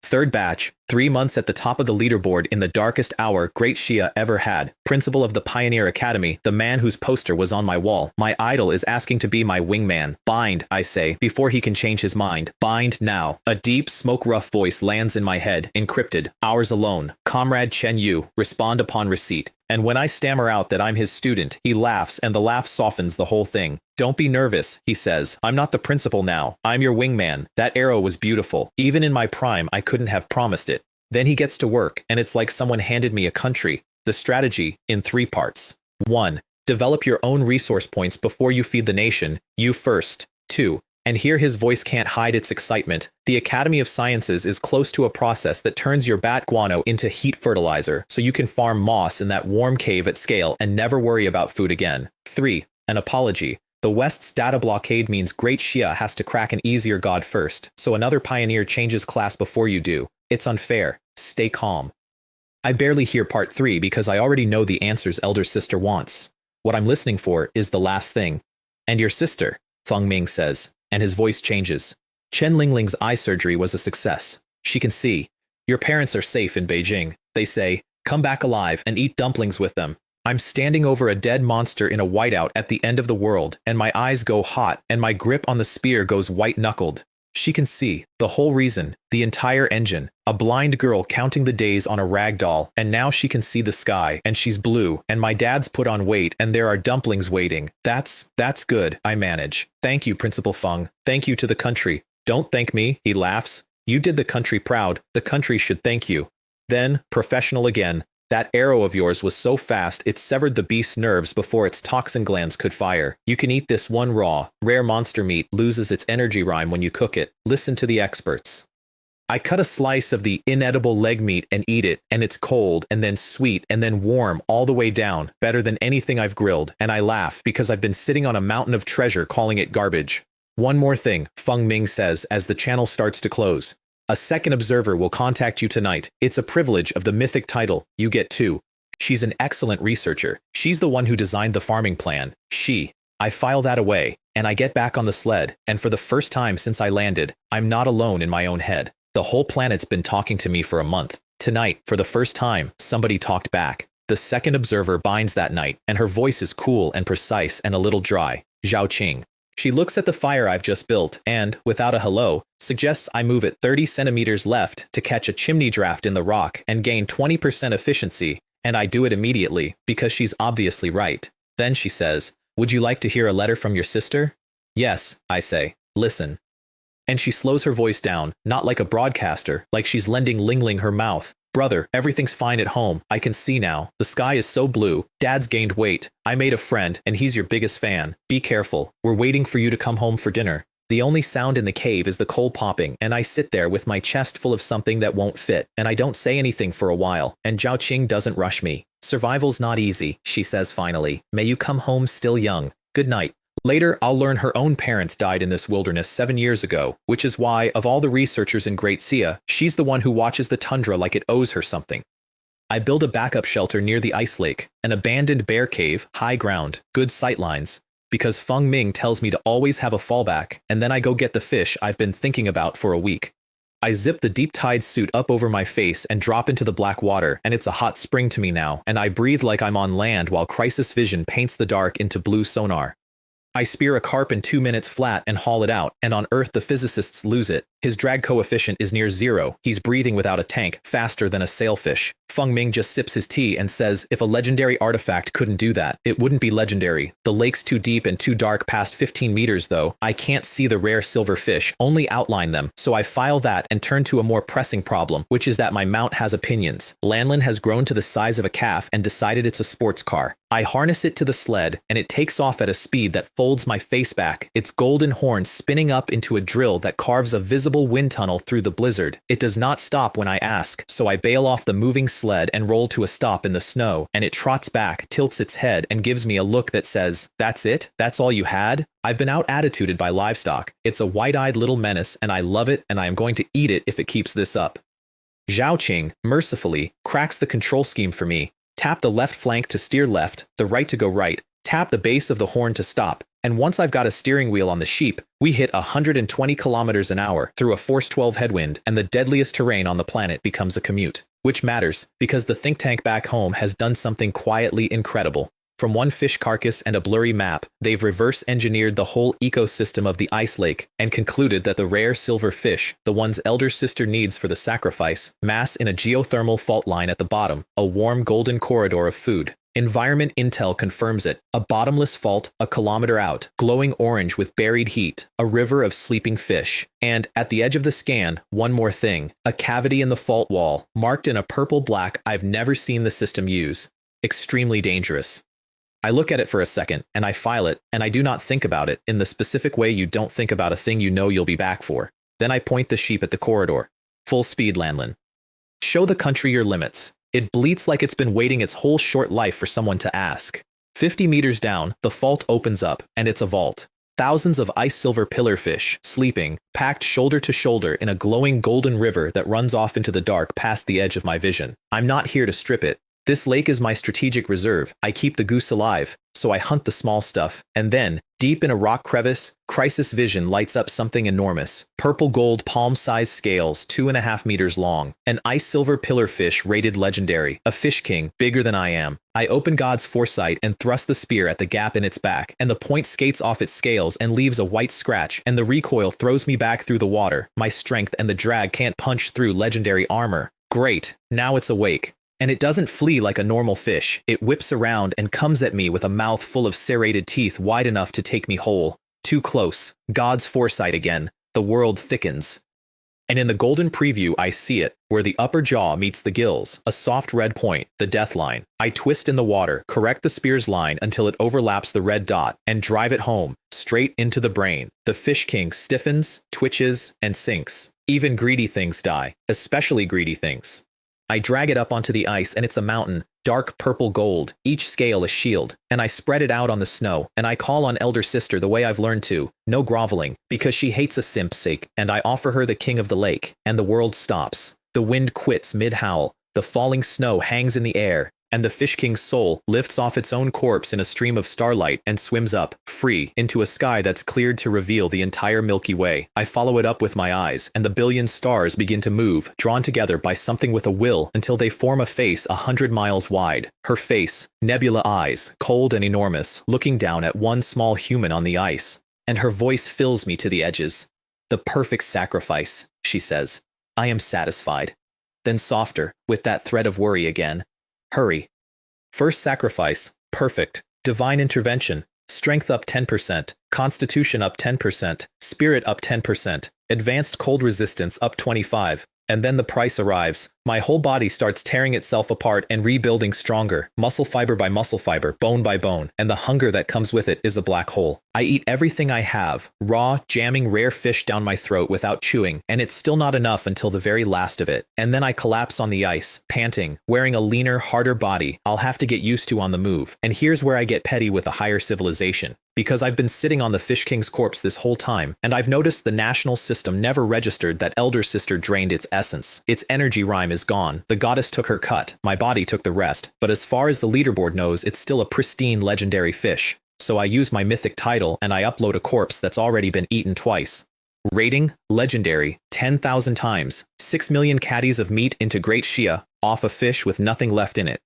Third batch, 3 months at the top of the leaderboard in the darkest hour Great Shia ever had. Principal of the Pioneer Academy, the man whose poster was on my wall. My idol is asking to be my wingman. Bind, I say, before he can change his mind. Bind now. A deep, smoke-rough voice lands in my head, encrypted. Ours alone. Comrade Chen Yu, respond upon receipt. And when I stammer out that I'm his student, he laughs, and the laugh softens the whole thing. Don't be nervous, he says. I'm not the principal now. I'm your wingman. That arrow was beautiful. Even in my prime, I couldn't have promised it. Then he gets to work, and it's like someone handed me a country. The strategy, in 3 parts. 1. Develop your own resource points before you feed the nation. You first. 2. And here his voice can't hide its excitement. The Academy of Sciences is close to a process that turns your bat guano into heat fertilizer, so you can farm moss in that warm cave at scale and never worry about food again. 3. An apology. The West's data blockade means Great Shia has to crack an easier god first, so another pioneer changes class before you do. It's unfair. Stay calm. I barely hear part 3 because I already know the answers elder sister wants. What I'm listening for is the last thing. And your sister, Feng Ming says, and his voice changes. Chen Lingling's eye surgery was a success. She can see. Your parents are safe in Beijing. they say, come back alive and eat dumplings with them. I'm standing over a dead monster in a whiteout at the end of the world, and my eyes go hot, and my grip on the spear goes white-knuckled. She can see, the whole reason, the entire engine, a blind girl counting the days on a rag doll, and now she can see the sky, and she's blue, and my dad's put on weight, and there are dumplings waiting. That's good, I manage. Thank you, Principal Feng. Thank you to the country. Don't thank me, he laughs. You did the country proud, the country should thank you. Then, professional again, that arrow of yours was so fast it severed the beast's nerves before its toxin glands could fire. You can eat this one raw. Rare monster meat loses its energy rhyme when you cook it. Listen to the experts. I cut a slice of the inedible leg meat and eat it, and it's cold, and then sweet, and then warm all the way down, better than anything I've grilled, and I laugh because I've been sitting on a mountain of treasure calling it garbage. One more thing, Feng Ming says as the channel starts to close. A second observer will contact you tonight. It's a privilege of the mythic title. You get two. She's an excellent researcher. She's the one who designed the farming plan. I file that away, and I get back on the sled, and for the first time since I landed, I'm not alone in my own head. The whole planet's been talking to me for a month. Tonight, for the first time, somebody talked back. The second observer binds that night, and her voice is cool and precise and a little dry. Zhao Qing. She looks at the fire I've just built and, without a hello, suggests I move it 30 centimeters left to catch a chimney draft in the rock and gain 20% efficiency, and I do it immediately because she's obviously right. Then she says, would you like to hear a letter from your sister? Yes, I say. Listen. And she slows her voice down, not like a broadcaster, like she's lending Ling Ling her mouth. Brother, everything's fine at home. I can see now. The sky is so blue. Dad's gained weight. I made a friend, and he's your biggest fan. Be careful. We're waiting for you to come home for dinner. The only sound in the cave is the coal popping, and I sit there with my chest full of something that won't fit, and I don't say anything for a while, and Zhao Qing doesn't rush me. Survival's not easy, she says finally. May you come home still young. Good night. Later, I'll learn her own parents died in this wilderness 7 years ago, which is why, of all the researchers in Great Sia, she's the one who watches the tundra like it owes her something. I build a backup shelter near the ice lake, an abandoned bear cave, high ground, good sightlines, because Feng Ming tells me to always have a fallback, and then I go get the fish I've been thinking about for a week. I zip the deep-tide suit up over my face and drop into the black water, and it's a hot spring to me now, and I breathe like I'm on land while Crisis Vision paints the dark into blue sonar. I spear a carp in 2 minutes flat and haul it out, and on Earth the physicists lose it. His drag coefficient is near 0. He's breathing without a tank, faster than a sailfish. Feng Ming just sips his tea and says if a legendary artifact couldn't do that, it wouldn't be legendary. The lake's too deep and too dark past 15 meters though. I can't see the rare silver fish, only outline them, so I file that and turn to a more pressing problem, which is that my mount has opinions. Lanlin has grown to the size of a calf and decided it's a sports car. I harness it to the sled, and it takes off at a speed that folds my face back, its golden horn spinning up into a drill that carves a visible wind tunnel through the blizzard. It does not stop when I ask, so I bail off the moving sled and roll to a stop in the snow, and it trots back, tilts its head, and gives me a look that says, "That's it? That's all you had?" I've been out-attituded by livestock. It's a white-eyed little menace, and I love it, and I am going to eat it if it keeps this up. Zhao Qing, mercifully, cracks the control scheme for me. Tap the left flank to steer left, the right to go right, tap the base of the horn to stop, and once I've got a steering wheel on the sheep, we hit 120 kilometers an hour through a force 12 headwind, and the deadliest terrain on the planet becomes a commute. Which matters, because the think tank back home has done something quietly incredible. From one fish carcass and a blurry map, they've reverse-engineered the whole ecosystem of the ice lake and concluded that the rare silver fish, the one's elder sister needs for the sacrifice, mass in a geothermal fault line at the bottom, a warm golden corridor of food. Environment intel confirms it. A bottomless fault a kilometer out, glowing orange with buried heat, a river of sleeping fish. And, at the edge of the scan, one more thing. A cavity in the fault wall, marked in a purple-black I've never seen the system use. Extremely dangerous. I look at it for a second, and I file it, and I do not think about it in the specific way you don't think about a thing you know you'll be back for. Then I point the sheep at the corridor. Full speed, Lanlin. Show the country your limits. It bleats like it's been waiting its whole short life for someone to ask. 50 meters down, the fault opens up, and it's a vault. Thousands of ice-silver pillarfish, sleeping, packed shoulder to shoulder in a glowing golden river that runs off into the dark past the edge of my vision. I'm not here to strip it. This lake is my strategic reserve. I keep the goose alive, so I hunt the small stuff, and then, Deep in a rock crevice, Crisis Vision lights up something enormous. Purple gold palm-sized scales, 2.5 meters long. An ice silver pillarfish rated legendary. A fish king, bigger than I am. I open God's foresight and thrust the spear at the gap in its back, and the point skates off its scales and leaves a white scratch, and the recoil throws me back through the water. My strength and the drag can't punch through legendary armor. Great, now it's awake. And it doesn't flee like a normal fish. It whips around and comes at me with a mouth full of serrated teeth wide enough to take me whole. Too close. God's foresight again. The world thickens. And in the golden preview I see it, where the upper jaw meets the gills, a soft red point, the death line. I twist in the water, correct the spear's line until it overlaps the red dot, and drive it home, straight into the brain. The fish king stiffens, twitches, and sinks. Even greedy things die, especially greedy things. I drag it up onto the ice and it's a mountain, dark purple gold, each scale a shield, and I spread it out on the snow, and I call on Elder Sister the way I've learned to, no groveling, because she hates a simp's sake, and I offer her the king of the lake, and the world stops. The wind quits mid-howl, the falling snow hangs in the air, and the Fish King's soul lifts off its own corpse in a stream of starlight and swims up, free, into a sky that's cleared to reveal the entire Milky Way. I follow it up with my eyes, and the billion stars begin to move, drawn together by something with a will, until they form a face 100 miles wide. Her face, nebula eyes, cold and enormous, looking down at one small human on the ice. And her voice fills me to the edges. "The perfect sacrifice," she says. "I am satisfied." Then softer, with that thread of worry again. "Hurry. First sacrifice, perfect. Divine intervention, strength up 10%, constitution up 10%, spirit up 10%, advanced cold resistance up 25%. And then the price arrives. My whole body starts tearing itself apart and rebuilding stronger, muscle fiber by muscle fiber, bone by bone, and the hunger that comes with it is a black hole. I eat everything I have, raw, jamming rare fish down my throat without chewing, and it's still not enough until the very last of it. And then I collapse on the ice, panting, wearing a leaner, harder body I'll have to get used to on the move. And here's where I get petty with a higher civilization. Because I've been sitting on the Fish King's corpse this whole time, and I've noticed the national system never registered that Elder Sister drained its essence. Its energy rhyme is gone. The goddess took her cut, my body took the rest, but as far as the leaderboard knows, it's still a pristine legendary fish. So I use my mythic title and I upload a corpse that's already been eaten twice. Rating, legendary, 10,000 times, 6 million caddies of meat into Great Shia, off a fish with nothing left in it.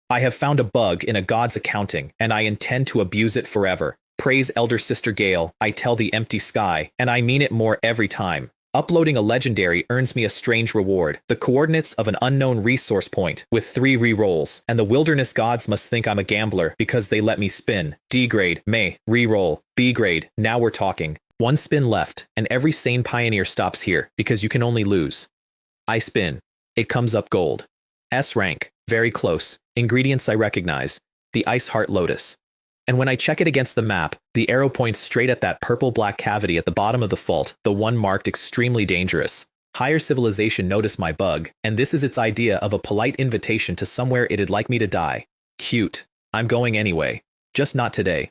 I have found a bug in a god's accounting, and I intend to abuse it forever. Praise Elder Sister Gale, I tell the empty sky, and I mean it more every time. Uploading a legendary earns me a strange reward, the coordinates of an unknown resource point, with 3 re-rolls, and the wilderness gods must think I'm a gambler because they let me spin. D-grade, may, re-roll, B-grade, now we're talking. 1 spin left, and every sane pioneer stops here, because you can only lose. I spin. It comes up gold. S rank, very close. Ingredients I recognize. The Ice Heart Lotus. And when I check it against the map, the arrow points straight at that purple-black cavity at the bottom of the fault, the one marked extremely dangerous. Higher civilization noticed my bug, and this is its idea of a polite invitation to somewhere it'd like me to die. Cute. I'm going anyway. Just not today.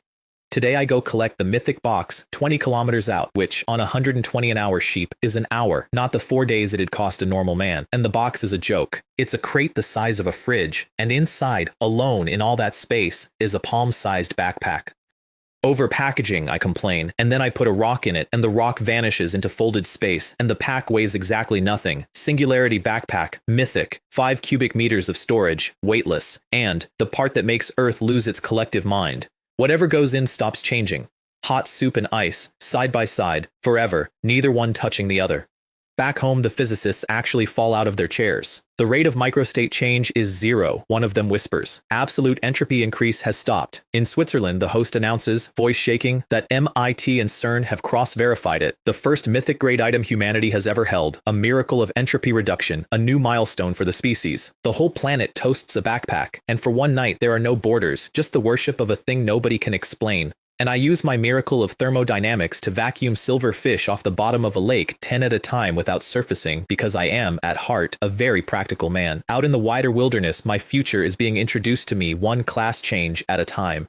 Today I go collect the mythic box 20 kilometers out, which, on 120 an hour sheep, is an hour, not the 4 days it'd cost a normal man. And the box is a joke. It's a crate the size of a fridge, and inside, alone in all that space, is a palm-sized backpack. Over packaging, I complain, and then I put a rock in it, and the rock vanishes into folded space, and the pack weighs exactly nothing. Singularity backpack, mythic, 5 cubic meters of storage, weightless, and the part that makes Earth lose its collective mind. Whatever goes in stops changing. Hot soup and ice, side by side, forever, neither one touching the other. Back home, the physicists actually fall out of their chairs. The rate of microstate change is 0, one of them whispers. Absolute entropy increase has stopped. In Switzerland, the host announces, voice shaking, that MIT and CERN have cross-verified it. The first mythic-grade item humanity has ever held. A miracle of entropy reduction, a new milestone for the species. The whole planet toasts a backpack, and for one night there are no borders, just the worship of a thing nobody can explain. And I use my miracle of thermodynamics to vacuum silver fish off the bottom of a lake 10 at a time without surfacing, because I am, at heart, a very practical man. Out in the wider wilderness, my future is being introduced to me one class change at a time.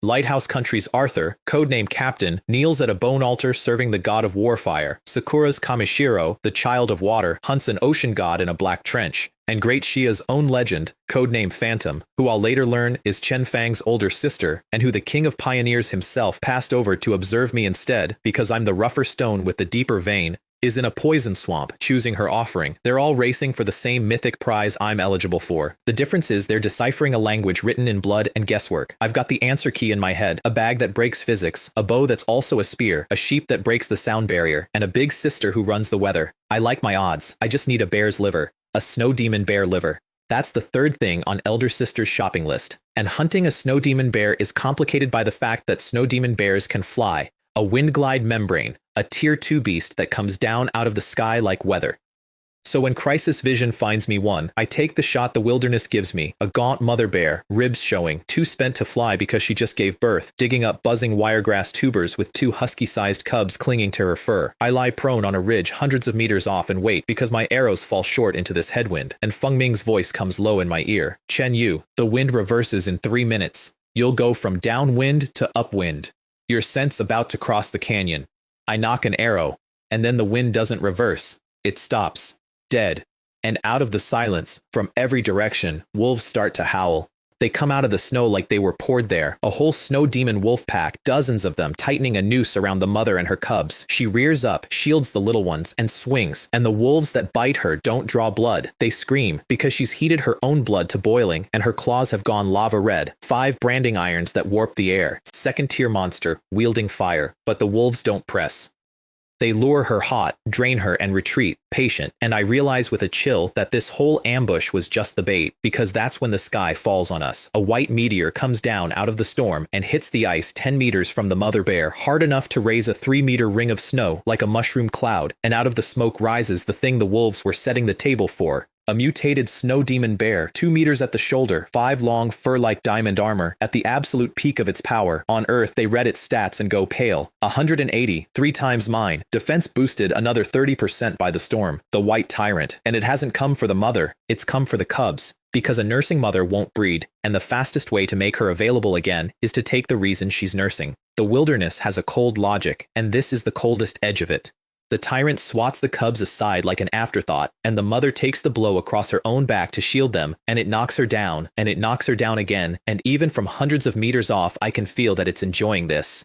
Lighthouse Country's Arthur, codename Captain, kneels at a bone altar serving the god of warfire. Sakura's Kamishiro, the child of water, hunts an ocean god in a black trench. And Great Shia's own legend, codename Phantom, who I'll later learn is Chen Fang's older sister, and who the king of pioneers himself passed over to observe me instead because I'm the rougher stone with the deeper vein, is in a poison swamp, choosing her offering. They're all racing for the same mythic prize I'm eligible for. The difference is they're deciphering a language written in blood and guesswork. I've got the answer key in my head, a bag that breaks physics, a bow that's also a spear, a sheep that breaks the sound barrier, and a big sister who runs the weather. I like my odds. I just need a bear's liver. A snow demon bear liver. That's the third thing on Elder Sister's shopping list. And hunting a snow demon bear is complicated by the fact that snow demon bears can fly. A wind glide membrane, a tier 2 beast that comes down out of the sky like weather. So when Crisis Vision finds me one, I take the shot the wilderness gives me, a gaunt mother bear, ribs showing, too spent to fly because she just gave birth, digging up buzzing wiregrass tubers with 2 husky-sized cubs clinging to her fur. I lie prone on a ridge hundreds of meters off and wait because my arrows fall short into this headwind, and Feng Ming's voice comes low in my ear. Chen Yu, the wind reverses in 3 minutes. You'll go from downwind to upwind. Your scent's about to cross the canyon. I nock an arrow, and then the wind doesn't reverse. It stops. Dead. And out of the silence, from every direction, wolves start to howl. They come out of the snow like they were poured there. A whole snow demon wolf pack, dozens of them, tightening a noose around the mother and her cubs. She rears up, shields the little ones, and swings. And the wolves that bite her don't draw blood. They scream because she's heated her own blood to boiling, and her claws have gone lava red. 5 branding irons that warp the air. Second-tier monster, wielding fire. But the wolves don't press. They lure her hot, drain her, and retreat, patient, and I realize with a chill that this whole ambush was just the bait, because that's when the sky falls on us. A white meteor comes down out of the storm and hits the ice 10 meters from the mother bear, hard enough to raise a 3-meter ring of snow like a mushroom cloud, and out of the smoke rises the thing the wolves were setting the table for. A mutated snow demon bear, 2 meters at the shoulder, 5 long fur-like diamond armor, at the absolute peak of its power. On Earth, they read its stats and go pale. 180, 3 times mine. Defense boosted another 30% by the storm. The white tyrant. And it hasn't come for the mother, it's come for the cubs. Because a nursing mother won't breed, and the fastest way to make her available again is to take the reason she's nursing. The wilderness has a cold logic, and this is the coldest edge of it. The tyrant swats the cubs aside like an afterthought, and the mother takes the blow across her own back to shield them, and it knocks her down, and it knocks her down again, and even from hundreds of meters off I can feel that it's enjoying this.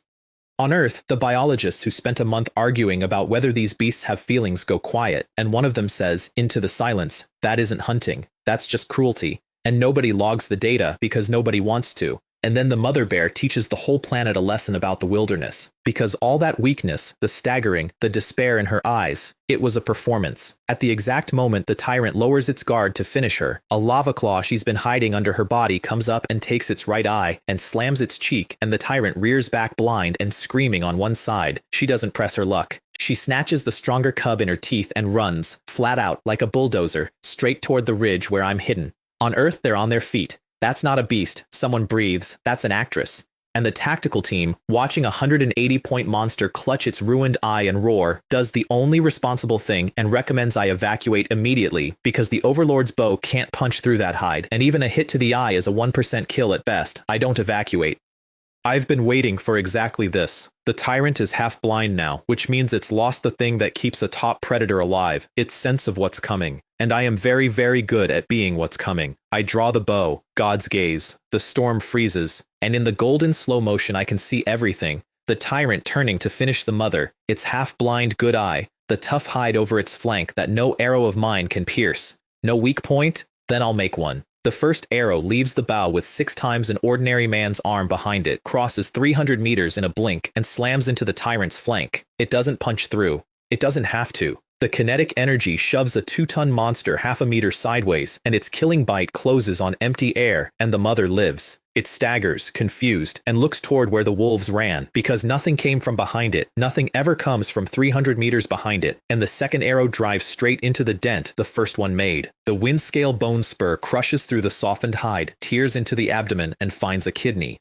On Earth, the biologists who spent a month arguing about whether these beasts have feelings go quiet, and one of them says, into the silence, that isn't hunting, that's just cruelty, and nobody logs the data because nobody wants to. And then the mother bear teaches the whole planet a lesson about the wilderness. Because all that weakness, the staggering, the despair in her eyes, it was a performance. At the exact moment the tyrant lowers its guard to finish her, a lava claw she's been hiding under her body comes up and takes its right eye and slams its cheek, and the tyrant rears back blind and screaming on one side. She doesn't press her luck. She snatches the stronger cub in her teeth and runs, flat out like a bulldozer, straight toward the ridge where I'm hidden. On Earth, they're on their feet. That's not a beast, someone breathes, that's an actress. And the tactical team, watching a 180-point monster clutch its ruined eye and roar, does the only responsible thing and recommends I evacuate immediately because the Overlord's bow can't punch through that hide, and even a hit to the eye is a 1% kill at best. I don't evacuate. I've been waiting for exactly this. The tyrant is half blind now, which means it's lost the thing that keeps a top predator alive, its sense of what's coming. And I am very, very good at being what's coming. I draw the bow, God's gaze, the storm freezes, and in the golden slow motion I can see everything. The tyrant turning to finish the mother, its half-blind good eye, the tough hide over its flank that no arrow of mine can pierce. No weak point? Then I'll make one. The first arrow leaves the bow with 6 times an ordinary man's arm behind it, crosses 300 meters in a blink, and slams into the tyrant's flank. It doesn't punch through. It doesn't have to. The kinetic energy shoves a 2-ton monster half a meter sideways, and its killing bite closes on empty air, and the mother lives. It staggers, confused, and looks toward where the wolves ran, because nothing came from behind it, nothing ever comes from 300 meters behind it, and the second arrow drives straight into the dent the first one made. The wind-scale bone spur crushes through the softened hide, tears into the abdomen, and finds a kidney.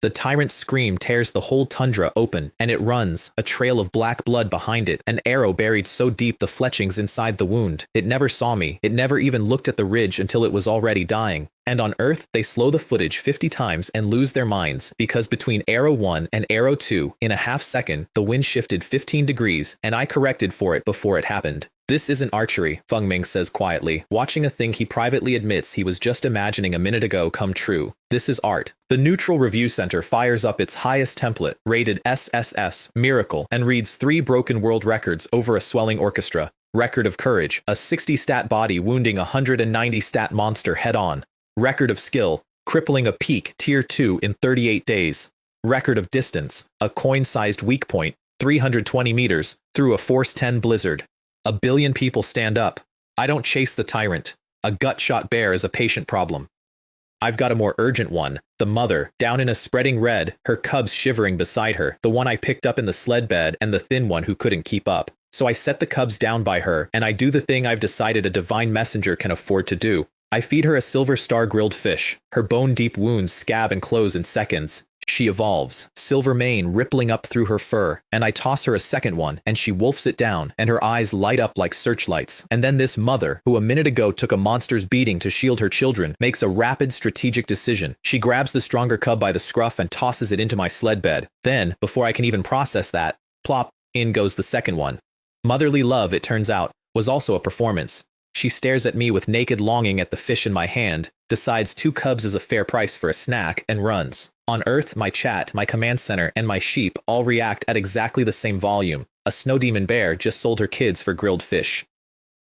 The tyrant's scream tears the whole tundra open, and it runs, a trail of black blood behind it, an arrow buried so deep the fletchings inside the wound. It never saw me, it never even looked at the ridge until it was already dying. And on Earth, they slow the footage 50 times and lose their minds, because between arrow 1 and arrow 2, in a half second, the wind shifted 15 degrees, and I corrected for it before it happened. This isn't archery, Feng Ming says quietly, watching a thing he privately admits he was just imagining a minute ago come true. This is art. The Neutral Review Center fires up its highest template, rated SSS, Miracle, and reads 3 broken world records over a swelling orchestra. Record of courage, a 60-stat body wounding a 190-stat monster head-on. Record of skill, crippling a peak tier 2 in 38 days. Record of distance, a coin-sized weak point, 320 meters, through a force 10 blizzard. 1 billion people stand up. I don't chase the tyrant. A gut-shot bear is a patient problem. I've got a more urgent one. The mother, down in a spreading red, her cubs shivering beside her, the one I picked up in the sled bed and the thin one who couldn't keep up. So I set the cubs down by her, and I do the thing I've decided a divine messenger can afford to do. I feed her a silver star grilled fish. Her bone-deep wounds scab and close in seconds. She evolves, silver mane rippling up through her fur, and I toss her a second one, and she wolfs it down, and her eyes light up like searchlights. And then this mother, who a minute ago took a monster's beating to shield her children, makes a rapid strategic decision. She grabs the stronger cub by the scruff and tosses it into my sled bed. Then, before I can even process that, plop, in goes the second one. Motherly love, it turns out, was also a performance. She stares at me with naked longing at the fish in my hand, decides 2 cubs is a fair price for a snack, and runs. On Earth, my chat, my command center, and my sheep all react at exactly the same volume. A snow demon bear just sold her kids for grilled fish.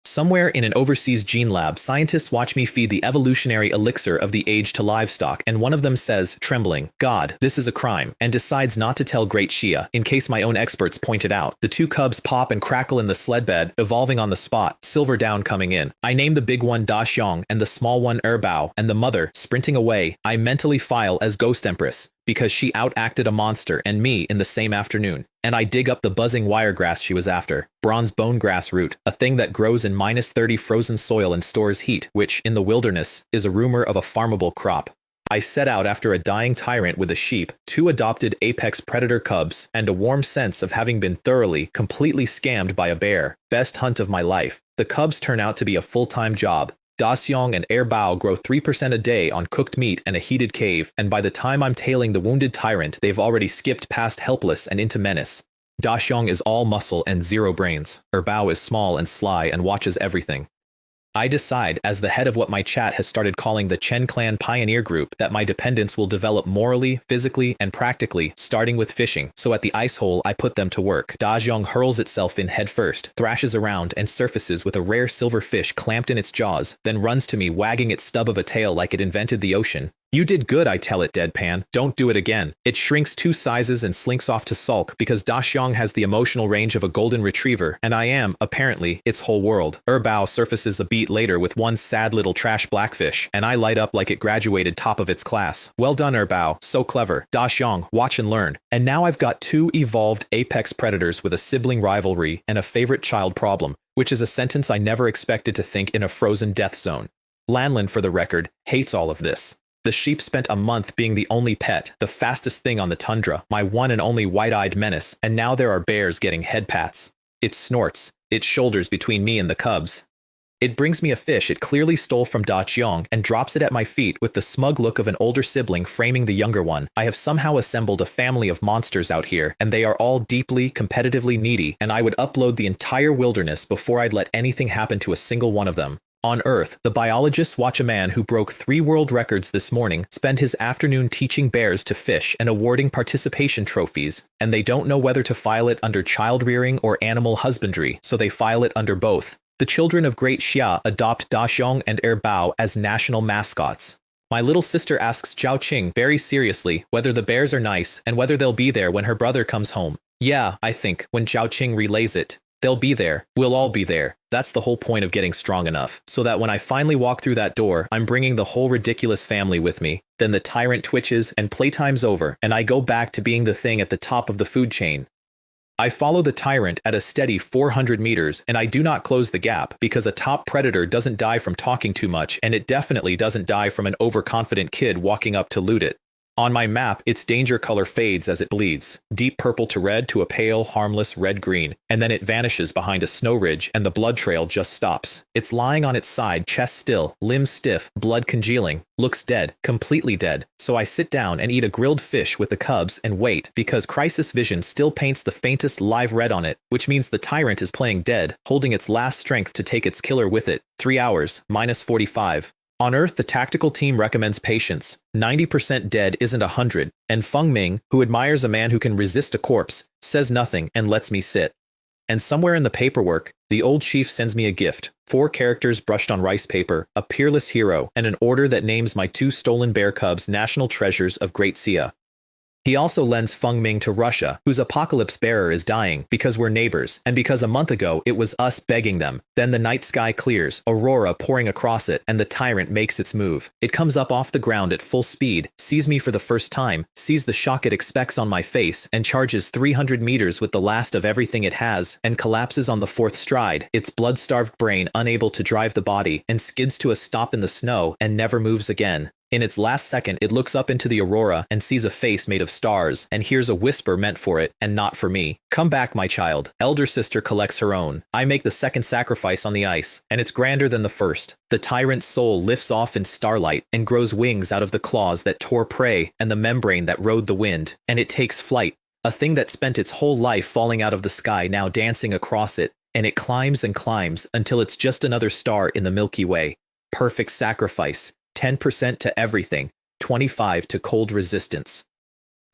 Somewhere in an overseas gene lab, scientists watch me feed the evolutionary elixir of the age to livestock, and one of them says, trembling, "God, this is a crime," and decides not to tell Great Shia, in case my own experts point it out. The 2 cubs pop and crackle in the sled bed, evolving on the spot, silver down coming in. I name the big one Da Xiong and the small one Bao, and the mother, sprinting away, I mentally file as Ghost Empress, because she outacted a monster and me in the same afternoon. And I dig up the buzzing wiregrass she was after, bronze bone grass root, a thing that grows in -30 frozen soil and stores heat, which, in the wilderness, is a rumor of a farmable crop. I set out after a dying tyrant with a sheep, 2 adopted apex predator cubs, and a warm sense of having been thoroughly, completely scammed by a bear. Best hunt of my life. The cubs turn out to be a full-time job. Da Xiong and Bao grow 3% a day on cooked meat and a heated cave, and by the time I'm tailing the wounded tyrant, they've already skipped past helpless and into menace. Da Xiong is all muscle and 0 brains. Bao is small and sly and watches everything. I decide, as the head of what my chat has started calling the Chen Clan Pioneer Group, that my dependents will develop morally, physically, and practically, starting with fishing. So at the ice hole, I put them to work. Da Xiong hurls itself in head first, thrashes around, and surfaces with a rare silver fish clamped in its jaws, then runs to me wagging its stub of a tail like it invented the ocean. "You did good," I tell it deadpan. "Don't do it again." It shrinks 2 sizes and slinks off to sulk because Da Xiong has the emotional range of a golden retriever, and I am, apparently, its whole world. Bao surfaces a beat later with 1 sad little trash blackfish, and I light up like it graduated top of its class. Well done, Bao. So clever. Da Xiong, watch and learn. And now I've got 2 evolved apex predators with a sibling rivalry and a favorite child problem, which is a sentence I never expected to think in a frozen death zone. Lanlin, for the record, hates all of this. The sheep spent a month being the only pet, the fastest thing on the tundra, my one and only white-eyed menace, and now there are bears getting head pats. It snorts, its shoulders between me and the cubs. It brings me a fish it clearly stole from Da Xiong and drops it at my feet with the smug look of an older sibling framing the younger one. I have somehow assembled a family of monsters out here, and they are all deeply, competitively needy, and I would upload the entire wilderness before I'd let anything happen to a single one of them. On Earth, the biologists watch a man who broke 3 world records this morning spend his afternoon teaching bears to fish and awarding participation trophies, and they don't know whether to file it under child rearing or animal husbandry, so they file it under both. The children of Great Xia adopt Da Xiong and Bao as national mascots. My little sister asks Zhao Qing very seriously whether the bears are nice and whether they'll be there when her brother comes home. Yeah, I think, when Zhao Qing relays it. They'll be there. We'll all be there. That's the whole point of getting strong enough, so that when I finally walk through that door, I'm bringing the whole ridiculous family with me. Then the tyrant twitches and playtime's over, and I go back to being the thing at the top of the food chain. I follow the tyrant at a steady 400 meters, and I do not close the gap, because a top predator doesn't die from talking too much, and it definitely doesn't die from an overconfident kid walking up to loot it. On my map, its danger color fades as it bleeds, deep purple to red to a pale, harmless red-green, and then it vanishes behind a snow ridge and the blood trail just stops. It's lying on its side, chest still, limbs stiff, blood congealing, looks dead, completely dead. So I sit down and eat a grilled fish with the cubs and wait, because Crisis Vision still paints the faintest live red on it, which means the tyrant is playing dead, holding its last strength to take its killer with it. 3 hours, minus 45. On Earth, the tactical team recommends patience. 90% dead isn't 100, and Feng Ming, who admires a man who can resist a corpse, says nothing and lets me sit. And somewhere in the paperwork, the old chief sends me a gift, 4 characters brushed on rice paper, a peerless hero, and an order that names my 2 stolen bear cubs national treasures of Great Xia. He also lends Feng Ming to Russia, whose apocalypse bearer is dying, because we're neighbors, and because a month ago it was us begging them. Then the night sky clears, aurora pouring across it, and the tyrant makes its move. It comes up off the ground at full speed, sees me for the first time, sees the shock it expects on my face, and charges 300 meters with the last of everything it has, and collapses on the 4th stride, its blood-starved brain unable to drive the body, and skids to a stop in the snow, and never moves again. In its last second, it looks up into the aurora and sees a face made of stars and hears a whisper meant for it and not for me. Come back, my child. Elder sister collects her own. I make the second sacrifice on the ice, and it's grander than the first. The tyrant's soul lifts off in starlight and grows wings out of the claws that tore prey and the membrane that rode the wind, and it takes flight. A thing that spent its whole life falling out of the sky now dancing across it, and it climbs and climbs until it's just another star in the Milky Way. Perfect sacrifice. 10% to everything, 25 to cold resistance.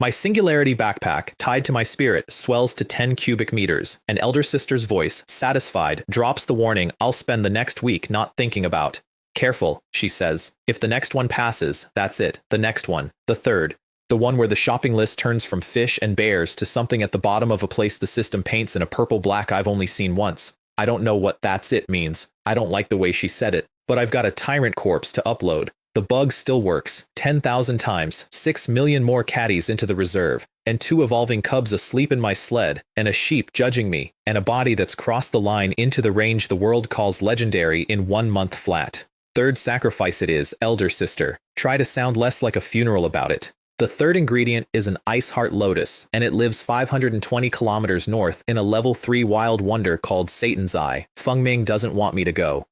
My singularity backpack, tied to my spirit, swells to 10 cubic meters, and Elder Sister's voice, satisfied, drops the warning I'll spend the next week not thinking about. Careful, she says. If the next one passes, that's it. The next one. The third. The one where the shopping list turns from fish and bears to something at the bottom of a place the system paints in a purple-black I've only seen once. I don't know what "that's it" means. I don't like the way she said it. But I've got a tyrant corpse to upload. The bug still works, 10,000 times, 6 million more caddies into the reserve, and 2 evolving cubs asleep in my sled, and a sheep judging me, and a body that's crossed the line into the range the world calls legendary in 1 month flat. Third sacrifice it is, Elder Sister. Try to sound less like a funeral about it. The third ingredient is an ice heart lotus, and it lives 520 kilometers north in a level 3 wild wonder called Satan's Eye. Feng Ming doesn't want me to go.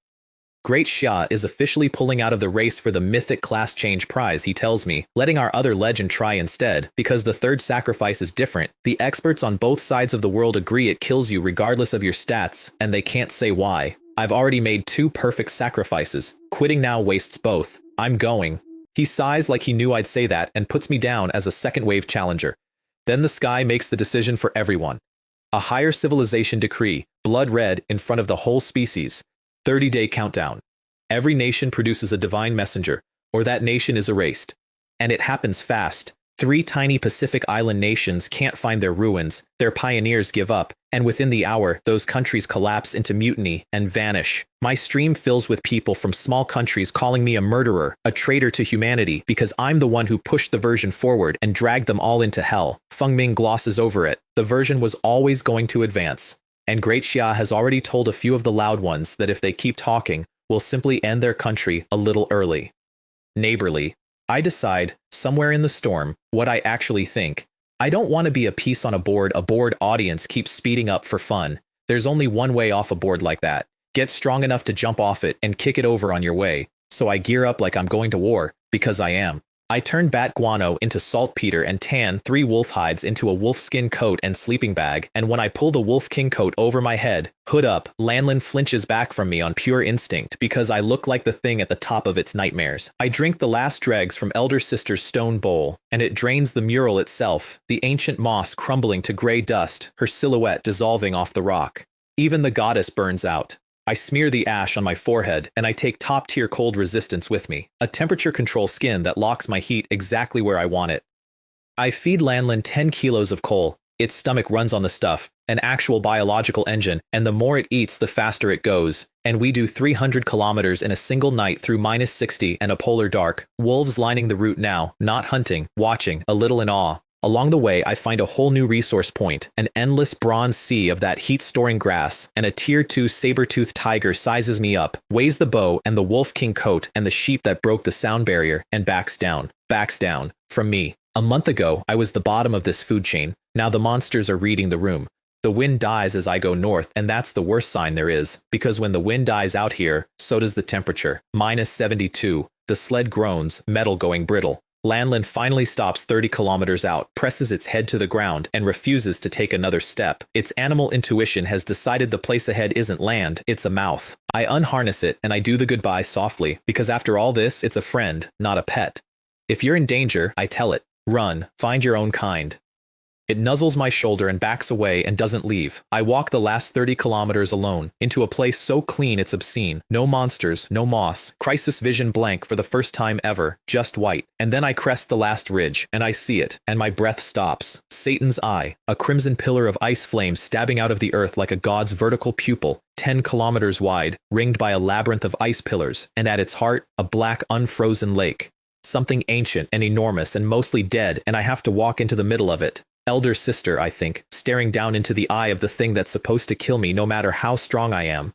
Great Xia is officially pulling out of the race for the mythic class change prize, he tells me, letting our other legend try instead, because the third sacrifice is different. The experts on both sides of the world agree it kills you regardless of your stats, and they can't say why. I've already made 2 perfect sacrifices. Quitting now wastes both. I'm going. He sighs like he knew I'd say that and puts me down as a second wave challenger. Then the sky makes the decision for everyone. A higher civilization decree, blood red in front of the whole species. 30-day countdown. Every nation produces a divine messenger, or that nation is erased. And it happens fast. 3 tiny Pacific island nations can't find their ruins, their pioneers give up, and within the hour, those countries collapse into mutiny and vanish. My stream fills with people from small countries calling me a murderer, a traitor to humanity, because I'm the one who pushed the version forward and dragged them all into hell. Feng Ming glosses over it. The version was always going to advance. And Great Xia has already told a few of the loud ones that if they keep talking, we'll simply end their country a little early. Neighborly. I decide, somewhere in the storm, what I actually think. I don't want to be a piece on a board audience keeps speeding up for fun. There's only one way off a board like that. Get strong enough to jump off it and kick it over on your way. So I gear up like I'm going to war, because I am. I turn bat guano into saltpeter and tan 3 wolf hides into a wolfskin coat and sleeping bag, and when I pull the wolf king coat over my head, hood up, Lan flinches back from me on pure instinct because I look like the thing at the top of its nightmares. I drink the last dregs from Elder Sister's stone bowl, and it drains the mural itself, the ancient moss crumbling to gray dust, her silhouette dissolving off the rock. Even the goddess burns out. I smear the ash on my forehead, and I take top-tier cold resistance with me, a temperature-control skin that locks my heat exactly where I want it. I feed Lan 10 kilos of coal. Its stomach runs on the stuff, an actual biological engine, and the more it eats, the faster it goes. And we do 300 kilometers in a single night through -60 and a polar dark, wolves lining the route now, not hunting, watching, a little in awe. Along the way, I find a whole new resource point, an endless bronze sea of that heat-storing grass, and a tier 2 saber-toothed tiger sizes me up, weighs the bow and the wolf king coat and the sheep that broke the sound barrier, and backs down, from me. A month ago, I was the bottom of this food chain. Now the monsters are reading the room. The wind dies as I go north, and that's the worst sign there is, because when the wind dies out here, so does the temperature. -72. The sled groans, metal going brittle. Lan finally stops 30 kilometers out, presses its head to the ground, and refuses to take another step. Its animal intuition has decided the place ahead isn't land, it's a mouth. I unharness it, and I do the goodbye softly, because after all this, it's a friend, not a pet. If you're in danger, I tell it. Run, find your own kind. It nuzzles my shoulder and backs away and doesn't leave. I walk the last 30 kilometers alone, into a place so clean it's obscene. No monsters, no moss, crisis vision blank for the first time ever, just white. And then I crest the last ridge, and I see it, and my breath stops. Satan's eye, a crimson pillar of ice flames stabbing out of the earth like a god's vertical pupil, 10 kilometers wide, ringed by a labyrinth of ice pillars, and at its heart, a black unfrozen lake. Something ancient and enormous and mostly dead, and I have to walk into the middle of it. Elder sister, I think, staring down into the eye of the thing that's supposed to kill me no matter how strong I am.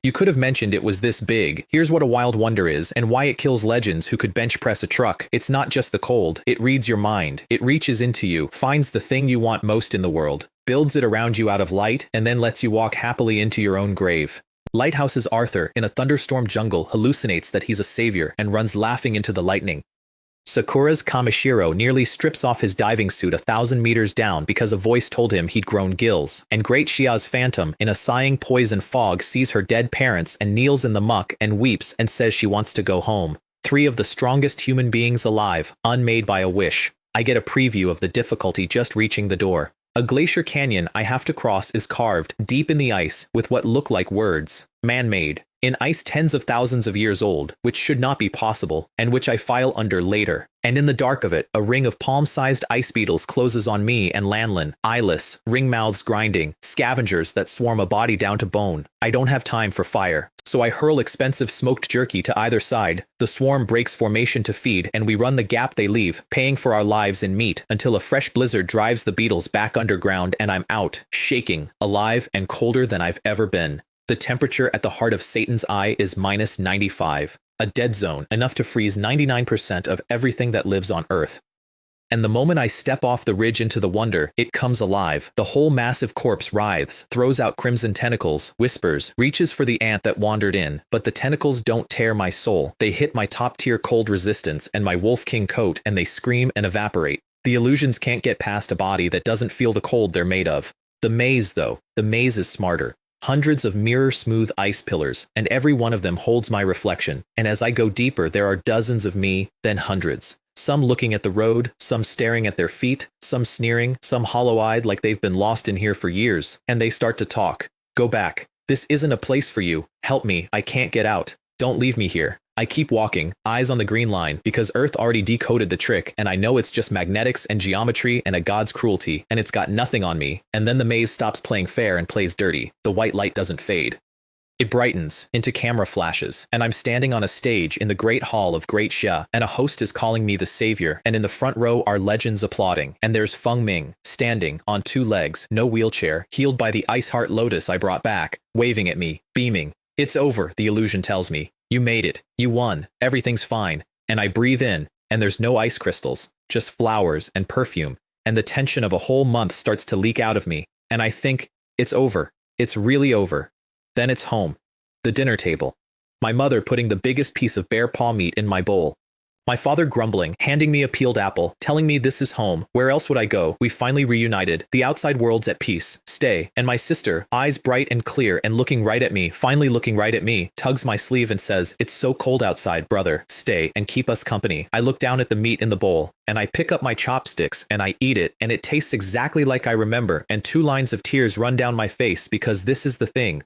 You could have mentioned it was this big. Here's what a wild wonder is, and why it kills legends who could bench press a truck. It's not just the cold. It reads your mind. It reaches into you, finds the thing you want most in the world, builds it around you out of light, and then lets you walk happily into your own grave. Lighthouse's Arthur, in a thunderstorm jungle, hallucinates that he's a savior and runs laughing into the lightning. Sakura's Kamishiro nearly strips off his diving suit 1,000 meters down because a voice told him he'd grown gills. And Great Xia's Phantom, in a sighing poison fog, sees her dead parents and kneels in the muck and weeps and says she wants to go home. 3 of the strongest human beings alive, unmade by a wish. I get a preview of the difficulty just reaching the door. A glacier canyon I have to cross is carved deep in the ice with what look like words. Man-made. In ice tens of thousands of years old, which should not be possible, and which I file under later. And in the dark of it, a ring of palm-sized ice beetles closes on me and Lanlin, eyeless, ring mouths grinding, scavengers that swarm a body down to bone. I don't have time for fire, so I hurl expensive smoked jerky to either side. The swarm breaks formation to feed, and we run the gap they leave, paying for our lives in meat, until a fresh blizzard drives the beetles back underground and I'm out, shaking, alive, and colder than I've ever been. The temperature at the heart of Satan's Eye is -95, a dead zone, enough to freeze 99% of everything that lives on Earth. And the moment I step off the ridge into the wonder, it comes alive. The whole massive corpse writhes, throws out crimson tentacles, whispers, reaches for the ant that wandered in, but the tentacles don't tear my soul. They hit my top-tier cold resistance and my Wolf King coat, and they scream and evaporate. The illusions can't get past a body that doesn't feel the cold they're made of. The maze, though, the maze is smarter. Hundreds of mirror-smooth ice pillars, and every one of them holds my reflection. And as I go deeper, there are dozens of me, then hundreds. Some looking at the road, some staring at their feet, some sneering, some hollow-eyed like they've been lost in here for years. And they start to talk. Go back. This isn't a place for you. Help me. I can't get out. Don't leave me here. I keep walking, eyes on the green line, because Earth already decoded the trick, and I know it's just magnetics and geometry and a god's cruelty, and it's got nothing on me. And then the maze stops playing fair and plays dirty. The white light doesn't fade. It brightens into camera flashes, and I'm standing on a stage in the Great Hall of Great Xia, and a host is calling me the savior, and in the front row are legends applauding, and there's Feng Ming, standing, on 2 legs, no wheelchair, healed by the ice heart lotus I brought back, waving at me, beaming. It's over, the illusion tells me. You made it. You won. Everything's fine. And I breathe in, and there's no ice crystals, just flowers and perfume, and the tension of a whole month starts to leak out of me, and I think, it's over. It's really over. Then it's home. The dinner table. My mother putting the biggest piece of bear paw meat in my bowl. My father grumbling, handing me a peeled apple, telling me this is home. Where else would I go? We finally reunited. The outside world's at peace. Stay. And my sister, eyes bright and clear and looking right at me, finally looking right at me, tugs my sleeve and says, "It's so cold outside, brother. Stay and keep us company." I look down at the meat in the bowl, and I pick up my chopsticks and I eat it, and it tastes exactly like I remember, and 2 lines of tears run down my face because this is the thing.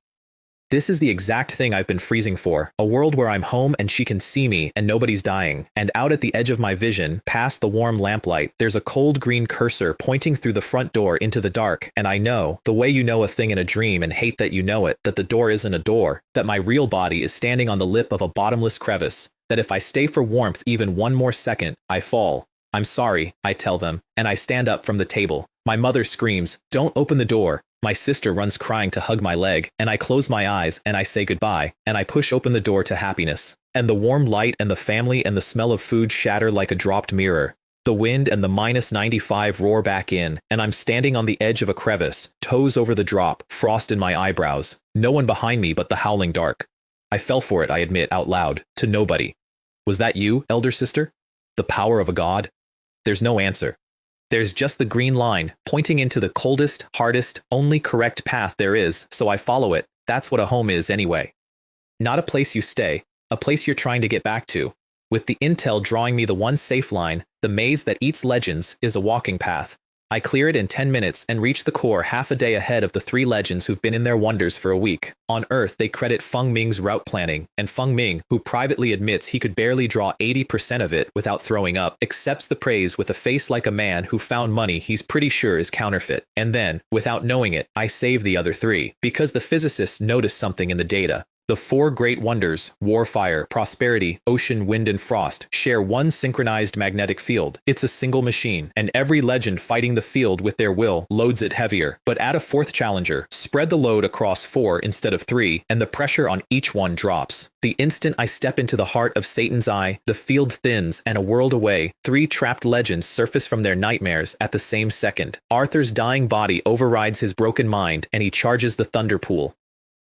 This is the exact thing I've been freezing for, a world where I'm home and she can see me and nobody's dying. And out at the edge of my vision, past the warm lamplight, there's a cold green cursor pointing through the front door into the dark, and I know, the way you know a thing in a dream and hate that you know it, that the door isn't a door, that my real body is standing on the lip of a bottomless crevice, that if I stay for warmth even 1 more second, I fall. I'm sorry, I tell them, and I stand up from the table. My mother screams, "Don't open the door." My sister runs crying to hug my leg, and I close my eyes and I say goodbye, and I push open the door to happiness. And the warm light and the family and the smell of food shatter like a dropped mirror. The wind and the -95 roar back in, and I'm standing on the edge of a crevice, toes over the drop, frost in my eyebrows. No one behind me but the howling dark. I fell for it, I admit out loud, to nobody. Was that you, elder sister? The power of a god? There's no answer. There's just the green line, pointing into the coldest, hardest, only correct path there is, so I follow it. That's what a home is anyway. Not a place you stay, a place you're trying to get back to. With the intel drawing me the one safe line, the maze that eats legends is a walking path. I clear it in 10 minutes and reach the core half a day ahead of the 3 legends who've been in their wonders for a week. On Earth, they credit Feng Ming's route planning, and Feng Ming, who privately admits he could barely draw 80% of it without throwing up, accepts the praise with a face like a man who found money he's pretty sure is counterfeit. And then, without knowing it, I save the other 3, because the physicists notice something in the data. The 4 great wonders, war, fire, prosperity, ocean, wind, and frost, share one synchronized magnetic field. It's a single machine, and every legend fighting the field with their will loads it heavier. But add a 4th challenger, spread the load across 4 instead of 3, and the pressure on each one drops. The instant I step into the heart of Satan's eye, the field thins, and a world away, 3 trapped legends surface from their nightmares at the same second. Arthur's dying body overrides his broken mind, and he charges the thunder pool.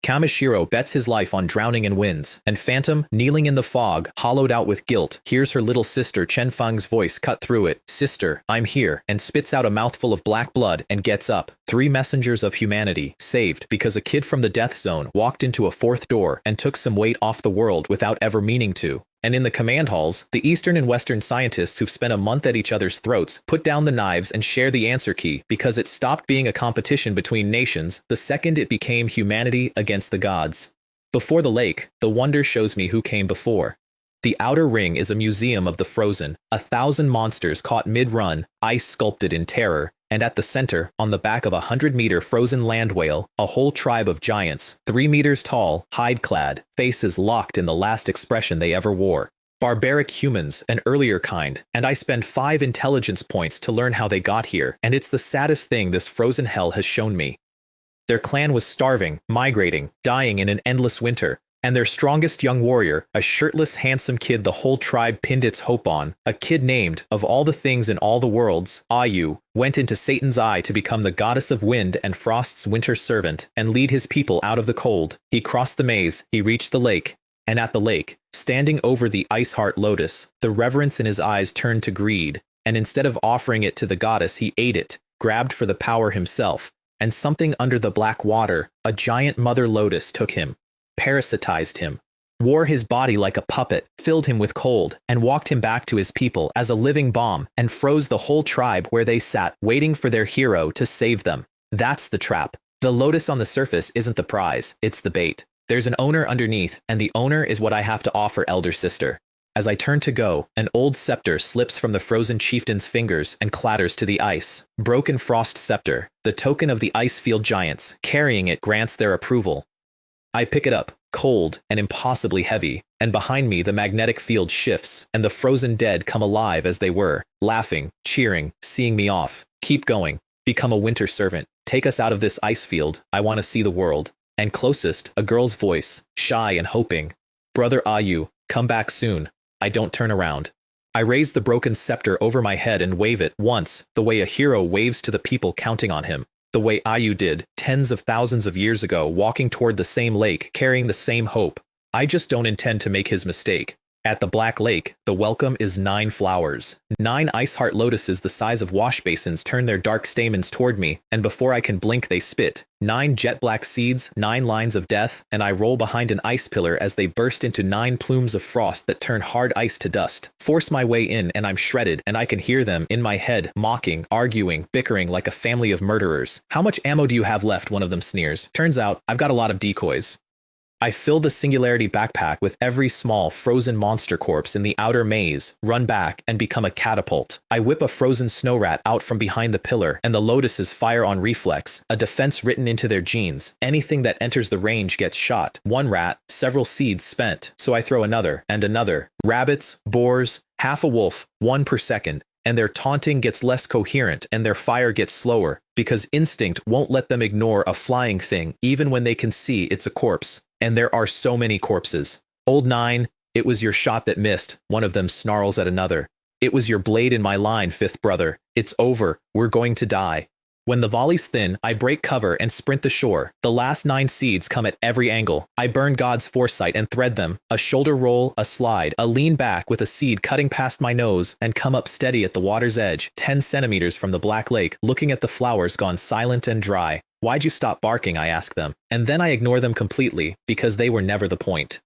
Kamishiro bets his life on drowning and wins, and Phantom, kneeling in the fog, hollowed out with guilt, hears her little sister Chen Feng's voice cut through it. "Sister, I'm here," and spits out a mouthful of black blood and gets up. 3 messengers of humanity, saved because a kid from the death zone walked into a 4th door and took some weight off the world without ever meaning to. And in the command halls, the Eastern and Western scientists who've spent a month at each other's throats put down the knives and share the answer key because it stopped being a competition between nations the second it became humanity against the gods. Before the lake, the wonder shows me who came before. The outer ring is a museum of the frozen, 1,000 monsters caught mid-run, ice sculpted in terror, and at the center, on the back of a 100-meter frozen land whale, a whole tribe of giants, 3 meters tall, hide-clad, faces locked in the last expression they ever wore. Barbaric humans, an earlier kind, and I spend 5 intelligence points to learn how they got here, and it's the saddest thing this frozen hell has shown me. Their clan was starving, migrating, dying in an endless winter, and their strongest young warrior, a shirtless, handsome kid the whole tribe pinned its hope on, a kid named, of all the things in all the worlds, Ayu, went into Satan's eye to become the goddess of wind and frost's winter servant and lead his people out of the cold. He crossed the maze, he reached the lake, and at the lake, standing over the ice heart lotus, the reverence in his eyes turned to greed, and instead of offering it to the goddess, he ate it, grabbed for the power himself, and something under the black water, a giant mother lotus took him, parasitized him, wore his body like a puppet, filled him with cold, and walked him back to his people as a living bomb, and froze the whole tribe where they sat, waiting for their hero to save them. That's the trap. The lotus on the surface isn't the prize, it's the bait. There's an owner underneath, and the owner is what I have to offer, elder sister. As I turn to go, an old scepter slips from the frozen chieftain's fingers and clatters to the ice. Broken frost scepter, the token of the ice field giants, carrying it grants their approval. I pick it up, cold and impossibly heavy, and behind me the magnetic field shifts, and the frozen dead come alive as they were, laughing, cheering, seeing me off. Keep going. Become a winter servant. Take us out of this ice field. I want to see the world. And closest, a girl's voice, shy and hoping. Brother Ayu, come back soon. I don't turn around. I raise the broken scepter over my head and wave it once, the way a hero waves to the people counting on him. The way Ayu did, tens of thousands of years ago, walking toward the same lake, carrying the same hope. I just don't intend to make his mistake. At the Black Lake, the welcome is 9 flowers. 9 ice heart lotuses the size of wash basins turn their dark stamens toward me, and before I can blink they spit. 9 jet black seeds, 9 lines of death, and I roll behind an ice pillar as they burst into 9 plumes of frost that turn hard ice to dust. Force my way in and I'm shredded, and I can hear them in my head, mocking, arguing, bickering like a family of murderers. "How much ammo do you have left?" one of them sneers. Turns out, I've got a lot of decoys. I fill the Singularity backpack with every small, frozen monster corpse in the outer maze, run back, and become a catapult. I whip a frozen snow rat out from behind the pillar, and the lotuses fire on reflex, a defense written into their genes. Anything that enters the range gets shot. 1 rat, several seeds spent, so I throw another, and another. Rabbits, boars, half a wolf, 1 per second, and their taunting gets less coherent and their fire gets slower, because instinct won't let them ignore a flying thing even when they can see it's a corpse. And there are so many corpses. Old 9, it was your shot that missed, one of them snarls at another. It was your blade in my line, 5th brother. It's over, we're going to die. When the volley's thin, I break cover and sprint the shore. The last 9 seeds come at every angle. I burn God's foresight and thread them. A shoulder roll, a slide, a lean back with a seed cutting past my nose and come up steady at the water's edge, 10 centimeters from the black lake, looking at the flowers gone silent and dry. Why'd you stop barking, I ask them. And then I ignore them completely, because they were never the point.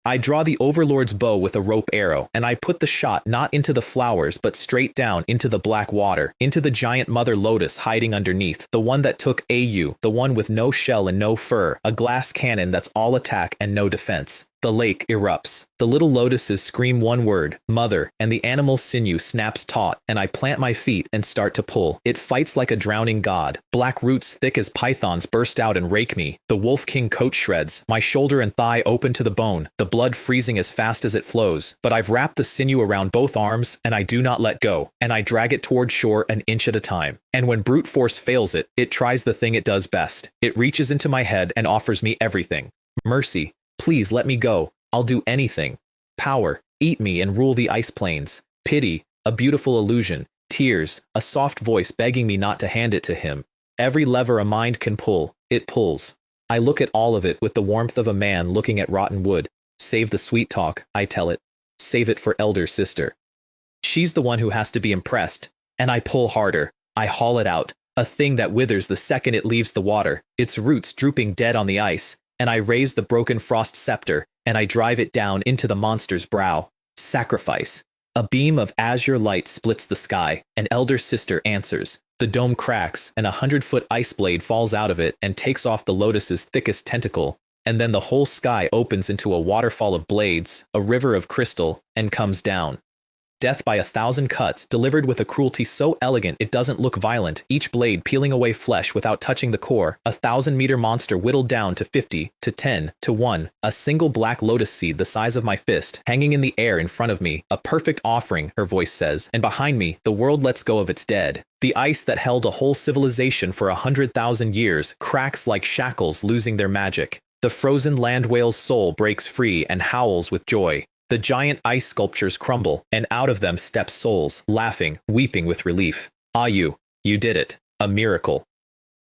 I draw the Overlord's bow with a rope arrow, and I put the shot not into the flowers but straight down into the black water, into the giant mother lotus hiding underneath, the one that took AU, the one with no shell and no fur, a glass cannon that's all attack and no defense. The lake erupts. The little lotuses scream one word, mother, and the animal sinew snaps taut, and I plant my feet and start to pull. It fights like a drowning god. Black roots thick as pythons burst out and rake me. The wolf king coat shreds, my shoulder and thigh open to the bone, the blood freezing as fast as it flows. But I've wrapped the sinew around both arms, and I do not let go, and I drag it toward shore an inch at a time. And when brute force fails it, it tries the thing it does best. It reaches into my head and offers me everything. Mercy. Please let me go. I'll do anything. Power, eat me and rule the ice plains. Pity, a beautiful illusion. Tears, a soft voice begging me not to hand it to him. Every lever a mind can pull, it pulls. I look at all of it with the warmth of a man looking at rotten wood. Save the sweet talk, I tell it. Save it for elder sister. She's the one who has to be impressed. And I pull harder. I haul it out. A thing that withers the second it leaves the water, its roots drooping dead on the ice. And I raise the broken frost scepter, and I drive it down into the monster's brow. Sacrifice. A beam of azure light splits the sky, and elder sister answers. The dome cracks, and a 100-foot ice blade falls out of it and takes off the lotus's thickest tentacle. And then the whole sky opens into a waterfall of blades, a river of crystal, and comes down. Death by 1,000 cuts, delivered with a cruelty so elegant it doesn't look violent, each blade peeling away flesh without touching the core, a 1,000-meter monster whittled down to 50, to 10, to 1, a single black lotus seed the size of my fist, hanging in the air in front of me, a perfect offering, her voice says, and behind me, the world lets go of its dead. The ice that held a whole civilization for 100,000 years cracks like shackles losing their magic. The frozen land whale's soul breaks free and howls with joy. The giant ice sculptures crumble, and out of them step souls, laughing, weeping with relief. Ah, you did it. A miracle.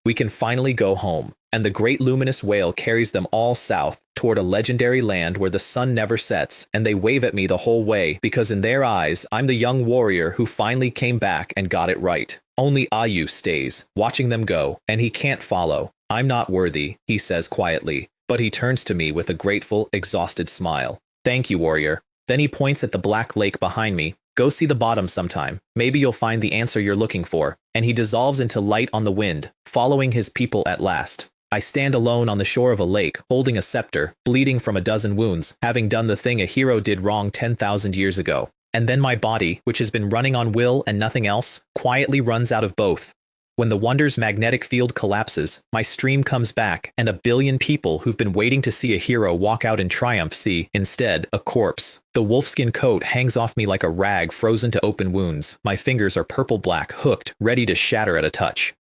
We can finally go home, and the great luminous whale carries them all south, toward a legendary land where the sun never sets, and they wave at me the whole way, because in their eyes, I'm the young warrior who finally came back and got it right. Only Ayu stays, watching them go, and he can't follow. I'm not worthy, he says quietly, but he turns to me with a grateful, exhausted smile. Thank you, warrior. Then he points at the black lake behind me. Go see the bottom sometime. Maybe you'll find the answer you're looking for. And he dissolves into light on the wind, following his people at last. I stand alone on the shore of a lake, holding a scepter, bleeding from a dozen wounds, having done the thing a hero did wrong 10,000 years ago. And then my body, which has been running on will and nothing else, quietly runs out of both. When the wonder's magnetic field collapses, my stream comes back, and 1 billion people who've been waiting to see a hero walk out in triumph see, instead, a corpse. The wolfskin coat hangs off me like a rag frozen to open wounds. My fingers are purple-black, hooked, ready to shatter at a touch.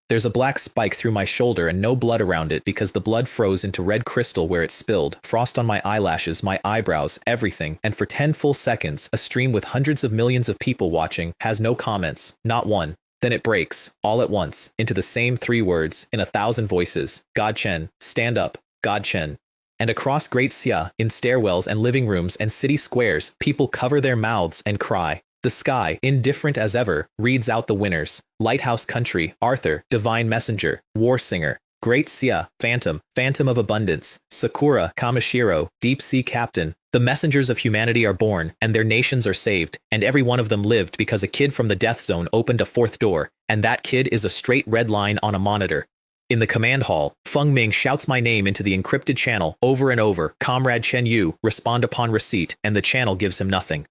There's a black spike through my shoulder and no blood around it because the blood froze into red crystal where it spilled, frost on my eyelashes, my eyebrows, everything, and for 10 full seconds, a stream with hundreds of millions of people watching has no comments, not one. Then it breaks, all at once, into the same 3 words, in 1,000 voices. God Chen, stand up, God Chen. And across Great Xia, in stairwells and living rooms and city squares, people cover their mouths and cry. The sky, indifferent as ever, reads out the winners. Lighthouse Country, Arthur, Divine Messenger, War Singer. Great Xia, Phantom, Phantom of Abundance. Sakura, Kamishiro, Deep Sea Captain. The messengers of humanity are born, and their nations are saved, and every one of them lived because a kid from the death zone opened a 4th door, and that kid is a straight red line on a monitor. In the command hall, Feng Ming shouts my name into the encrypted channel over and over. Comrade Chen Yu, respond upon receipt, and the channel gives him nothing.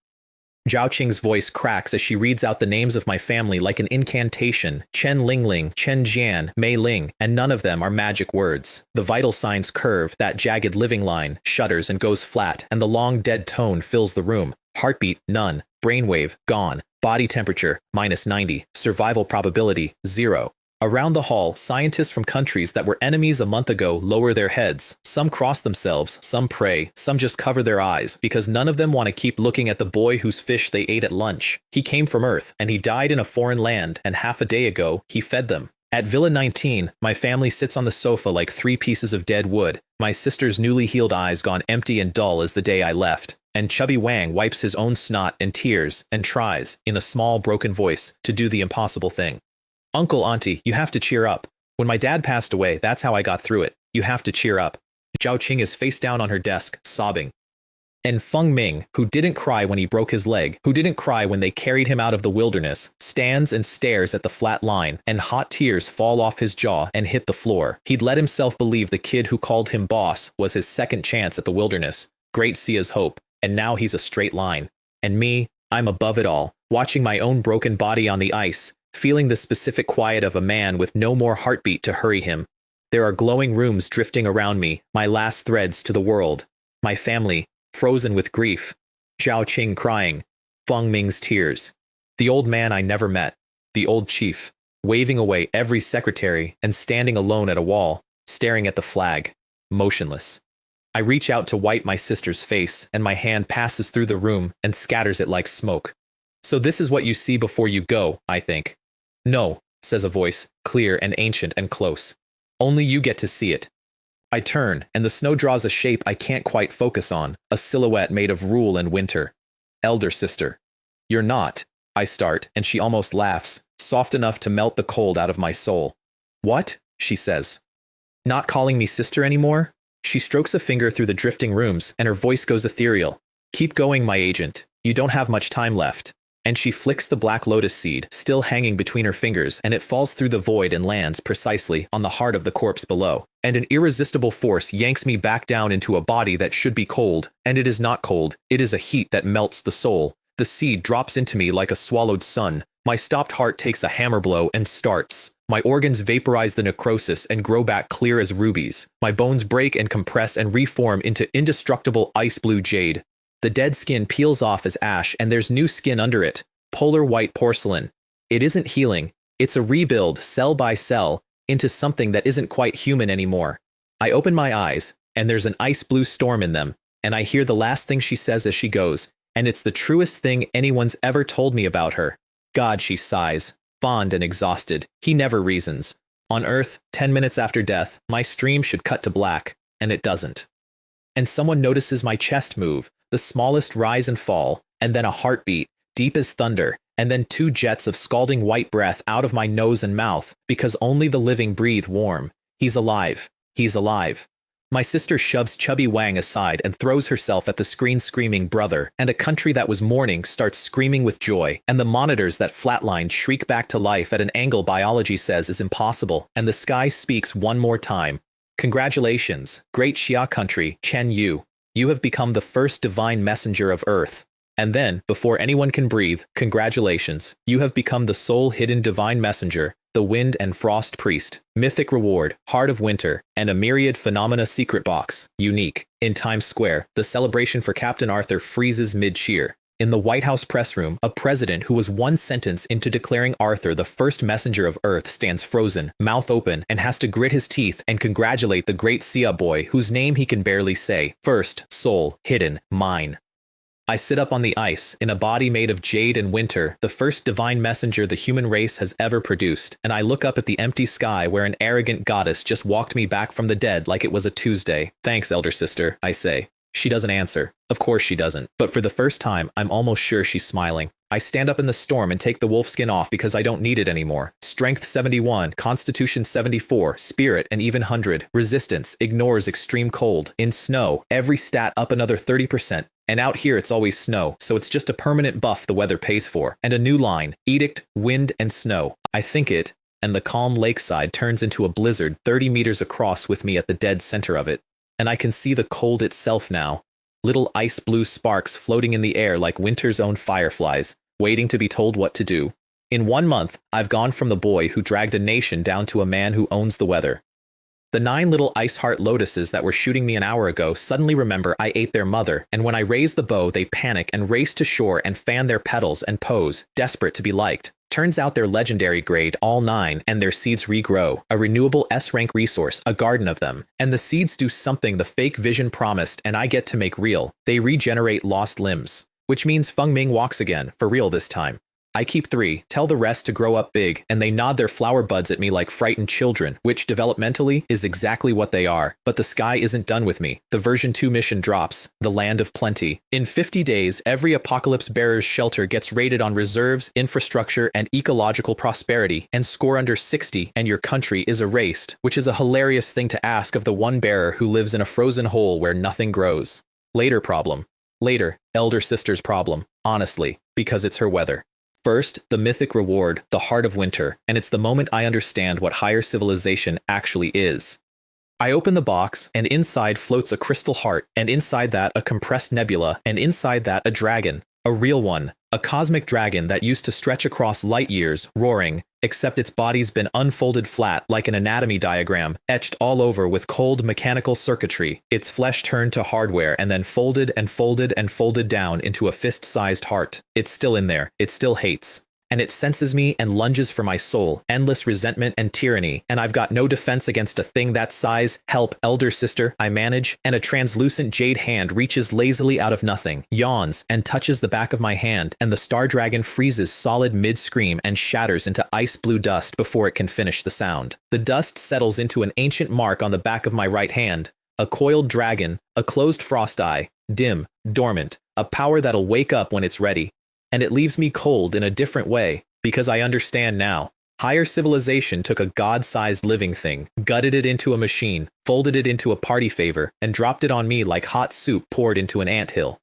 Zhao Qing's voice cracks as she reads out the names of my family like an incantation. Chen Lingling, Chen Jian, Mei Ling, and none of them are magic words. The vital signs curve, that jagged living line, shudders and goes flat, and the long dead tone fills the room. Heartbeat, none. Brainwave, gone. Body temperature, -90. Survival probability, 0. Around the hall, scientists from countries that were enemies a month ago lower their heads. Some cross themselves, some pray, some just cover their eyes, because none of them want to keep looking at the boy whose fish they ate at lunch. He came from Earth, and he died in a foreign land, and half a day ago, he fed them. At Villa 19, my family sits on the sofa like 3 pieces of dead wood, my sister's newly healed eyes gone empty and dull as the day I left, and Chubby Wang wipes his own snot and tears and tries, in a small broken voice, to do the impossible thing. Uncle, auntie, you have to cheer up. When my dad passed away, that's how I got through it. You have to cheer up. Zhao Qing is face down on her desk, sobbing. And Feng Ming, who didn't cry when he broke his leg, who didn't cry when they carried him out of the wilderness, stands and stares at the flat line, and hot tears fall off his jaw and hit the floor. He'd let himself believe the kid who called him boss was his second chance at the wilderness, Great Sia's hope, and now he's a straight line. And me, I'm above it all, watching my own broken body on the ice, feeling the specific quiet of a man with no more heartbeat to hurry him. There are glowing rooms drifting around me, my last threads to the world. My family, frozen with grief. Zhao Qing crying. Feng Ming's tears. The old man I never met. The old chief, waving away every secretary and standing alone at a wall, staring at the flag, motionless. I reach out to wipe my sister's face, and my hand passes through the room and scatters it like smoke. So this is what you see before you go, I think. No, says a voice, clear and ancient and close. Only you get to see it. I turn, and the snow draws a shape I can't quite focus on, a silhouette made of rule and winter. Elder sister. You're not, I start, and she almost laughs, soft enough to melt the cold out of my soul. What? She says. Not calling me sister anymore? She strokes a finger through the drifting rooms, and her voice goes ethereal. Keep going, my agent. You don't have much time left. And she flicks the black lotus seed, still hanging between her fingers, and it falls through the void and lands precisely on the heart of the corpse below. And an irresistible force yanks me back down into a body that should be cold, and it is not cold, it is a heat that melts the soul. The seed drops into me like a swallowed sun. My stopped heart takes a hammer blow and starts. My organs vaporize the necrosis and grow back clear as rubies. My bones break and compress and reform into indestructible ice blue jade. The dead skin peels off as ash, and there's new skin under it, polar white porcelain. It isn't healing, it's a rebuild, cell by cell, into something that isn't quite human anymore. I open my eyes, and there's an ice blue storm in them, and I hear the last thing she says as she goes, and it's the truest thing anyone's ever told me about her. God, she sighs, fond and exhausted. He never reasons. On Earth, 10 minutes after death, my stream should cut to black, and it doesn't. And someone notices my chest move, the smallest rise and fall, and then a heartbeat, deep as thunder, and then 2 jets of scalding white breath out of my nose and mouth, because only the living breathe warm. He's alive. He's alive. My sister shoves Chubby Wang aside and throws herself at the screen screaming brother, and a country that was mourning starts screaming with joy, and the monitors that flatlined shriek back to life at an angle biology says is impossible, and the sky speaks one more time. Congratulations, great Xia country, Chen Yu. You have become the first divine messenger of Earth. And then, before anyone can breathe, congratulations, you have become the sole hidden divine messenger, the wind and frost priest, mythic reward, heart of winter, and a myriad phenomena secret box, unique. In Times Square, the celebration for Captain Arthur freezes mid-cheer. In the White House press room, a president who was 1 sentence into declaring Arthur the first messenger of Earth stands frozen, mouth open, and has to grit his teeth and congratulate the great Sia boy whose name he can barely say. First, soul, hidden, mine. I sit up on the ice, in a body made of jade and winter, the first divine messenger the human race has ever produced, and I look up at the empty sky where an arrogant goddess just walked me back from the dead like it was a Tuesday. Thanks, elder sister, I say. She doesn't answer. Of course she doesn't. But for the first time, I'm almost sure she's smiling. I stand up in the storm and take the wolfskin off because I don't need it anymore. Strength 71, Constitution 74, Spirit an even 100, Resistance, ignores extreme cold. In snow, every stat up another 30%. And out here it's always snow, so it's just a permanent buff the weather pays for. And a new line, edict, wind, and snow. I think it, and the calm lakeside turns into a blizzard 30 meters across with me at the dead center of it. And I can see the cold itself now. Little ice blue sparks floating in the air like winter's own fireflies, waiting to be told what to do. In 1 month, I've gone from the boy who dragged a nation down to a man who owns the weather. The 9 little ice heart lotuses that were shooting me an hour ago suddenly remember I ate their mother, and when I raise the bow, they panic and race to shore and fan their petals and pose, desperate to be liked. Turns out they're legendary grade, all 9, and their seeds regrow. A renewable S-rank resource, a garden of them. And the seeds do something the fake vision promised, and I get to make real. They regenerate lost limbs. Which means Feng Ming walks again, for real this time. I keep 3, tell the rest to grow up big, and they nod their flower buds at me like frightened children, which developmentally is exactly what they are. But the sky isn't done with me. The version 2 mission drops, the land of plenty. In 50 days, every apocalypse bearer's shelter gets rated on reserves, infrastructure, and ecological prosperity, and score under 60, and your country is erased, which is a hilarious thing to ask of the one bearer who lives in a frozen hole where nothing grows. Later problem. Later, elder sister's problem, honestly, because it's her weather. First, the mythic reward, the heart of winter, and it's the moment I understand what higher civilization actually is. I open the box, and inside floats a crystal heart, and inside that a compressed nebula, and inside that a dragon. A real one. A cosmic dragon that used to stretch across light years, roaring, except its body's been unfolded flat like an anatomy diagram, etched all over with cold mechanical circuitry, its flesh turned to hardware and then folded and folded and folded down into a fist-sized heart. It's still in there. It still hates. And it senses me and lunges for my soul, endless resentment and tyranny, and I've got no defense against a thing that size. Help, elder sister, I manage, and a translucent jade hand reaches lazily out of nothing, yawns, and touches the back of my hand, and the star dragon freezes solid mid-scream and shatters into ice-blue dust before it can finish the sound. The dust settles into an ancient mark on the back of my right hand, a coiled dragon, a closed frost eye, dim, dormant, a power that'll wake up when it's ready. And it leaves me cold in a different way, because I understand now. Higher civilization took a god-sized living thing, gutted it into a machine, folded it into a party favor, and dropped it on me like hot soup poured into an anthill.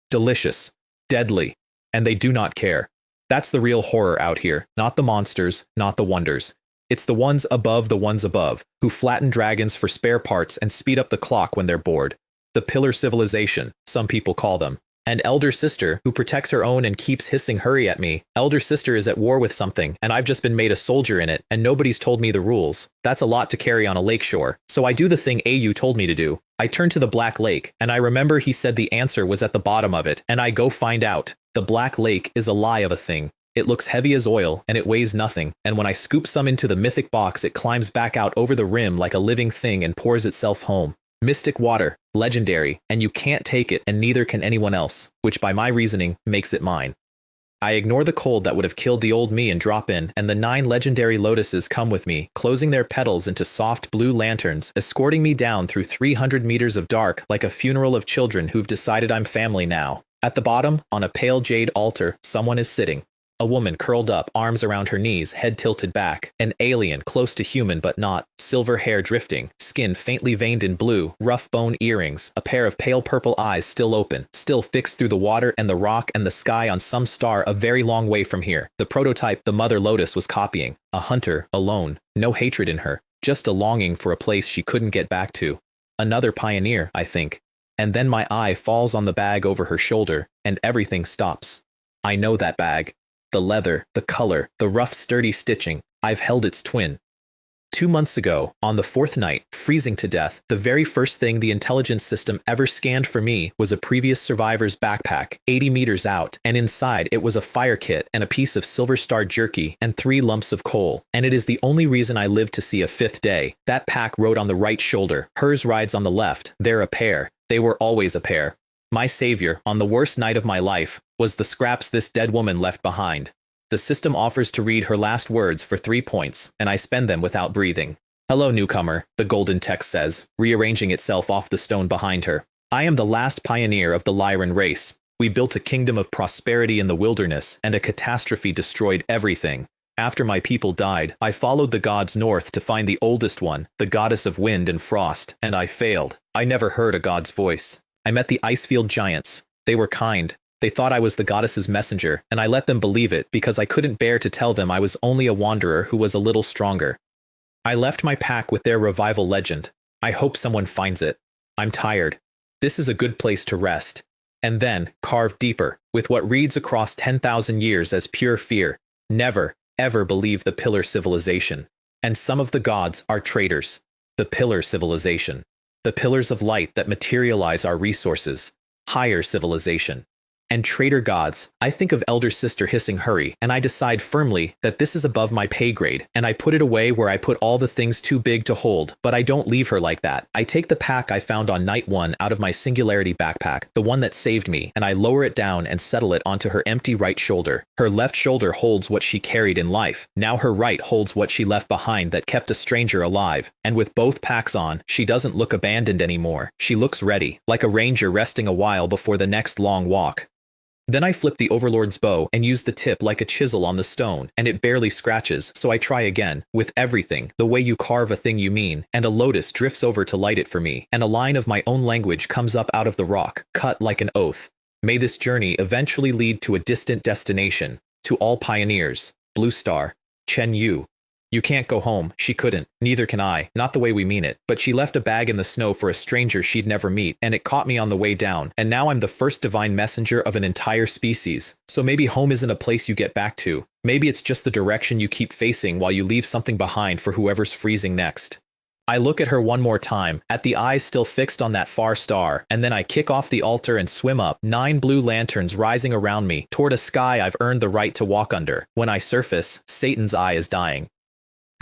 Delicious. Deadly. And they do not care. That's the real horror out here, not the monsters, not the wonders. It's the ones above, who flatten dragons for spare parts and speed up the clock when they're bored. The pillar civilization, some people call them. And elder sister, who protects her own and keeps hissing hurry at me. Elder sister is at war with something, and I've just been made a soldier in it, and nobody's told me the rules. That's a lot to carry on a lakeshore. So I do the thing AU told me to do. I turn to the Black Lake, and I remember he said the answer was at the bottom of it, and I go find out. The Black Lake is a lie of a thing. It looks heavy as oil, and it weighs nothing, and when I scoop some into the mythic box, it climbs back out over the rim like a living thing and pours itself home. Mystic water, legendary, and you can't take it and neither can anyone else, which by my reasoning makes it mine. I ignore the cold that would have killed the old me and drop in, and the 9 legendary lotuses come with me, closing their petals into soft blue lanterns, escorting me down through 300 meters of dark like a funeral of children who've decided I'm family now. At the bottom, on a pale jade altar, someone is sitting. A woman curled up, arms around her knees, head tilted back. An alien, close to human but not, silver hair drifting, skin faintly veined in blue, rough bone earrings, a pair of pale purple eyes still open, still fixed through the water and the rock and the sky on some star a very long way from here. The prototype the Mother Lotus was copying. A hunter, alone, no hatred in her, just a longing for a place she couldn't get back to. Another pioneer, I think. And then my eye falls on the bag over her shoulder, and everything stops. I know that bag. The leather, the color, the rough sturdy stitching. I've held its twin. 2 months ago, on the 4th night, freezing to death, the very first thing the intelligence system ever scanned for me was a previous survivor's backpack, 80 meters out, and inside it was a fire kit and a piece of Silver Star jerky and 3 lumps of coal. And it is the only reason I lived to see a 5th day. That pack rode on the right shoulder, hers rides on the left. They're a pair. They were always a pair. My savior, on the worst night of my life, was the scraps this dead woman left behind. The system offers to read her last words for 3 points, and I spend them without breathing. Hello, newcomer, the golden text says, rearranging itself off the stone behind her. I am the last pioneer of the Lyran race. We built a kingdom of prosperity in the wilderness, and a catastrophe destroyed everything. After my people died, I followed the gods north to find the oldest one, the goddess of wind and frost, and I failed. I never heard a god's voice. I met the Icefield giants. They were kind. They thought I was the goddess's messenger, and I let them believe it because I couldn't bear to tell them I was only a wanderer who was a little stronger. I left my pack with their revival legend. I hope someone finds it. I'm tired. This is a good place to rest. And then, carve deeper, with what reads across 10,000 years as pure fear. Never, ever believe the pillar civilization. And some of the gods are traitors. The Pillar Civilization. The pillars of light that materialize our resources. Higher civilization. And traitor gods, I think of elder sister hissing hurry, and I decide firmly that this is above my pay grade, and I put it away where I put all the things too big to hold, but I don't leave her like that. I take the pack I found on night 1 out of my singularity backpack, the one that saved me, and I lower it down and settle it onto her empty right shoulder. Her left shoulder holds what she carried in life. Now her right holds what she left behind that kept a stranger alive. And with both packs on, she doesn't look abandoned anymore. She looks ready, like a ranger resting a while before the next long walk. Then I flip the Overlord's bow and use the tip like a chisel on the stone, and it barely scratches, so I try again, with everything, the way you carve a thing you mean, and a lotus drifts over to light it for me, and a line of my own language comes up out of the rock, cut like an oath. May this journey eventually lead to a distant destination. To all pioneers, Blue Star, Chen Yu. You can't go home, she couldn't, neither can I, not the way we mean it, but she left a bag in the snow for a stranger she'd never meet, and it caught me on the way down, and now I'm the first divine messenger of an entire species. So maybe home isn't a place you get back to, maybe it's just the direction you keep facing while you leave something behind for whoever's freezing next. I look at her one more time, at the eyes still fixed on that far star, and then I kick off the altar and swim up, 9 blue lanterns rising around me, toward a sky I've earned the right to walk under. When I surface, Satan's eye is dying.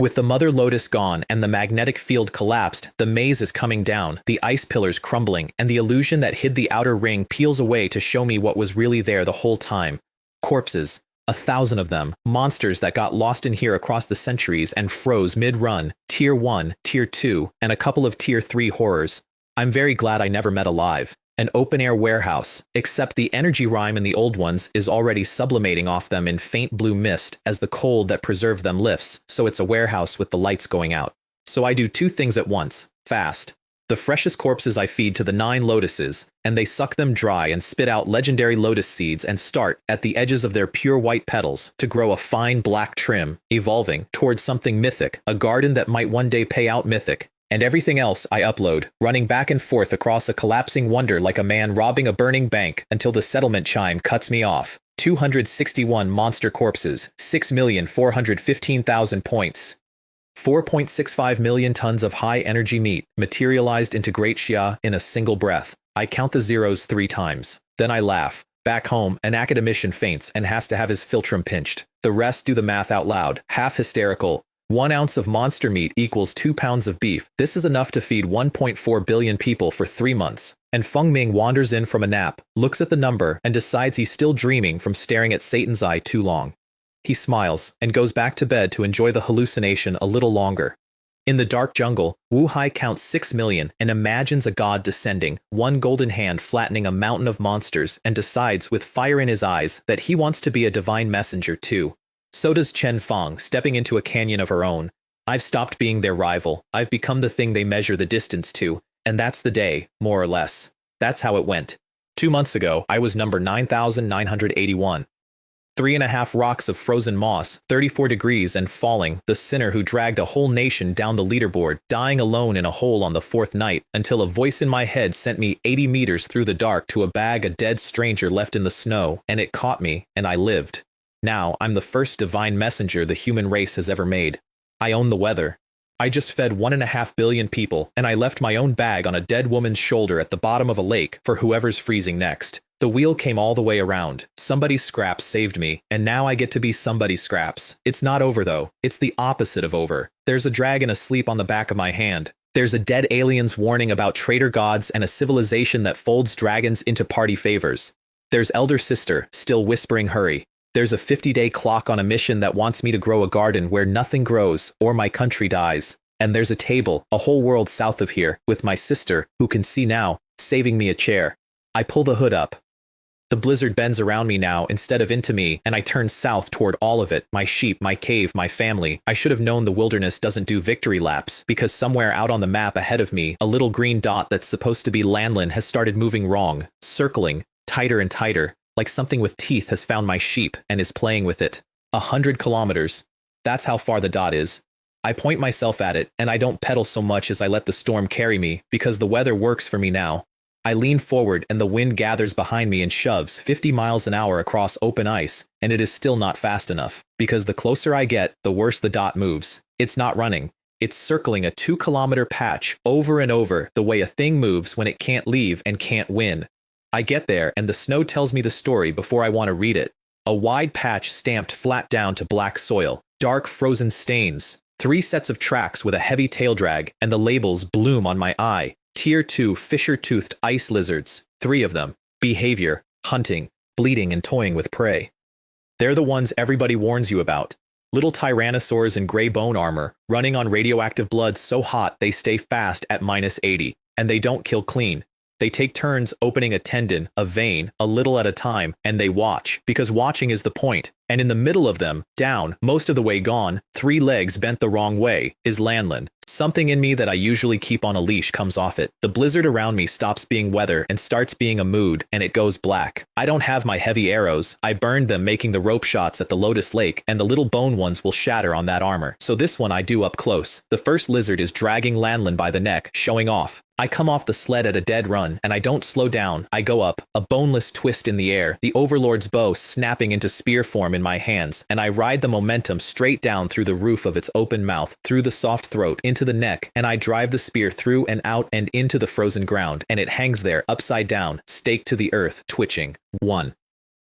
With the Mother Lotus gone and the magnetic field collapsed, the maze is coming down, the ice pillars crumbling, and the illusion that hid the outer ring peels away to show me what was really there the whole time. Corpses. 1,000 of them, monsters that got lost in here across the centuries and froze mid-run, Tier 1, Tier 2, and a couple of Tier 3 horrors. I'm very glad I never met alive. An open-air warehouse, except the energy rime in the old ones is already sublimating off them in faint blue mist as the cold that preserved them lifts, so it's a warehouse with the lights going out. So I do 2 things at once, fast. The freshest corpses I feed to the 9 lotuses, and they suck them dry and spit out legendary lotus seeds and start, at the edges of their pure white petals, to grow a fine black trim, evolving towards something mythic, a garden that might one day pay out mythic. And everything else I upload, running back and forth across a collapsing wonder like a man robbing a burning bank until the settlement chime cuts me off. 261 monster corpses, 6,415,000 points. 4.65 million tons of high-energy meat materialized into Great Xia in a single breath. I count the zeros 3 times. Then I laugh. Back home, an academician faints and has to have his philtrum pinched. The rest do the math out loud, half hysterical. 1 ounce of monster meat equals 2 pounds of beef. This is enough to feed 1.4 billion people for 3 months. And Feng Ming wanders in from a nap, looks at the number, and decides he's still dreaming from staring at Satan's eye too long. He smiles, and goes back to bed to enjoy the hallucination a little longer. In the dark jungle, Wu Hai counts 6 million and imagines a god descending, one golden hand flattening a mountain of monsters, and decides with fire in his eyes that he wants to be a divine messenger too. So does Chen Fang, stepping into a canyon of her own. I've stopped being their rival. I've become the thing they measure the distance to, and that's the day, more or less. That's how it went. 2 months ago, I was number 9,981. 3.5 rocks of frozen moss, 34 degrees and falling, the sinner who dragged a whole nation down the leaderboard, dying alone in a hole on the 4th night, until a voice in my head sent me 80 meters through the dark to a bag a dead stranger left in the snow, and it caught me, and I lived. Now, I'm the first divine messenger the human race has ever made. I own the weather. I just fed 1.5 billion people, and I left my own bag on a dead woman's shoulder at the bottom of a lake for whoever's freezing next. The wheel came all the way around. Somebody's scraps saved me, and now I get to be somebody's scraps. It's not over though. It's the opposite of over. There's a dragon asleep on the back of my hand. There's a dead alien's warning about traitor gods and a civilization that folds dragons into party favors. There's elder sister, still whispering hurry. There's a 50-day clock on a mission that wants me to grow a garden where nothing grows or my country dies. And there's a table, a whole world south of here, with my sister, who can see now, saving me a chair. I pull the hood up. The blizzard bends around me now instead of into me, and I turn south toward all of it, my sheep, my cave, my family. I should have known the wilderness doesn't do victory laps, because somewhere out on the map ahead of me, a little green dot that's supposed to be Lanlin has started moving wrong, circling, tighter and tighter, like something with teeth has found my sheep and is playing with it. 100 kilometers. That's how far the dot is. I point myself at it, and I don't pedal so much as I let the storm carry me, because the weather works for me now. I lean forward and the wind gathers behind me and shoves 50 miles an hour across open ice, and it is still not fast enough, because the closer I get, the worse the dot moves. It's not running. It's circling a 2-kilometer patch over and over the way a thing moves when it can't leave and can't win. I get there and the snow tells me the story before I want to read it. A wide patch stamped flat down to black soil, dark frozen stains, 3 sets of tracks with a heavy tail drag, and the labels bloom on my eye. Tier 2 fisher-toothed ice lizards, 3 of them. Behavior, hunting, bleeding and toying with prey. They're the ones everybody warns you about. Little tyrannosaurs in gray bone armor, running on radioactive blood so hot they stay fast at -80, and they don't kill clean. They take turns opening a tendon, a vein, a little at a time, and they watch, because watching is the point. And in the middle of them, down, most of the way gone, 3 legs bent the wrong way, is Lan. Something in me that I usually keep on a leash comes off it. The blizzard around me stops being weather and starts being a mood, and it goes black. I don't have my heavy arrows. I burned them making the rope shots at the Lotus Lake, and the little bone ones will shatter on that armor. So this one I do up close. The first lizard is dragging Lan by the neck, showing off. I come off the sled at a dead run, and I don't slow down. I go up, a boneless twist in the air, the Overlord's bow snapping into spear form in my hands, and I ride the momentum straight down through the roof of its open mouth, through the soft throat, into the neck, and I drive the spear through and out and into the frozen ground, and it hangs there, upside down, staked to the earth, twitching. 1.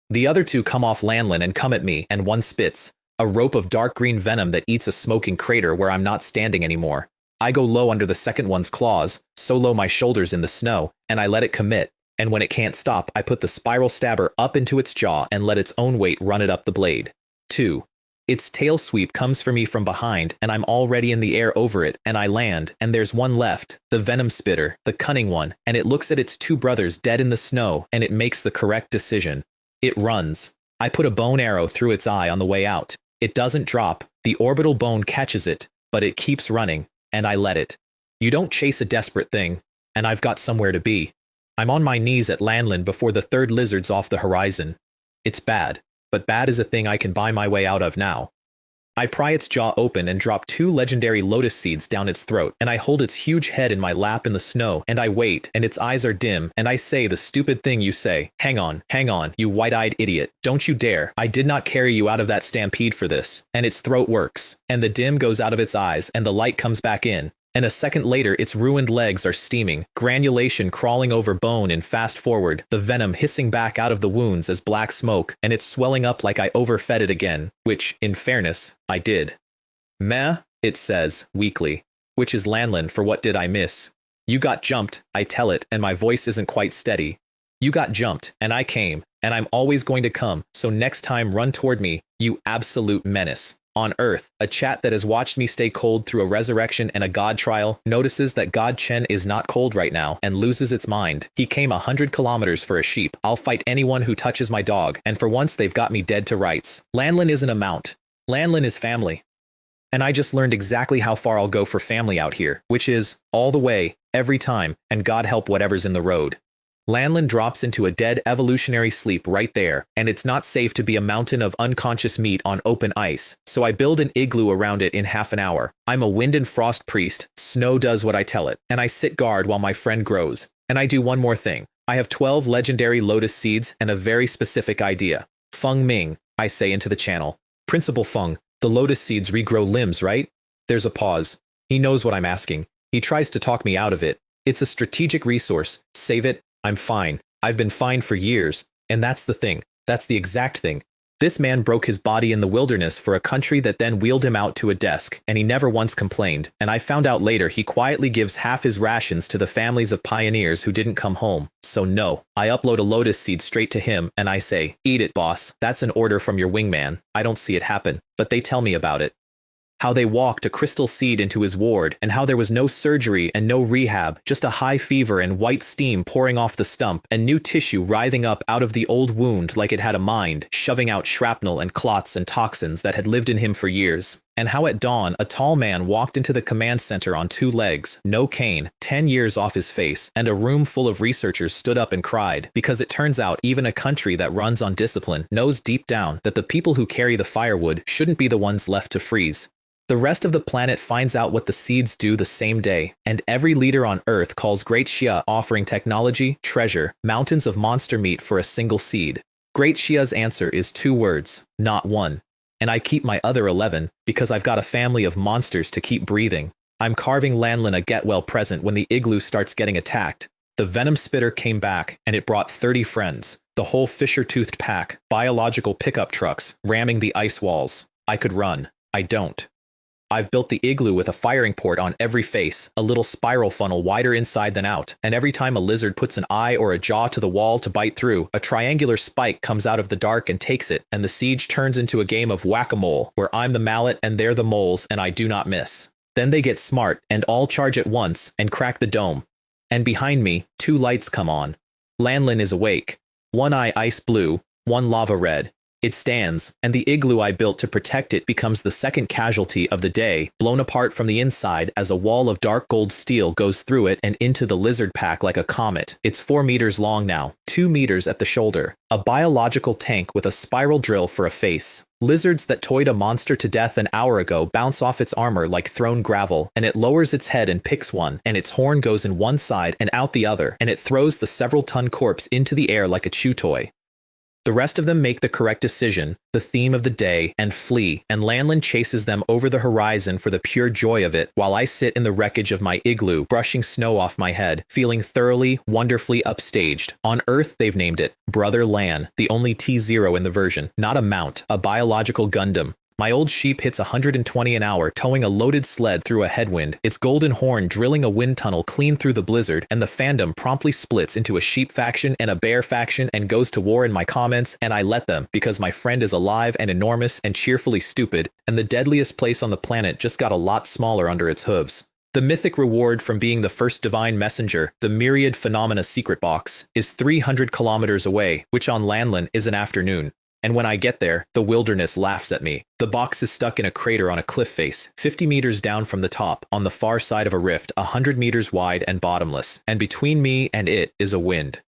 The other 2 come off Lan and come at me, and one spits. A rope of dark green venom that eats a smoking crater where I'm not standing anymore. I go low under the second one's claws, so low my shoulders in the snow, and I let it commit, and when it can't stop, I put the spiral stabber up into its jaw and let its own weight run it up the blade. 2. Its tail sweep comes for me from behind, and I'm already in the air over it, and I land, and there's one left, the venom spitter, the cunning one, and it looks at its 2 brothers dead in the snow, and it makes the correct decision. It runs. I put a bone arrow through its eye on the way out. It doesn't drop, the orbital bone catches it, but it keeps running. And I let it. You don't chase a desperate thing, and I've got somewhere to be. I'm on my knees at Lan before the 3rd lizard's off the horizon. It's bad, but bad is a thing I can buy my way out of now. I pry its jaw open and drop 2 legendary lotus seeds down its throat, and I hold its huge head in my lap in the snow, and I wait, and its eyes are dim, and I say the stupid thing you say. Hang on, you white-eyed idiot. Don't you dare. I did not carry you out of that stampede for this. And its throat works, and the dim goes out of its eyes, and the light comes back in. And a second later, its ruined legs are steaming, granulation crawling over bone and fast forward, the venom hissing back out of the wounds as black smoke, and it's swelling up like I overfed it again, which, in fairness, I did. Meh, it says, weakly. Which is Lan for what did I miss? You got jumped, I tell it, and my voice isn't quite steady. You got jumped, and I came, and I'm always going to come, so next time run toward me, you absolute menace. On Earth, a chat that has watched me stay cold through a resurrection and a god trial notices that God Chen is not cold right now and loses its mind. He came 100 kilometers for a sheep. I'll fight anyone who touches my dog, and for once they've got me dead to rights. Lan isn't a mount. Lan is family. And I just learned exactly how far I'll go for family out here, which is, all the way, every time, and God help whatever's in the road. Lan drops into a dead evolutionary sleep right there, and it's not safe to be a mountain of unconscious meat on open ice, so I build an igloo around it in half an hour. I'm a wind and frost priest, snow does what I tell it, and I sit guard while my friend grows. And I do one more thing. I have 12 legendary lotus seeds and a very specific idea. Feng Ming, I say into the channel. Principal Feng, the lotus seeds regrow limbs, right? There's a pause. He knows what I'm asking. He tries to talk me out of it. It's a strategic resource. Save it. I'm fine. I've been fine for years. And that's the thing. That's the exact thing. This man broke his body in the wilderness for a country that then wheeled him out to a desk, and he never once complained. And I found out later he quietly gives half his rations to the families of pioneers who didn't come home. So no, I upload a lotus seed straight to him, and I say, eat it, boss. That's an order from your wingman. I don't see it happen, but they tell me about it. How they walked a crystal seed into his ward, and how there was no surgery and no rehab, just a high fever and white steam pouring off the stump, and new tissue writhing up out of the old wound like it had a mind, shoving out shrapnel and clots and toxins that had lived in him for years. And how at dawn, a tall man walked into the command center on 2 legs, no cane, 10 years off his face, and a room full of researchers stood up and cried, because it turns out even a country that runs on discipline knows deep down that the people who carry the firewood shouldn't be the ones left to freeze. The rest of the planet finds out what the seeds do the same day, and every leader on Earth calls Great Xia offering technology, treasure, mountains of monster meat for a single seed. Great Xia's answer is 2 words, not 1. And I keep my other 11, because I've got a family of monsters to keep breathing. I'm carving Lanlin a get-well present when the igloo starts getting attacked. The venom spitter came back, and it brought 30 friends. The whole fisher-toothed pack, biological pickup trucks, ramming the ice walls. I could run. I don't. I've built the igloo with a firing port on every face, a little spiral funnel wider inside than out, and every time a lizard puts an eye or a jaw to the wall to bite through, a triangular spike comes out of the dark and takes it, and the siege turns into a game of whack-a-mole, where I'm the mallet and they're the moles, and I do not miss. Then they get smart, and all charge at once, and crack the dome. And behind me, 2 lights come on. Lanlin is awake. One eye ice blue, one lava red. It stands, and the igloo I built to protect it becomes the second casualty of the day, blown apart from the inside as a wall of dark gold steel goes through it and into the lizard pack like a comet. It's 4 meters long now, 2 meters at the shoulder. A biological tank with a spiral drill for a face. Lizards that toyed a monster to death an hour ago bounce off its armor like thrown gravel, and it lowers its head and picks one, and its horn goes in one side and out the other, and it throws the several-ton corpse into the air like a chew toy. The rest of them make the correct decision, the theme of the day, and flee, and Lanlin chases them over the horizon for the pure joy of it, while I sit in the wreckage of my igloo, brushing snow off my head, feeling thoroughly, wonderfully upstaged. On Earth, they've named it Brother Lan, the only T0 in the version, not a mount, a biological Gundam. My old sheep hits 120 an hour, towing a loaded sled through a headwind, its golden horn drilling a wind tunnel clean through the blizzard, and the fandom promptly splits into a sheep faction and a bear faction and goes to war in my comments, and I let them, because my friend is alive and enormous and cheerfully stupid, and the deadliest place on the planet just got a lot smaller under its hooves. The mythic reward from being the first divine messenger, the myriad phenomena secret box, is 300 kilometers away, which on Lanlin is an afternoon. And when I get there, the wilderness laughs at me. The box is stuck in a crater on a cliff face, 50 meters down from the top, on the far side of a rift, 100 meters wide and bottomless, and between me and it is a wind.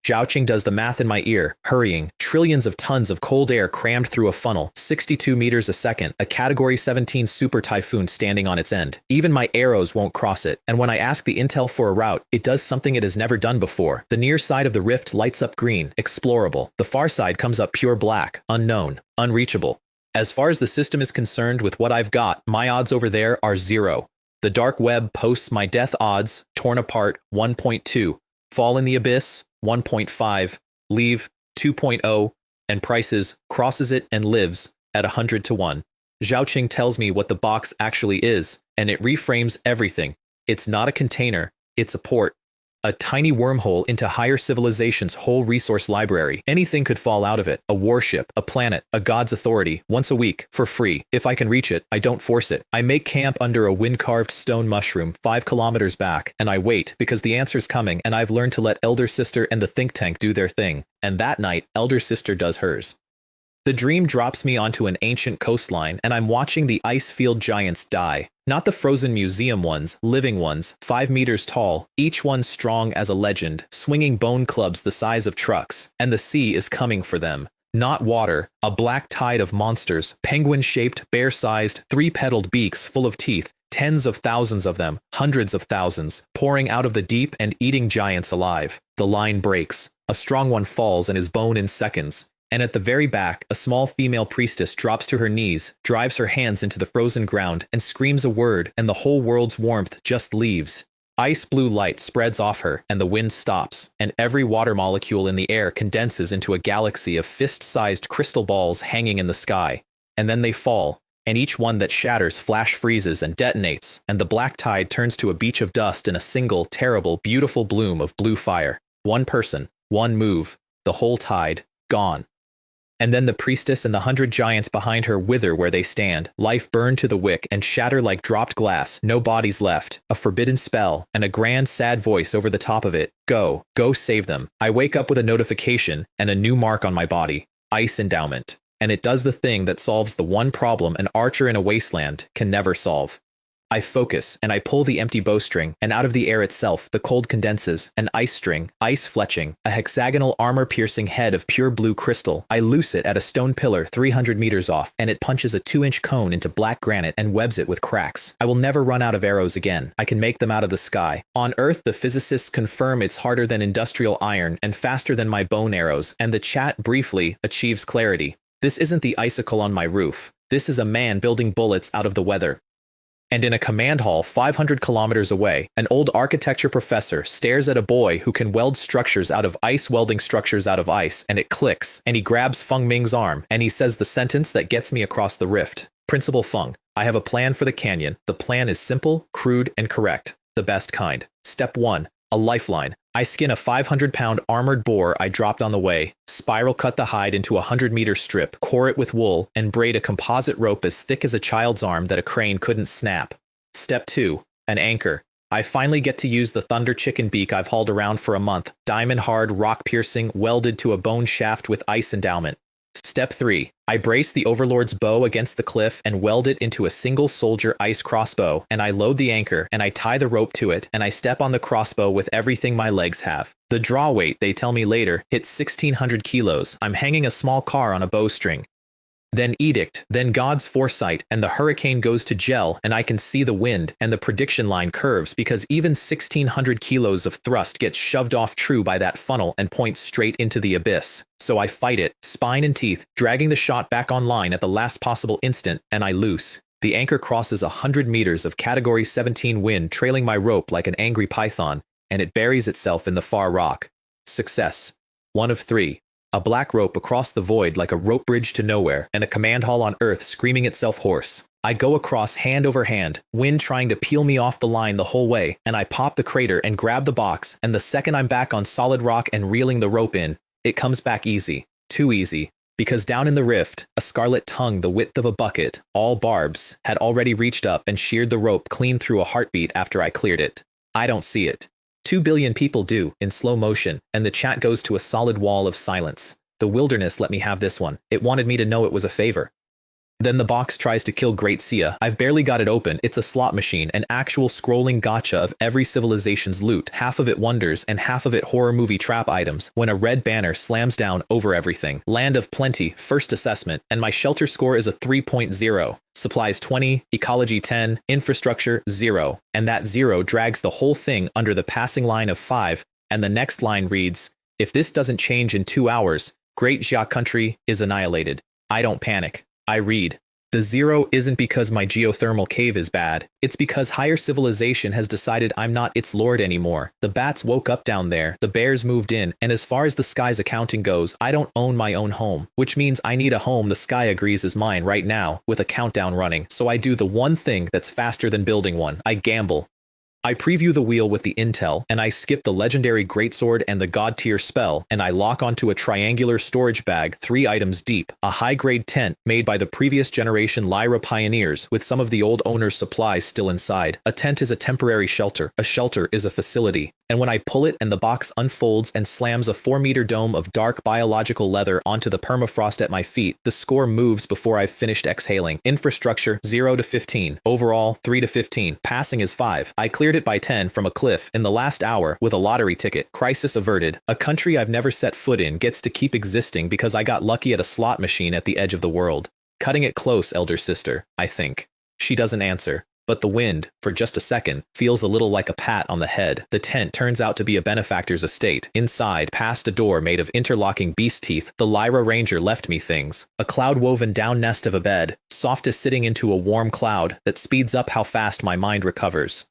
Zhaoqing does the math in my ear, hurrying, trillions of tons of cold air crammed through a funnel, 62 meters a second, a Category 17 super typhoon standing on its end. Even my arrows won't cross it, and when I ask the intel for a route, it does something it has never done before. The near side of the rift lights up green, explorable. The far side comes up pure black, unknown, unreachable. As far as the system is concerned with what I've got, my odds over there are 0. The dark web posts my death odds, torn apart, 1.2. Fall in the abyss, 1.5, leave, 2.0, and prices, crosses it and lives, at 100 to 1. Zhaoqing tells me what the box actually is, and it reframes everything. It's not a container, it's a port. A tiny wormhole into higher civilization's whole resource library. Anything could fall out of it. A warship, a planet, a god's authority, once a week, for free. If I can reach it, I don't force it. I make camp under a wind-carved stone mushroom 5 kilometers back, and I wait, because the answer's coming, and I've learned to let Elder Sister and the think tank do their thing. And that night, Elder Sister does hers. The dream drops me onto an ancient coastline, and I'm watching the ice field giants die. Not the frozen museum ones, living ones, 5 meters tall, each one strong as a legend, swinging bone clubs the size of trucks, and the sea is coming for them. Not water, a black tide of monsters, penguin-shaped, bear-sized, 3-petaled beaks full of teeth, tens of thousands of them, hundreds of thousands, pouring out of the deep and eating giants alive. The line breaks. A strong one falls and is bone in seconds. And at the very back, a small female priestess drops to her knees, drives her hands into the frozen ground, and screams a word, and the whole world's warmth just leaves. Ice blue light spreads off her, and the wind stops, and every water molecule in the air condenses into a galaxy of fist-sized crystal balls hanging in the sky. And then they fall, and each one that shatters flash freezes and detonates, and the black tide turns to a beach of dust in a single, terrible, beautiful bloom of blue fire. One person, one move, the whole tide, gone. And then the priestess and the 100 giants behind her wither where they stand, life burned to the wick and shatter like dropped glass, no bodies left, a forbidden spell, and a grand sad voice over the top of it, go save them. I wake up with a notification and a new mark on my body, ice endowment, and it does the thing that solves the one problem an archer in a wasteland can never solve. I focus, and I pull the empty bowstring, and out of the air itself, the cold condenses, an ice string, ice fletching, a hexagonal armor-piercing head of pure blue crystal. I loose it at a stone pillar 300 meters off, and it punches a 2-inch cone into black granite and webs it with cracks. I will never run out of arrows again. I can make them out of the sky. On Earth, the physicists confirm it's harder than industrial iron and faster than my bone arrows, and the chat briefly achieves clarity. This isn't the icicle on my roof. This is a man building bullets out of the weather. And in a command hall 500 kilometers away, an old architecture professor stares at a boy who can weld structures out of ice, welding structures out of ice, and it clicks, and he grabs Feng Ming's arm, and he says the sentence that gets me across the rift. Principal Feng, I have a plan for the canyon. The plan is simple, crude, and correct. The best kind. Step 1. A lifeline. I skin a 500-pound armored boar I dropped on the way, spiral cut the hide into a 100-meter strip, core it with wool, and braid a composite rope as thick as a child's arm that a crane couldn't snap. Step 2. An anchor. I finally get to use the thunder chicken beak I've hauled around for a month, diamond-hard, rock-piercing, welded to a bone shaft with ice endowment. Step 3. I brace the Overlord's bow against the cliff and weld it into a single soldier ice crossbow, and I load the anchor, and I tie the rope to it, and I step on the crossbow with everything my legs have. The draw weight, they tell me later, hits 1,600 kilos. I'm hanging a small car on a bowstring. Then edict, then God's foresight, and the hurricane goes to gel, and I can see the wind, and the prediction line curves because even 1,600 kilos of thrust gets shoved off true by that funnel and points straight into the abyss. So I fight it, spine and teeth, dragging the shot back online at the last possible instant, and I loose. The anchor crosses 100 meters of Category 17 wind, trailing my rope like an angry python, and it buries itself in the far rock. Success. 1 of 3. A black rope across the void like a rope bridge to nowhere, and a command hall on Earth screaming itself hoarse. I go across hand over hand, wind trying to peel me off the line the whole way, and I pop the crater and grab the box, and the second I'm back on solid rock and reeling the rope in, it comes back easy. Too easy. Because down in the rift, a scarlet tongue the width of a bucket, all barbs, had already reached up and sheared the rope clean through a heartbeat after I cleared it. I don't see it. 2 billion people do, in slow motion, and the chat goes to a solid wall of silence. The wilderness let me have this one. It wanted me to know it was a favor. Then the box tries to kill Great Sia. I've barely got it open. It's a slot machine, an actual scrolling gacha of every civilization's loot, half of it wonders and half of it horror movie trap items, when a red banner slams down over everything. Land of plenty, first assessment, and my shelter score is a 3.0. Supplies 20, ecology 10, infrastructure 0, and that 0 drags the whole thing under the passing line of 5, and the next line reads, if this doesn't change in 2 hours, Great Xia country is annihilated. I don't panic. I read. The 0 isn't because my geothermal cave is bad. It's because higher civilization has decided I'm not its lord anymore. The bats woke up down there, the bears moved in, and as far as the sky's accounting goes, I don't own my own home, which means I need a home the sky agrees is mine right now, with a countdown running. So I do the one thing that's faster than building one. I gamble. I preview the wheel with the intel, and I skip the legendary greatsword and the god tier spell, and I lock onto a triangular storage bag 3 items deep, a high-grade tent made by the previous generation Lyra pioneers with some of the old owner's supplies still inside. A tent is a temporary shelter. A shelter is a facility. And when I pull it and the box unfolds and slams a 4-meter dome of dark biological leather onto the permafrost at my feet, the score moves before I've finished exhaling. Infrastructure 0 to 15. Overall 3 to 15. Passing is 5. I cleared it by 10 from a cliff in the last hour with a lottery ticket. Crisis averted. A country I've never set foot in gets to keep existing because I got lucky at a slot machine at the edge of the world. Cutting it close, elder sister, I think. She doesn't answer. But the wind, for just a second, feels a little like a pat on the head. The tent turns out to be a benefactor's estate. Inside, past a door made of interlocking beast teeth, the Lyra Ranger left me things. A cloud-woven down nest of a bed, soft as sitting into a warm cloud that speeds up how fast my mind recovers.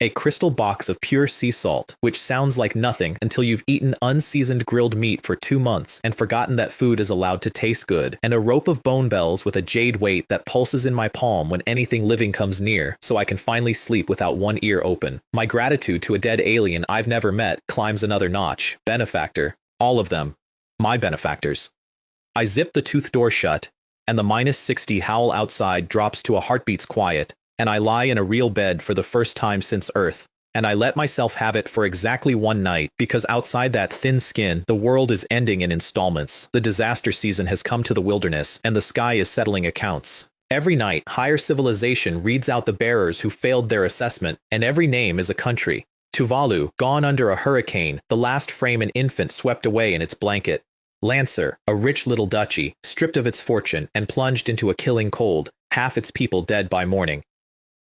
A crystal box of pure sea salt, which sounds like nothing until you've eaten unseasoned grilled meat for 2 months and forgotten that food is allowed to taste good, and a rope of bone bells with a jade weight that pulses in my palm when anything living comes near, so I can finally sleep without one ear open. My gratitude to a dead alien I've never met climbs another notch. Benefactor. All of them. My benefactors. I zip the tooth door shut, and the -60 howl outside drops to a heartbeat's quiet, and I lie in a real bed for the first time since Earth, and I let myself have it for exactly one night, because outside that thin skin, the world is ending in installments. The disaster season has come to the wilderness, and the sky is settling accounts. Every night, higher civilization reads out the bearers who failed their assessment, and every name is a country. Tuvalu, gone under a hurricane, the last frame an infant swept away in its blanket. Lancer, a rich little duchy, stripped of its fortune and plunged into a killing cold, half its people dead by morning.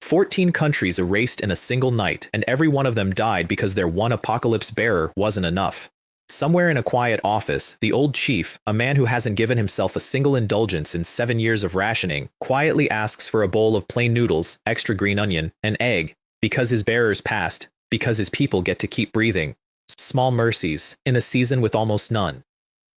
14 countries erased in a single night, and every one of them died because their one apocalypse bearer wasn't enough. Somewhere in a quiet office, the old chief, a man who hasn't given himself a single indulgence in 7 years of rationing, quietly asks for a bowl of plain noodles, extra green onion, and egg, because his bearers passed, because his people get to keep breathing. Small mercies, in a season with almost none.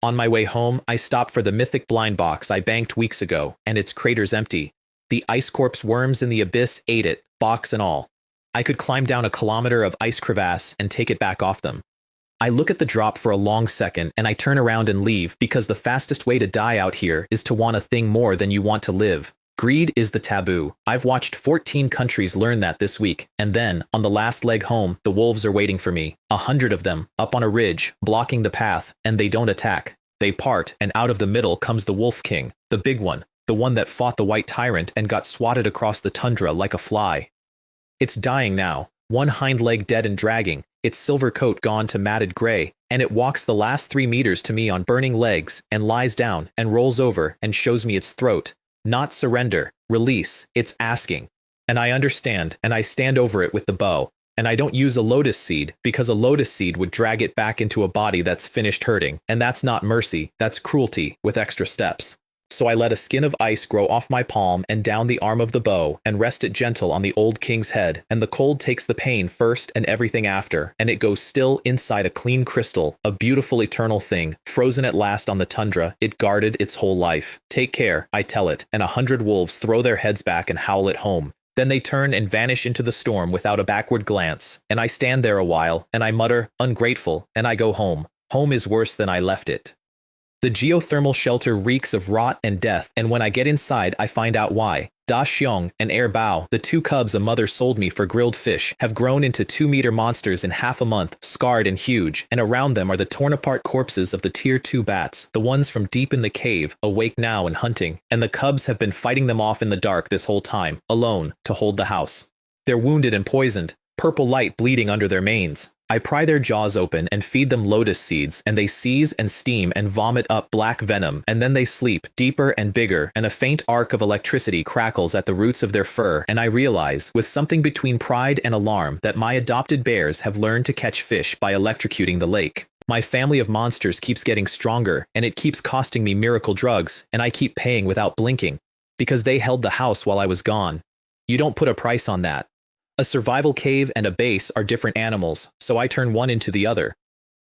On my way home, I stopped for the mythic blind box I banked weeks ago, and its crater's empty. The ice corpse worms in the abyss ate it, box and all. I could climb down a kilometer of ice crevasse and take it back off them. I look at the drop for a long second and I turn around and leave because the fastest way to die out here is to want a thing more than you want to live. Greed is the taboo. I've watched 14 countries learn that this week, and then, on the last leg home, the wolves are waiting for me. 100 of them, up on a ridge, blocking the path, and they don't attack. They part, and out of the middle comes the Wolf King, the big one, the one that fought the White Tyrant and got swatted across the tundra like a fly. It's dying now, one hind leg dead and dragging, its silver coat gone to matted gray, and it walks the last 3 meters to me on burning legs, and lies down, and rolls over, and shows me its throat. Not surrender, release, it's asking. And I understand, and I stand over it with the bow. And I don't use a lotus seed, because a lotus seed would drag it back into a body that's finished hurting, and that's not mercy, that's cruelty, with extra steps. So I let a skin of ice grow off my palm and down the arm of the bow, and rest it gentle on the old king's head, and the cold takes the pain first and everything after, and it goes still inside a clean crystal, a beautiful eternal thing, frozen at last on the tundra, it guarded its whole life. Take care, I tell it, and 100 wolves throw their heads back and howl at home. Then they turn and vanish into the storm without a backward glance, and I stand there a while, and I mutter, ungrateful, and I go home. Home is worse than I left it. The geothermal shelter reeks of rot and death, and when I get inside, I find out why. Da Xiong and Air Bao, the 2 cubs a mother sold me for grilled fish, have grown into 2-meter monsters in half a month, scarred and huge, and around them are the torn-apart corpses of the Tier 2 bats, the ones from deep in the cave, awake now and hunting, and the cubs have been fighting them off in the dark this whole time, alone, to hold the house. They're wounded and poisoned, purple light bleeding under their manes. I pry their jaws open and feed them lotus seeds, and they seize and steam and vomit up black venom, and then they sleep, deeper and bigger, and a faint arc of electricity crackles at the roots of their fur, and I realize, with something between pride and alarm, that my adopted bears have learned to catch fish by electrocuting the lake. My family of monsters keeps getting stronger, and it keeps costing me miracle drugs, and I keep paying without blinking, because they held the house while I was gone. You don't put a price on that. A survival cave and a base are different animals, so I turn one into the other.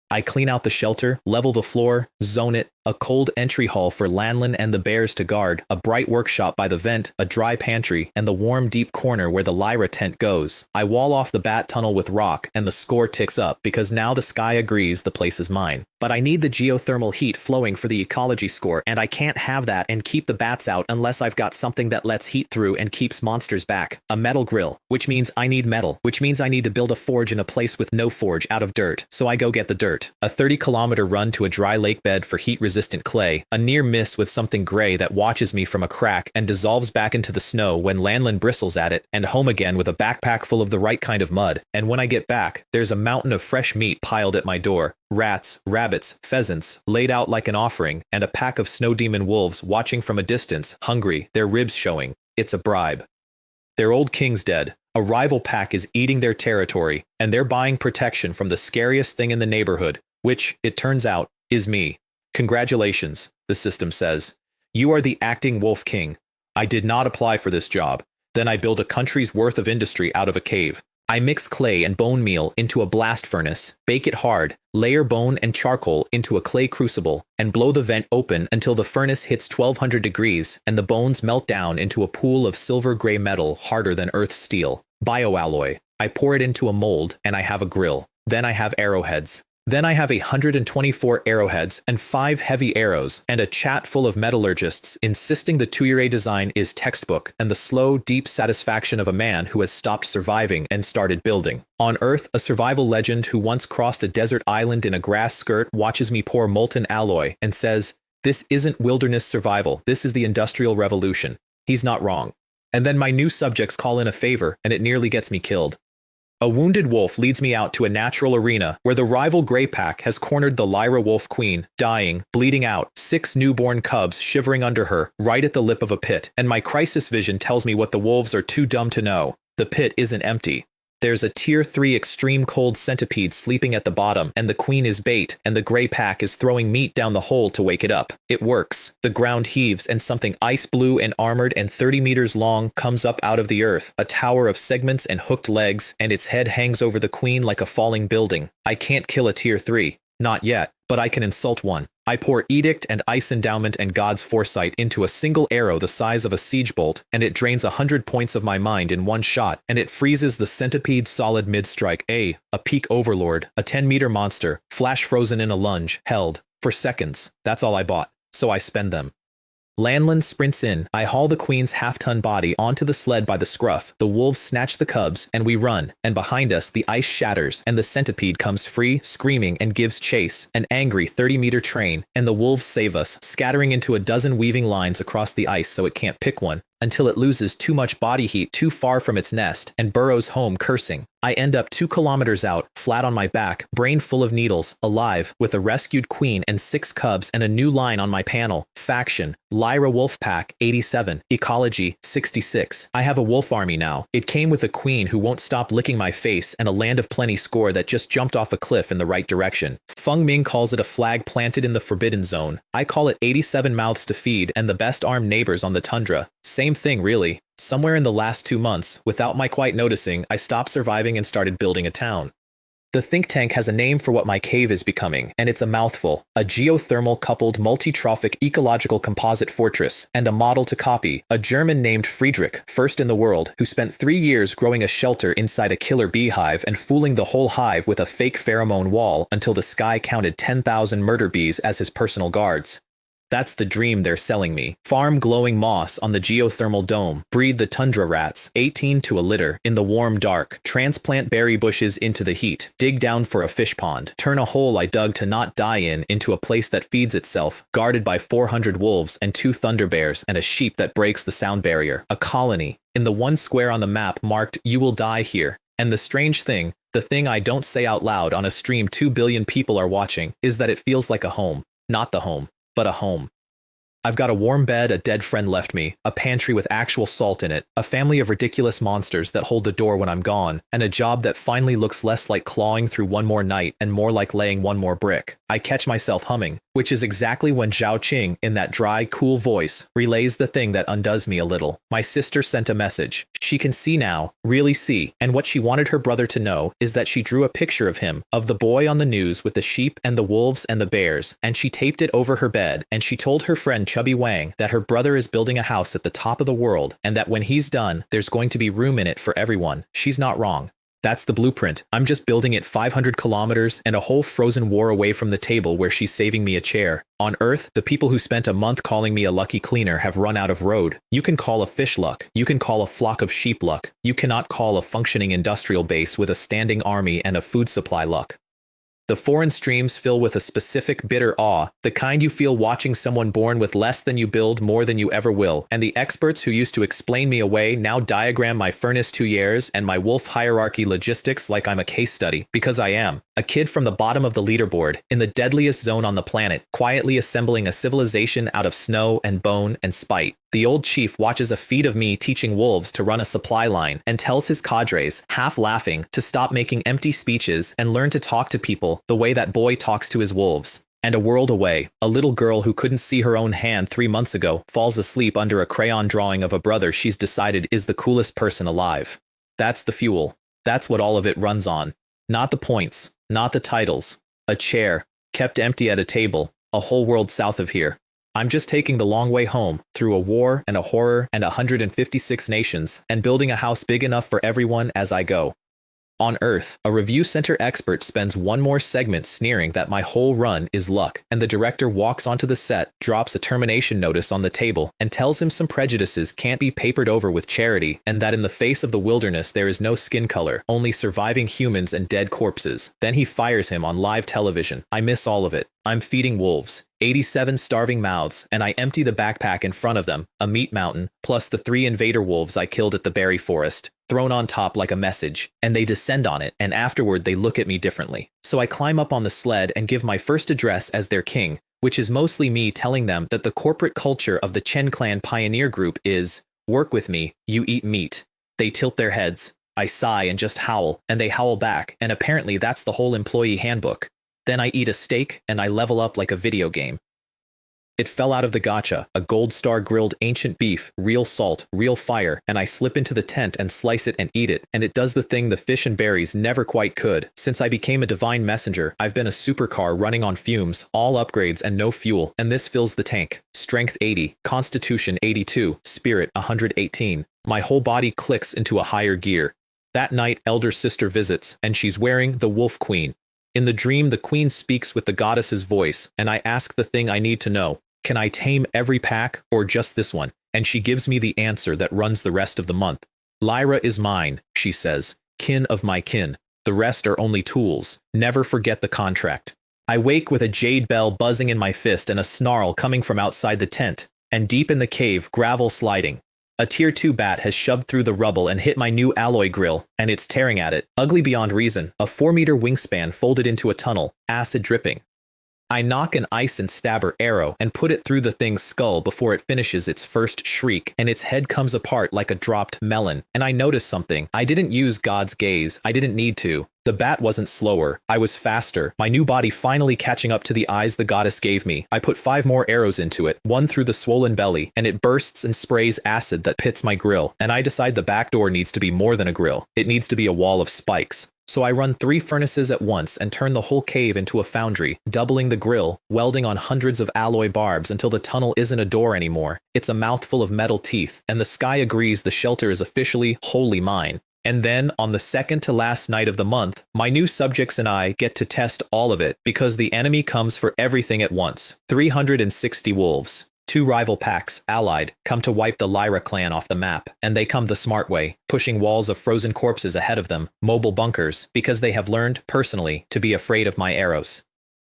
I clean out the shelter, level the floor, zone it, a cold entry hall for Lan and the bears to guard, a bright workshop by the vent, a dry pantry, and the warm deep corner where the Lyra tent goes. I wall off the bat tunnel with rock, and the score ticks up because now the sky agrees the place is mine. But I need the geothermal heat flowing for the ecology score, and I can't have that and keep the bats out unless I've got something that lets heat through and keeps monsters back. A metal grill, which means I need metal, which means I need to build a forge in a place with no forge out of dirt, so I go get the dirt. A 30-kilometer run to a dry lake bed for heat-resistant clay, a near miss with something gray that watches me from a crack and dissolves back into the snow when Lan bristles at it, and home again with a backpack full of the right kind of mud. And when I get back, there's a mountain of fresh meat piled at my door. Rats, rabbits, pheasants, laid out like an offering, and a pack of snow demon wolves watching from a distance, hungry, their ribs showing. It's a bribe. Their old king's dead. A rival pack is eating their territory, and they're buying protection from the scariest thing in the neighborhood, which, it turns out, is me. Congratulations, the system says. You are the acting Wolf King. I did not apply for this job. Then I build a country's worth of industry out of a cave. I mix clay and bone meal into a blast furnace, bake it hard, layer bone and charcoal into a clay crucible, and blow the vent open until the furnace hits 1200 degrees and the bones melt down into a pool of silver-gray metal harder than Earth's steel. Bioalloy. I pour it into a mold, and I have a grill. Then I have arrowheads. Then I have 124 arrowheads and 5 heavy arrows, and a chat full of metallurgists insisting the Tuyere design is textbook and the slow, deep satisfaction of a man who has stopped surviving and started building. On Earth, a survival legend who once crossed a desert island in a grass skirt watches me pour molten alloy and says, "This isn't wilderness survival, this is the Industrial Revolution." He's not wrong. And then my new subjects call in a favor, and it nearly gets me killed. A wounded wolf leads me out to a natural arena where the rival Grey Pack has cornered the Lyra Wolf Queen, dying, bleeding out, 6 newborn cubs shivering under her, right at the lip of a pit, and my crisis vision tells me what the wolves are too dumb to know. The pit isn't empty. There's a tier 3 extreme cold centipede sleeping at the bottom, and the queen is bait, and the gray pack is throwing meat down the hole to wake it up. It works. The ground heaves, and something ice blue and armored and 30 meters long comes up out of the earth, a tower of segments and hooked legs, and its head hangs over the queen like a falling building. I can't kill a tier 3. Not yet, but I can insult one. I pour Edict and Ice Endowment and God's Foresight into a single arrow the size of a siege bolt, and it drains 100 points of my mind in one shot, and it freezes the centipede solid mid-strike. A peak overlord, a 10-meter monster, flash frozen in a lunge, held, for seconds. That's all I bought, so I spend them. Lanlin sprints in. I haul the queen's half-ton body onto the sled by the scruff. The wolves snatch the cubs, and we run. And behind us, the ice shatters, and the centipede comes free, screaming, and gives chase. An angry 30-meter train, and the wolves save us, scattering into a dozen weaving lines across the ice so it can't pick one, until it loses too much body heat too far from its nest, and burrows home cursing. I end up 2 kilometers out, flat on my back, brain full of needles, alive, with a rescued queen and 6 cubs and a new line on my panel. Faction, Lyra Wolfpack, 87, Ecology, 66. I have a wolf army now. It came with a queen who won't stop licking my face and a Land of Plenty score that just jumped off a cliff in the right direction. Feng Ming calls it a flag planted in the Forbidden Zone. I call it 87 mouths to feed and the best armed neighbors on the tundra. Same thing, really. Somewhere in the last 2 months, without my quite noticing, I stopped surviving and started building a town. The think tank has a name for what my cave is becoming, and it's a mouthful. A geothermal coupled multi-trophic ecological composite fortress, and a model to copy, a German named Friedrich, first in the world, who spent 3 years growing a shelter inside a killer beehive and fooling the whole hive with a fake pheromone wall until the sky counted 10,000 murder bees as his personal guards. That's the dream they're selling me. Farm glowing moss on the geothermal dome. Breed the tundra rats, 18 to a litter, in the warm dark. Transplant berry bushes into the heat. Dig down for a fish pond. Turn a hole I dug to not die in into a place that feeds itself, guarded by 400 wolves and 2 thunder bears and a sheep that breaks the sound barrier. A colony. In the one square on the map marked, "You will die here." And the strange thing, the thing I don't say out loud on a stream 2 billion people are watching, is that it feels like a home. Not the home, but a home. I've got a warm bed a dead friend left me, a pantry with actual salt in it, a family of ridiculous monsters that hold the door when I'm gone, and a job that finally looks less like clawing through one more night and more like laying one more brick. I catch myself humming, which is exactly when Zhao Qing, in that dry, cool voice, relays the thing that undoes me a little. My sister sent a message. She can see now, really see, and what she wanted her brother to know is that she drew a picture of him, of the boy on the news with the sheep and the wolves and the bears, and she taped it over her bed, and she told her friend Chubby Wang that her brother is building a house at the top of the world, and that when he's done, there's going to be room in it for everyone. She's not wrong. That's the blueprint. I'm just building it 500 kilometers and a whole frozen war away from the table where she's saving me a chair. On Earth, the people who spent a month calling me a lucky cleaner have run out of road. You can call a fish luck. You can call a flock of sheep luck. You cannot call a functioning industrial base with a standing army and a food supply luck. The foreign streams fill with a specific bitter awe, the kind you feel watching someone born with less than you build more than you ever will, and the experts who used to explain me away now diagram my furnace 2 years and my wolf hierarchy logistics like I'm a case study, because I am. A kid from the bottom of the leaderboard, in the deadliest zone on the planet, quietly assembling a civilization out of snow and bone and spite. The old chief watches a feed of me teaching wolves to run a supply line and tells his cadres, half laughing, to stop making empty speeches and learn to talk to people the way that boy talks to his wolves. And a world away, a little girl who couldn't see her own hand 3 months ago falls asleep under a crayon drawing of a brother she's decided is the coolest person alive. That's the fuel. That's what all of it runs on. Not the points, not the titles. A chair, kept empty at a table, a whole world south of here. I'm just taking the long way home, through a war and a horror and 156 nations, and building a house big enough for everyone as I go. On Earth, a review center expert spends one more segment sneering that my whole run is luck, and the director walks onto the set, drops a termination notice on the table, and tells him some prejudices can't be papered over with charity, and that in the face of the wilderness there is no skin color, only surviving humans and dead corpses. Then he fires him on live television. I miss all of it. I'm feeding wolves, 87 starving mouths, and I empty the backpack in front of them, a meat mountain, plus the 3 invader wolves I killed at the berry forest, thrown on top like a message, and they descend on it, and afterward they look at me differently. So I climb up on the sled and give my first address as their king, which is mostly me telling them that the corporate culture of the Chen Clan Pioneer Group is, work with me, you eat meat. They tilt their heads. I sigh and just howl, and they howl back, and apparently that's the whole employee handbook. Then I eat a steak, and I level up like a video game. It fell out of the gacha, a gold star grilled ancient beef, real salt, real fire, and I slip into the tent and slice it and eat it, and it does the thing the fish and berries never quite could. Since I became a divine messenger, I've been a supercar running on fumes, all upgrades and no fuel, and this fills the tank. Strength 80, Constitution 82, Spirit 118. My whole body clicks into a higher gear. That night, elder sister visits, and she's wearing the Wolf Queen. In the dream, the queen speaks with the goddess's voice, and I ask the thing I need to know. Can I tame every pack, or just this one? And she gives me the answer that runs the rest of the month. Lyra is mine, she says, kin of my kin. The rest are only tools. Never forget the contract. I wake with a jade bell buzzing in my fist and a snarl coming from outside the tent, and deep in the cave, gravel sliding. A tier 2 bat has shoved through the rubble and hit my new alloy grill, and it's tearing at it, ugly beyond reason, a 4-meter wingspan folded into a tunnel, acid dripping. I knock an ice and stabber arrow and put it through the thing's skull before it finishes its first shriek, and its head comes apart like a dropped melon, and I notice something. I didn't use God's gaze, I didn't need to. The bat wasn't slower, I was faster, my new body finally catching up to the eyes the goddess gave me. I put 5 more arrows into it, one through the swollen belly, and it bursts and sprays acid that pits my grill, and I decide the back door needs to be more than a grill. It needs to be a wall of spikes. So I run 3 furnaces at once and turn the whole cave into a foundry, doubling the grill, welding on hundreds of alloy barbs until the tunnel isn't a door anymore. It's a mouthful of metal teeth, and the sky agrees the shelter is officially wholly mine. And then, on the second to last night of the month, my new subjects and I get to test all of it, because the enemy comes for everything at once. 360 wolves. 2 rival packs, allied, come to wipe the Lyra clan off the map, and they come the smart way, pushing walls of frozen corpses ahead of them, mobile bunkers, because they have learned, personally, to be afraid of my arrows.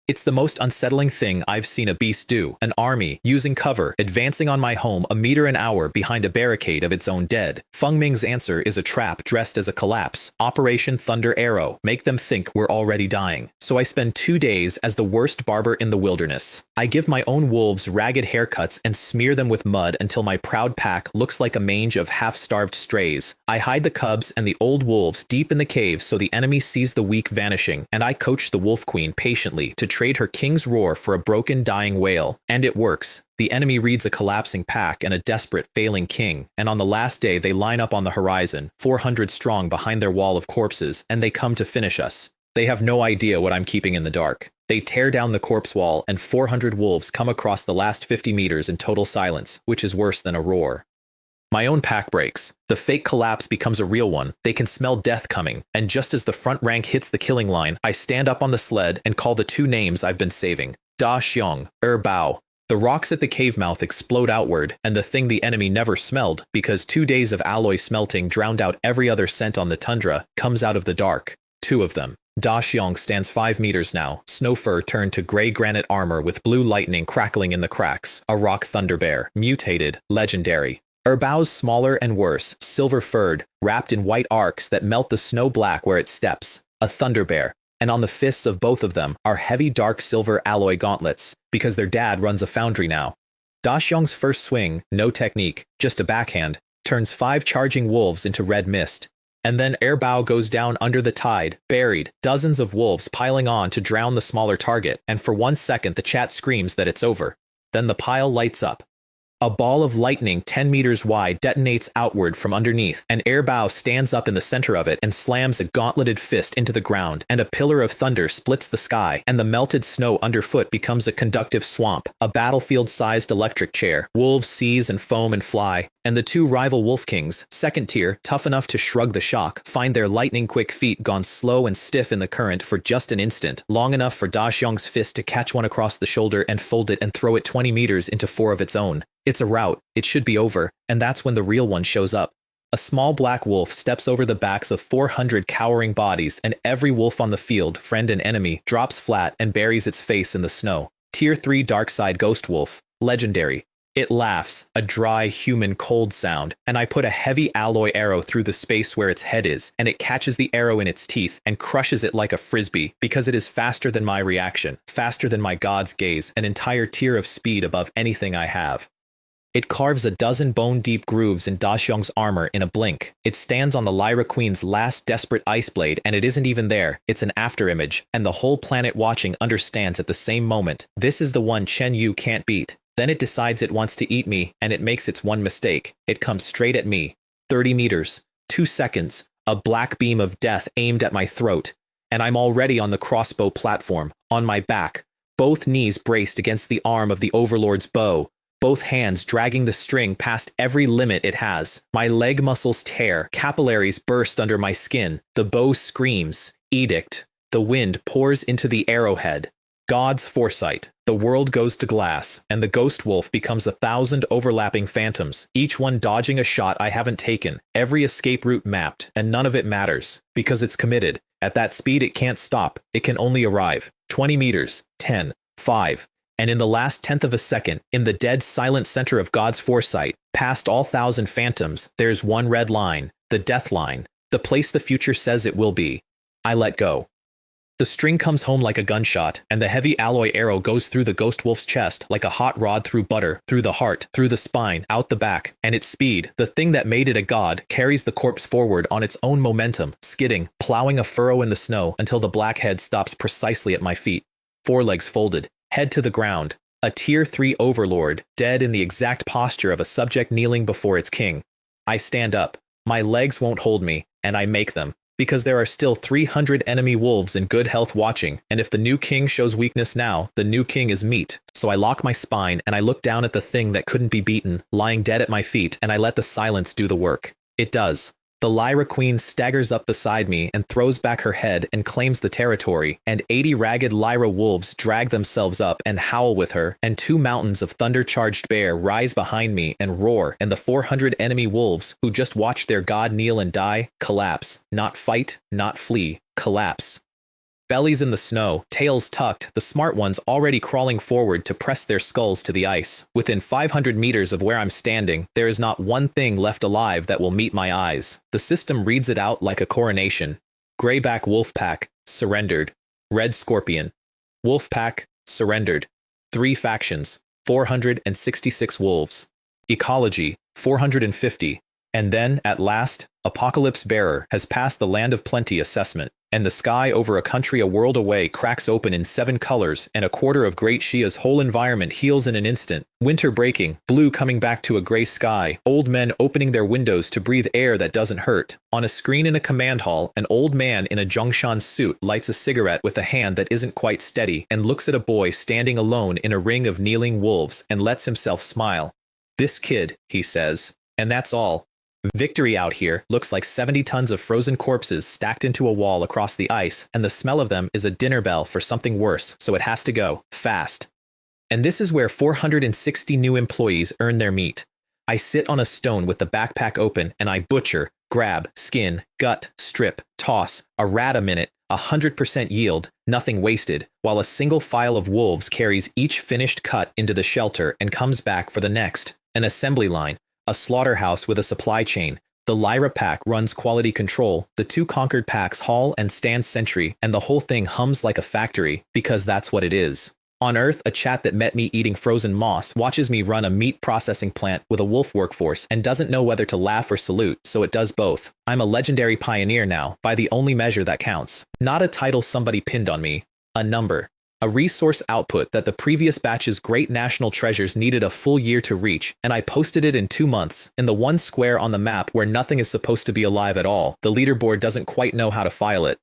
It's the most unsettling thing I've seen a beast do, an army, using cover, advancing on my home a meter an hour behind a barricade of its own dead. Feng Ming's answer is a trap dressed as a collapse. Operation Thunder Arrow, make them think we're already dying. So I spend 2 days as the worst barber in the wilderness. I give my own wolves ragged haircuts and smear them with mud until my proud pack looks like a mange of half-starved strays. I hide the cubs and the old wolves deep in the cave so the enemy sees the weak vanishing, and I coach the Wolf Queen patiently to trade her king's roar for a broken, dying wail. And it works. The enemy reads a collapsing pack and a desperate, failing king, and on the last day they line up on the horizon, 400 strong behind their wall of corpses, and they come to finish us. They have no idea what I'm keeping in the dark. They tear down the corpse wall, and 400 wolves come across the last 50 meters in total silence, which is worse than a roar. My own pack breaks. The fake collapse becomes a real one. They can smell death coming, and just as the front rank hits the killing line, I stand up on the sled and call the 2 names I've been saving. Da Xiong, Bao. The rocks at the cave mouth explode outward, and the thing the enemy never smelled, because 2 days of alloy smelting drowned out every other scent on the tundra, comes out of the dark. 2 of them. Da Xiong stands 5 meters now, snow fur turned to gray granite armor with blue lightning crackling in the cracks, a rock thunder bear, mutated, legendary. Bao's smaller and worse, silver-furred, wrapped in white arcs that melt the snow black where it steps, a thunder bear, and on the fists of both of them are heavy dark silver alloy gauntlets, because their dad runs a foundry now. Da Xiong's first swing, no technique, just a backhand, turns 5 charging wolves into red mist. And then Bao goes down under the tide, buried, dozens of wolves piling on to drown the smaller target, and for 1 second the chat screams that it's over. Then the pile lights up. A ball of lightning 10 meters wide detonates outward from underneath, and Bao stands up in the center of it and slams a gauntleted fist into the ground, and a pillar of thunder splits the sky, and the melted snow underfoot becomes a conductive swamp, a battlefield-sized electric chair. Wolves seize and foam and fly, and the 2 rival wolf kings, second tier, tough enough to shrug the shock, find their lightning-quick feet gone slow and stiff in the current for just an instant, long enough for Da Xiong's fist to catch one across the shoulder and fold it and throw it 20 meters into 4 of its own. It's a rout, it should be over, and that's when the real one shows up. A small black wolf steps over the backs of 400 cowering bodies, and every wolf on the field, friend and enemy, drops flat and buries its face in the snow. Tier 3 Dark Side Ghost Wolf, legendary. It laughs, a dry, human, cold sound, and I put a heavy alloy arrow through the space where its head is, and it catches the arrow in its teeth and crushes it like a frisbee, because it is faster than my reaction, faster than my god's gaze, an entire tier of speed above anything I have. It carves a dozen bone-deep grooves in Daxiong's armor in a blink. It stands on the Lyra Queen's last desperate ice blade, and it isn't even there. It's an afterimage, and the whole planet watching understands at the same moment. This is the one Chen Yu can't beat. Then it decides it wants to eat me, and it makes its one mistake. It comes straight at me. 30 meters. 2 seconds. A black beam of death aimed at my throat. And I'm already on the crossbow platform, on my back, both knees braced against the arm of the Overlord's bow, both hands dragging the string past every limit it has. My leg muscles tear, capillaries burst under my skin. The bow screams. Edict. The wind pours into the arrowhead. God's foresight. The world goes to glass, and the ghost wolf becomes 1,000 overlapping phantoms, each one dodging a shot I haven't taken, every escape route mapped, and none of it matters, because it's committed. At that speed it can't stop, it can only arrive. 20 meters, 10, 5, and in the last tenth of a second, in the dead silent center of God's foresight, past all 1,000 phantoms, there's one red line, the death line, the place the future says it will be. I let go. The string comes home like a gunshot, and the heavy alloy arrow goes through the ghost wolf's chest like a hot rod through butter, through the heart, through the spine, out the back, and its speed, the thing that made it a god, carries the corpse forward on its own momentum, skidding, plowing a furrow in the snow until the black head stops precisely at my feet. Forelegs folded, head to the ground. A Tier 3 overlord, dead in the exact posture of a subject kneeling before its king. I stand up. My legs won't hold me, and I make them. Because there are still 300 enemy wolves in good health watching, and if the new king shows weakness now, the new king is meat. So I lock my spine and I look down at the thing that couldn't be beaten, lying dead at my feet, and I let the silence do the work. It does. The Lyra Queen staggers up beside me and throws back her head and claims the territory, and 80 ragged Lyra wolves drag themselves up and howl with her, and 2 mountains of thunder-charged bear rise behind me and roar, and the 400 enemy wolves, who just watched their god kneel and die, collapse. Not fight, not flee. Collapse. Bellies in the snow, tails tucked, the smart ones already crawling forward to press their skulls to the ice. Within 500 meters of where I'm standing, there is not one thing left alive that will meet my eyes. The system reads it out like a coronation. Greyback Wolfpack, surrendered. Red Scorpion. Wolfpack, surrendered. 3 factions, 466 wolves. Ecology, 450. And then, at last, Apocalypse Bearer has passed the Land of Plenty assessment. And the sky over a country a world away cracks open in 7 colors, and a quarter of Great Shia's whole environment heals in an instant. Winter breaking, blue coming back to a gray sky, old men opening their windows to breathe air that doesn't hurt. On a screen in a command hall, an old man in a Zhongshan suit lights a cigarette with a hand that isn't quite steady, and looks at a boy standing alone in a ring of kneeling wolves, and lets himself smile. "This kid," he says. And that's all. Victory out here looks like 70 tons of frozen corpses stacked into a wall across the ice, and the smell of them is a dinner bell for something worse, so it has to go, fast. And this is where 460 new employees earn their meat. I sit on a stone with the backpack open, and I butcher, grab, skin, gut, strip, toss, a rat a minute, 100% yield, nothing wasted, while a single file of wolves carries each finished cut into the shelter and comes back for the next. An assembly line. A slaughterhouse with a supply chain. The Lyra pack runs quality control, the 2 conquered packs haul and stand sentry, and the whole thing hums like a factory, because that's what it is. On Earth, a chat that met me eating frozen moss watches me run a meat processing plant with a wolf workforce and doesn't know whether to laugh or salute, so it does both. I'm a legendary pioneer now, by the only measure that counts. Not a title somebody pinned on me. A number. A resource output that the previous batch's great national treasures needed a full year to reach, and I posted it in 2 months, in the one square on the map where nothing is supposed to be alive at all. The leaderboard doesn't quite know how to file it.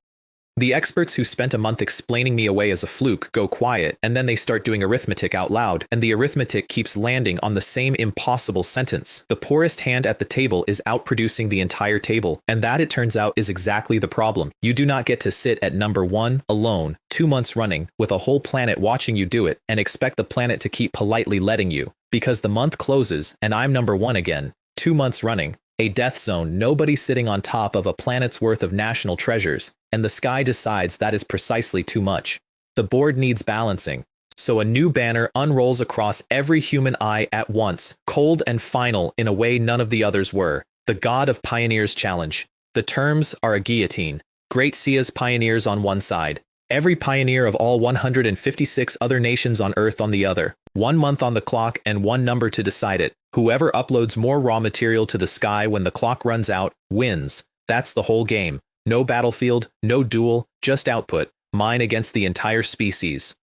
The experts who spent a month explaining me away as a fluke go quiet, and then they start doing arithmetic out loud, and the arithmetic keeps landing on the same impossible sentence. The poorest hand at the table is outproducing the entire table, and that, it turns out, is exactly the problem. You do not get to sit at number 1, alone, 2 months running, with a whole planet watching you do it, and expect the planet to keep politely letting you. Because the month closes, and I'm number 1 again. 2 months running. A death zone, nobody sitting on top of a planet's worth of national treasures, and the sky decides that is precisely too much. The board needs balancing. So a new banner unrolls across every human eye at once, cold and final in a way none of the others were. The God of Pioneers Challenge. The terms are a guillotine. Great Sia's pioneers on one side. Every pioneer of all 156 other nations on Earth on the other. 1 month on the clock and 1 number to decide it. Whoever uploads more raw material to the sky when the clock runs out wins. That's the whole game. No battlefield, no duel, just output. Mine against the entire species.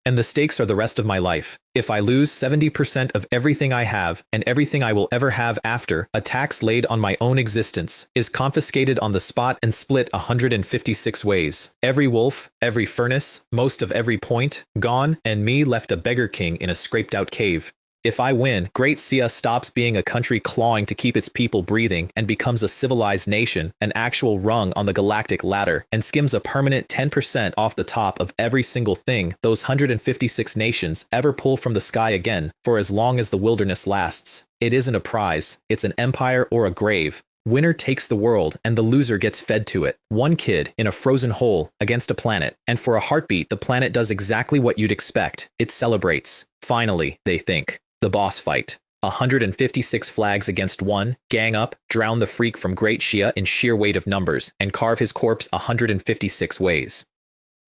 And the stakes are the rest of my life. If I lose 70% of everything I have, and everything I will ever have after, a tax laid on my own existence, is confiscated on the spot and split 156 ways. Every wolf, every furnace, most of every point, gone, and me left a beggar king in a scraped-out cave. If I win, Great Sia stops being a country clawing to keep its people breathing and becomes a civilized nation, an actual rung on the galactic ladder, and skims a permanent 10% off the top of every single thing those 156 nations ever pull from the sky again for as long as the wilderness lasts. It isn't a prize, it's an empire or a grave. Winner takes the world and the loser gets fed to it. One kid in a frozen hole against a planet, and for a heartbeat the planet does exactly what you'd expect. It celebrates. Finally, they think. The boss fight. 156 flags against one, gang up, drown the freak from Great Shia in sheer weight of numbers, and carve his corpse 156 ways.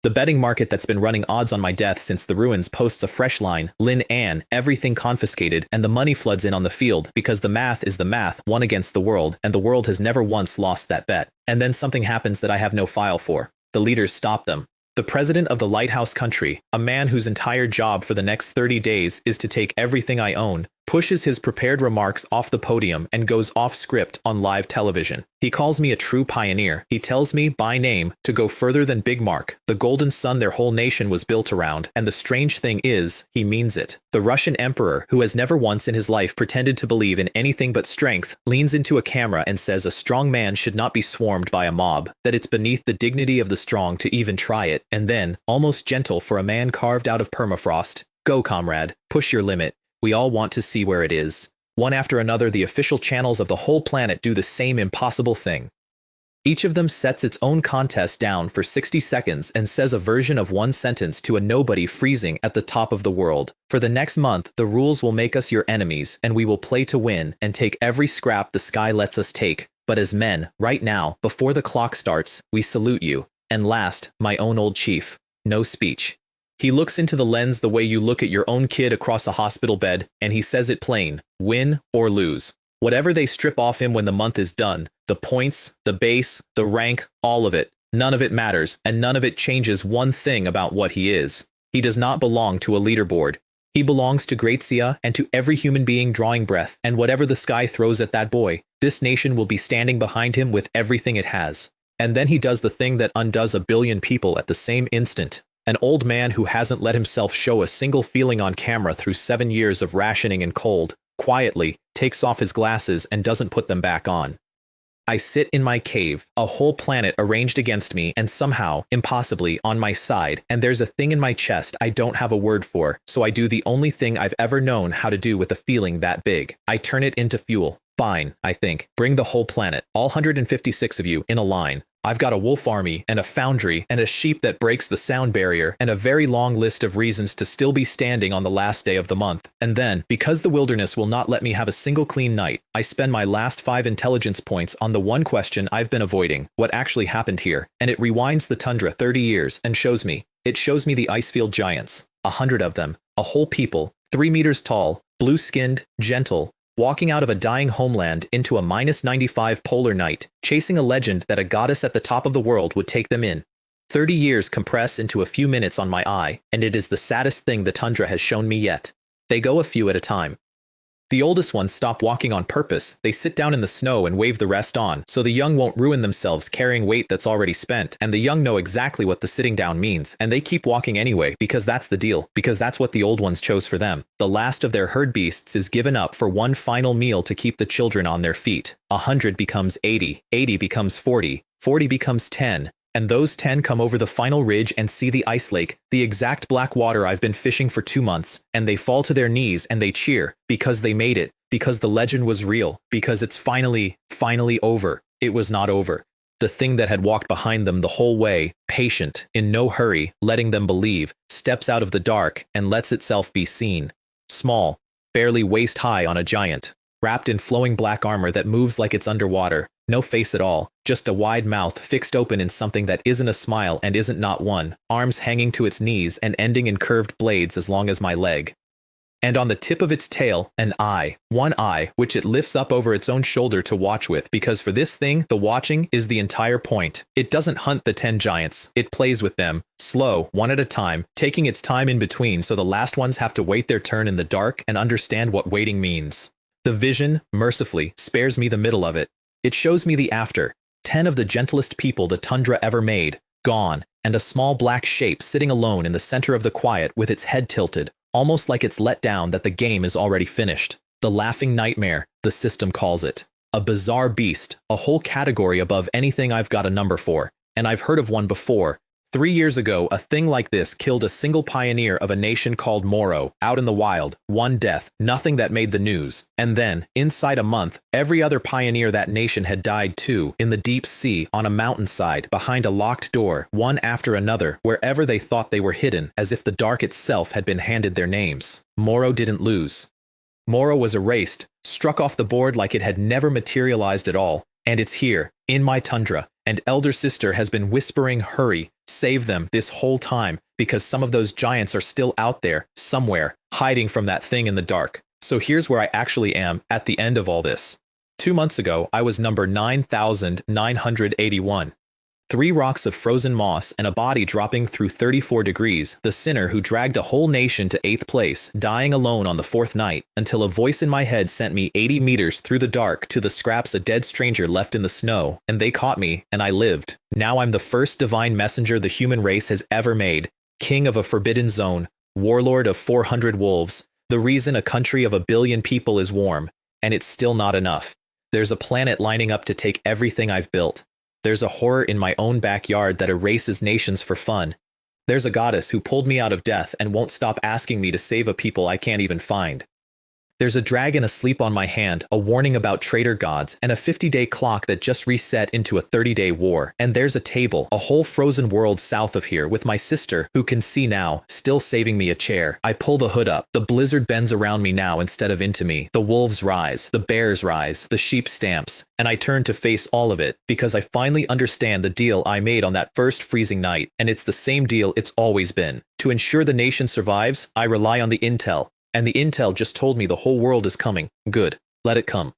The betting market that's been running odds on my death since the ruins posts a fresh line, Lin An, everything confiscated, and the money floods in on the field because the math is the math, one against the world, and the world has never once lost that bet. And then something happens that I have no file for. The leaders stop them. The president of the lighthouse country, a man whose entire job for the next 30 days is to take everything I own, pushes his prepared remarks off the podium and goes off script on live television. He calls me a true pioneer. He tells me, by name, to go further than Big Mark, the golden sun their whole nation was built around, and the strange thing is, he means it. The Russian emperor, who has never once in his life pretended to believe in anything but strength, leans into a camera and says a strong man should not be swarmed by a mob, that it's beneath the dignity of the strong to even try it, and then, almost gentle for a man carved out of permafrost, go comrade, push your limit. We all want to see where it is. One after another, the official channels of the whole planet do the same impossible thing. Each of them sets its own contest down for 60 seconds and says a version of one sentence to a nobody freezing at the top of the world. For the next month, the rules will make us your enemies, and we will play to win and take every scrap the sky lets us take. But as men, right now, before the clock starts, we salute you. And last, my own old chief. No speech. He looks into the lens the way you look at your own kid across a hospital bed, and he says it plain, win or lose. Whatever they strip off him when the month is done, the points, the base, the rank, all of it, none of it matters, and none of it changes one thing about what he is. He does not belong to a leaderboard. He belongs to Great Sia and to every human being drawing breath, and whatever the sky throws at that boy, this nation will be standing behind him with everything it has. And then he does the thing that undoes a billion people at the same instant. An old man who hasn't let himself show a single feeling on camera through 7 years of rationing and cold, quietly takes off his glasses and doesn't put them back on. I sit in my cave, a whole planet arranged against me and somehow, impossibly, on my side, and there's a thing in my chest I don't have a word for, so I do the only thing I've ever known how to do with a feeling that big. I turn it into fuel. Fine, I think. Bring the whole planet, all 156 of you, in a line. I've got a wolf army, and a foundry, and a sheep that breaks the sound barrier, and a very long list of reasons to still be standing on the last day of the month. And then, because the wilderness will not let me have a single clean night, I spend my last 5 intelligence points on the one question I've been avoiding, what actually happened here, and it rewinds the tundra 30 years and shows me. It shows me the icefield giants, 100 of them, a whole people, 3 meters tall, blue-skinned, gentle, walking out of a dying homeland into a -95 polar night, chasing a legend that a goddess at the top of the world would take them in. 30 years compress into a few minutes on my eye, and it is the saddest thing the tundra has shown me yet. They go a few at a time. The oldest ones stop walking on purpose. They sit down in the snow and wave the rest on, so the young won't ruin themselves carrying weight that's already spent, and the young know exactly what the sitting down means, and they keep walking anyway, because that's the deal, because that's what the old ones chose for them. The last of their herd beasts is given up for one final meal to keep the children on their feet. 100 becomes 80, 80 becomes 40, 40 becomes 10, and those 10 come over the final ridge and see the ice lake, the exact black water I've been fishing for 2 months, and they fall to their knees and they cheer, because they made it, because the legend was real, because it's finally over. It was not over. The thing that had walked behind them the whole way, patient, in no hurry, letting them believe, steps out of the dark and lets itself be seen. Small, barely waist high on a giant, wrapped in flowing black armor that moves like it's underwater. No face at all, just a wide mouth fixed open in something that isn't a smile and isn't not one, arms hanging to its knees and ending in curved blades as long as my leg. And on the tip of its tail, an eye. One eye, which it lifts up over its own shoulder to watch with, because for this thing, the watching is the entire point. It doesn't hunt the 10 giants. It plays with them, slow, one at a time, taking its time in between so the last ones have to wait their turn in the dark and understand what waiting means. The vision, mercifully, spares me the middle of it. It shows me the after. 10 of the gentlest people the tundra ever made, gone, and a small black shape sitting alone in the center of the quiet with its head tilted, almost like it's let down that the game is already finished. The laughing nightmare, the system calls it. A bizarre beast, a whole category above anything I've got a number for, and I've heard of one before. 3 years ago, a thing like this killed a single pioneer of a nation called Moro, out in the wild, one death, nothing that made the news. And then, inside a month, every other pioneer that nation had died too, in the deep sea, on a mountainside, behind a locked door, one after another, wherever they thought they were hidden, as if the dark itself had been handed their names. Moro didn't lose. Moro was erased, struck off the board like it had never materialized at all, and it's here, in my tundra, and elder sister has been whispering, hurry, save them this whole time, because some of those giants are still out there, somewhere, hiding from that thing in the dark. So here's where I actually am at the end of all this. 2 months ago, I was number 9,981. 3 rocks of frozen moss and a body dropping through 34 degrees, the sinner who dragged a whole nation to 8th place, dying alone on the 4th night, until a voice in my head sent me 80 meters through the dark to the scraps a dead stranger left in the snow, and they caught me, and I lived. Now I'm the first divine messenger the human race has ever made, king of a forbidden zone, warlord of 400 wolves, the reason a country of 1 billion people is warm, and it's still not enough. There's a planet lining up to take everything I've built. There's a horror in my own backyard that erases nations for fun. There's a goddess who pulled me out of death and won't stop asking me to save a people I can't even find. There's a dragon asleep on my hand, a warning about traitor gods, and a 50-day clock that just reset into a 30-day war. And there's a table, a whole frozen world south of here, with my sister, who can see now, still saving me a chair. I pull the hood up. The blizzard bends around me now instead of into me. The wolves rise, the bears rise, the sheep stamps, and I turn to face all of it, because I finally understand the deal I made on that first freezing night, and it's the same deal it's always been. To ensure the nation survives, I rely on the intel. And the intel just told me the whole world is coming. Good. Let it come.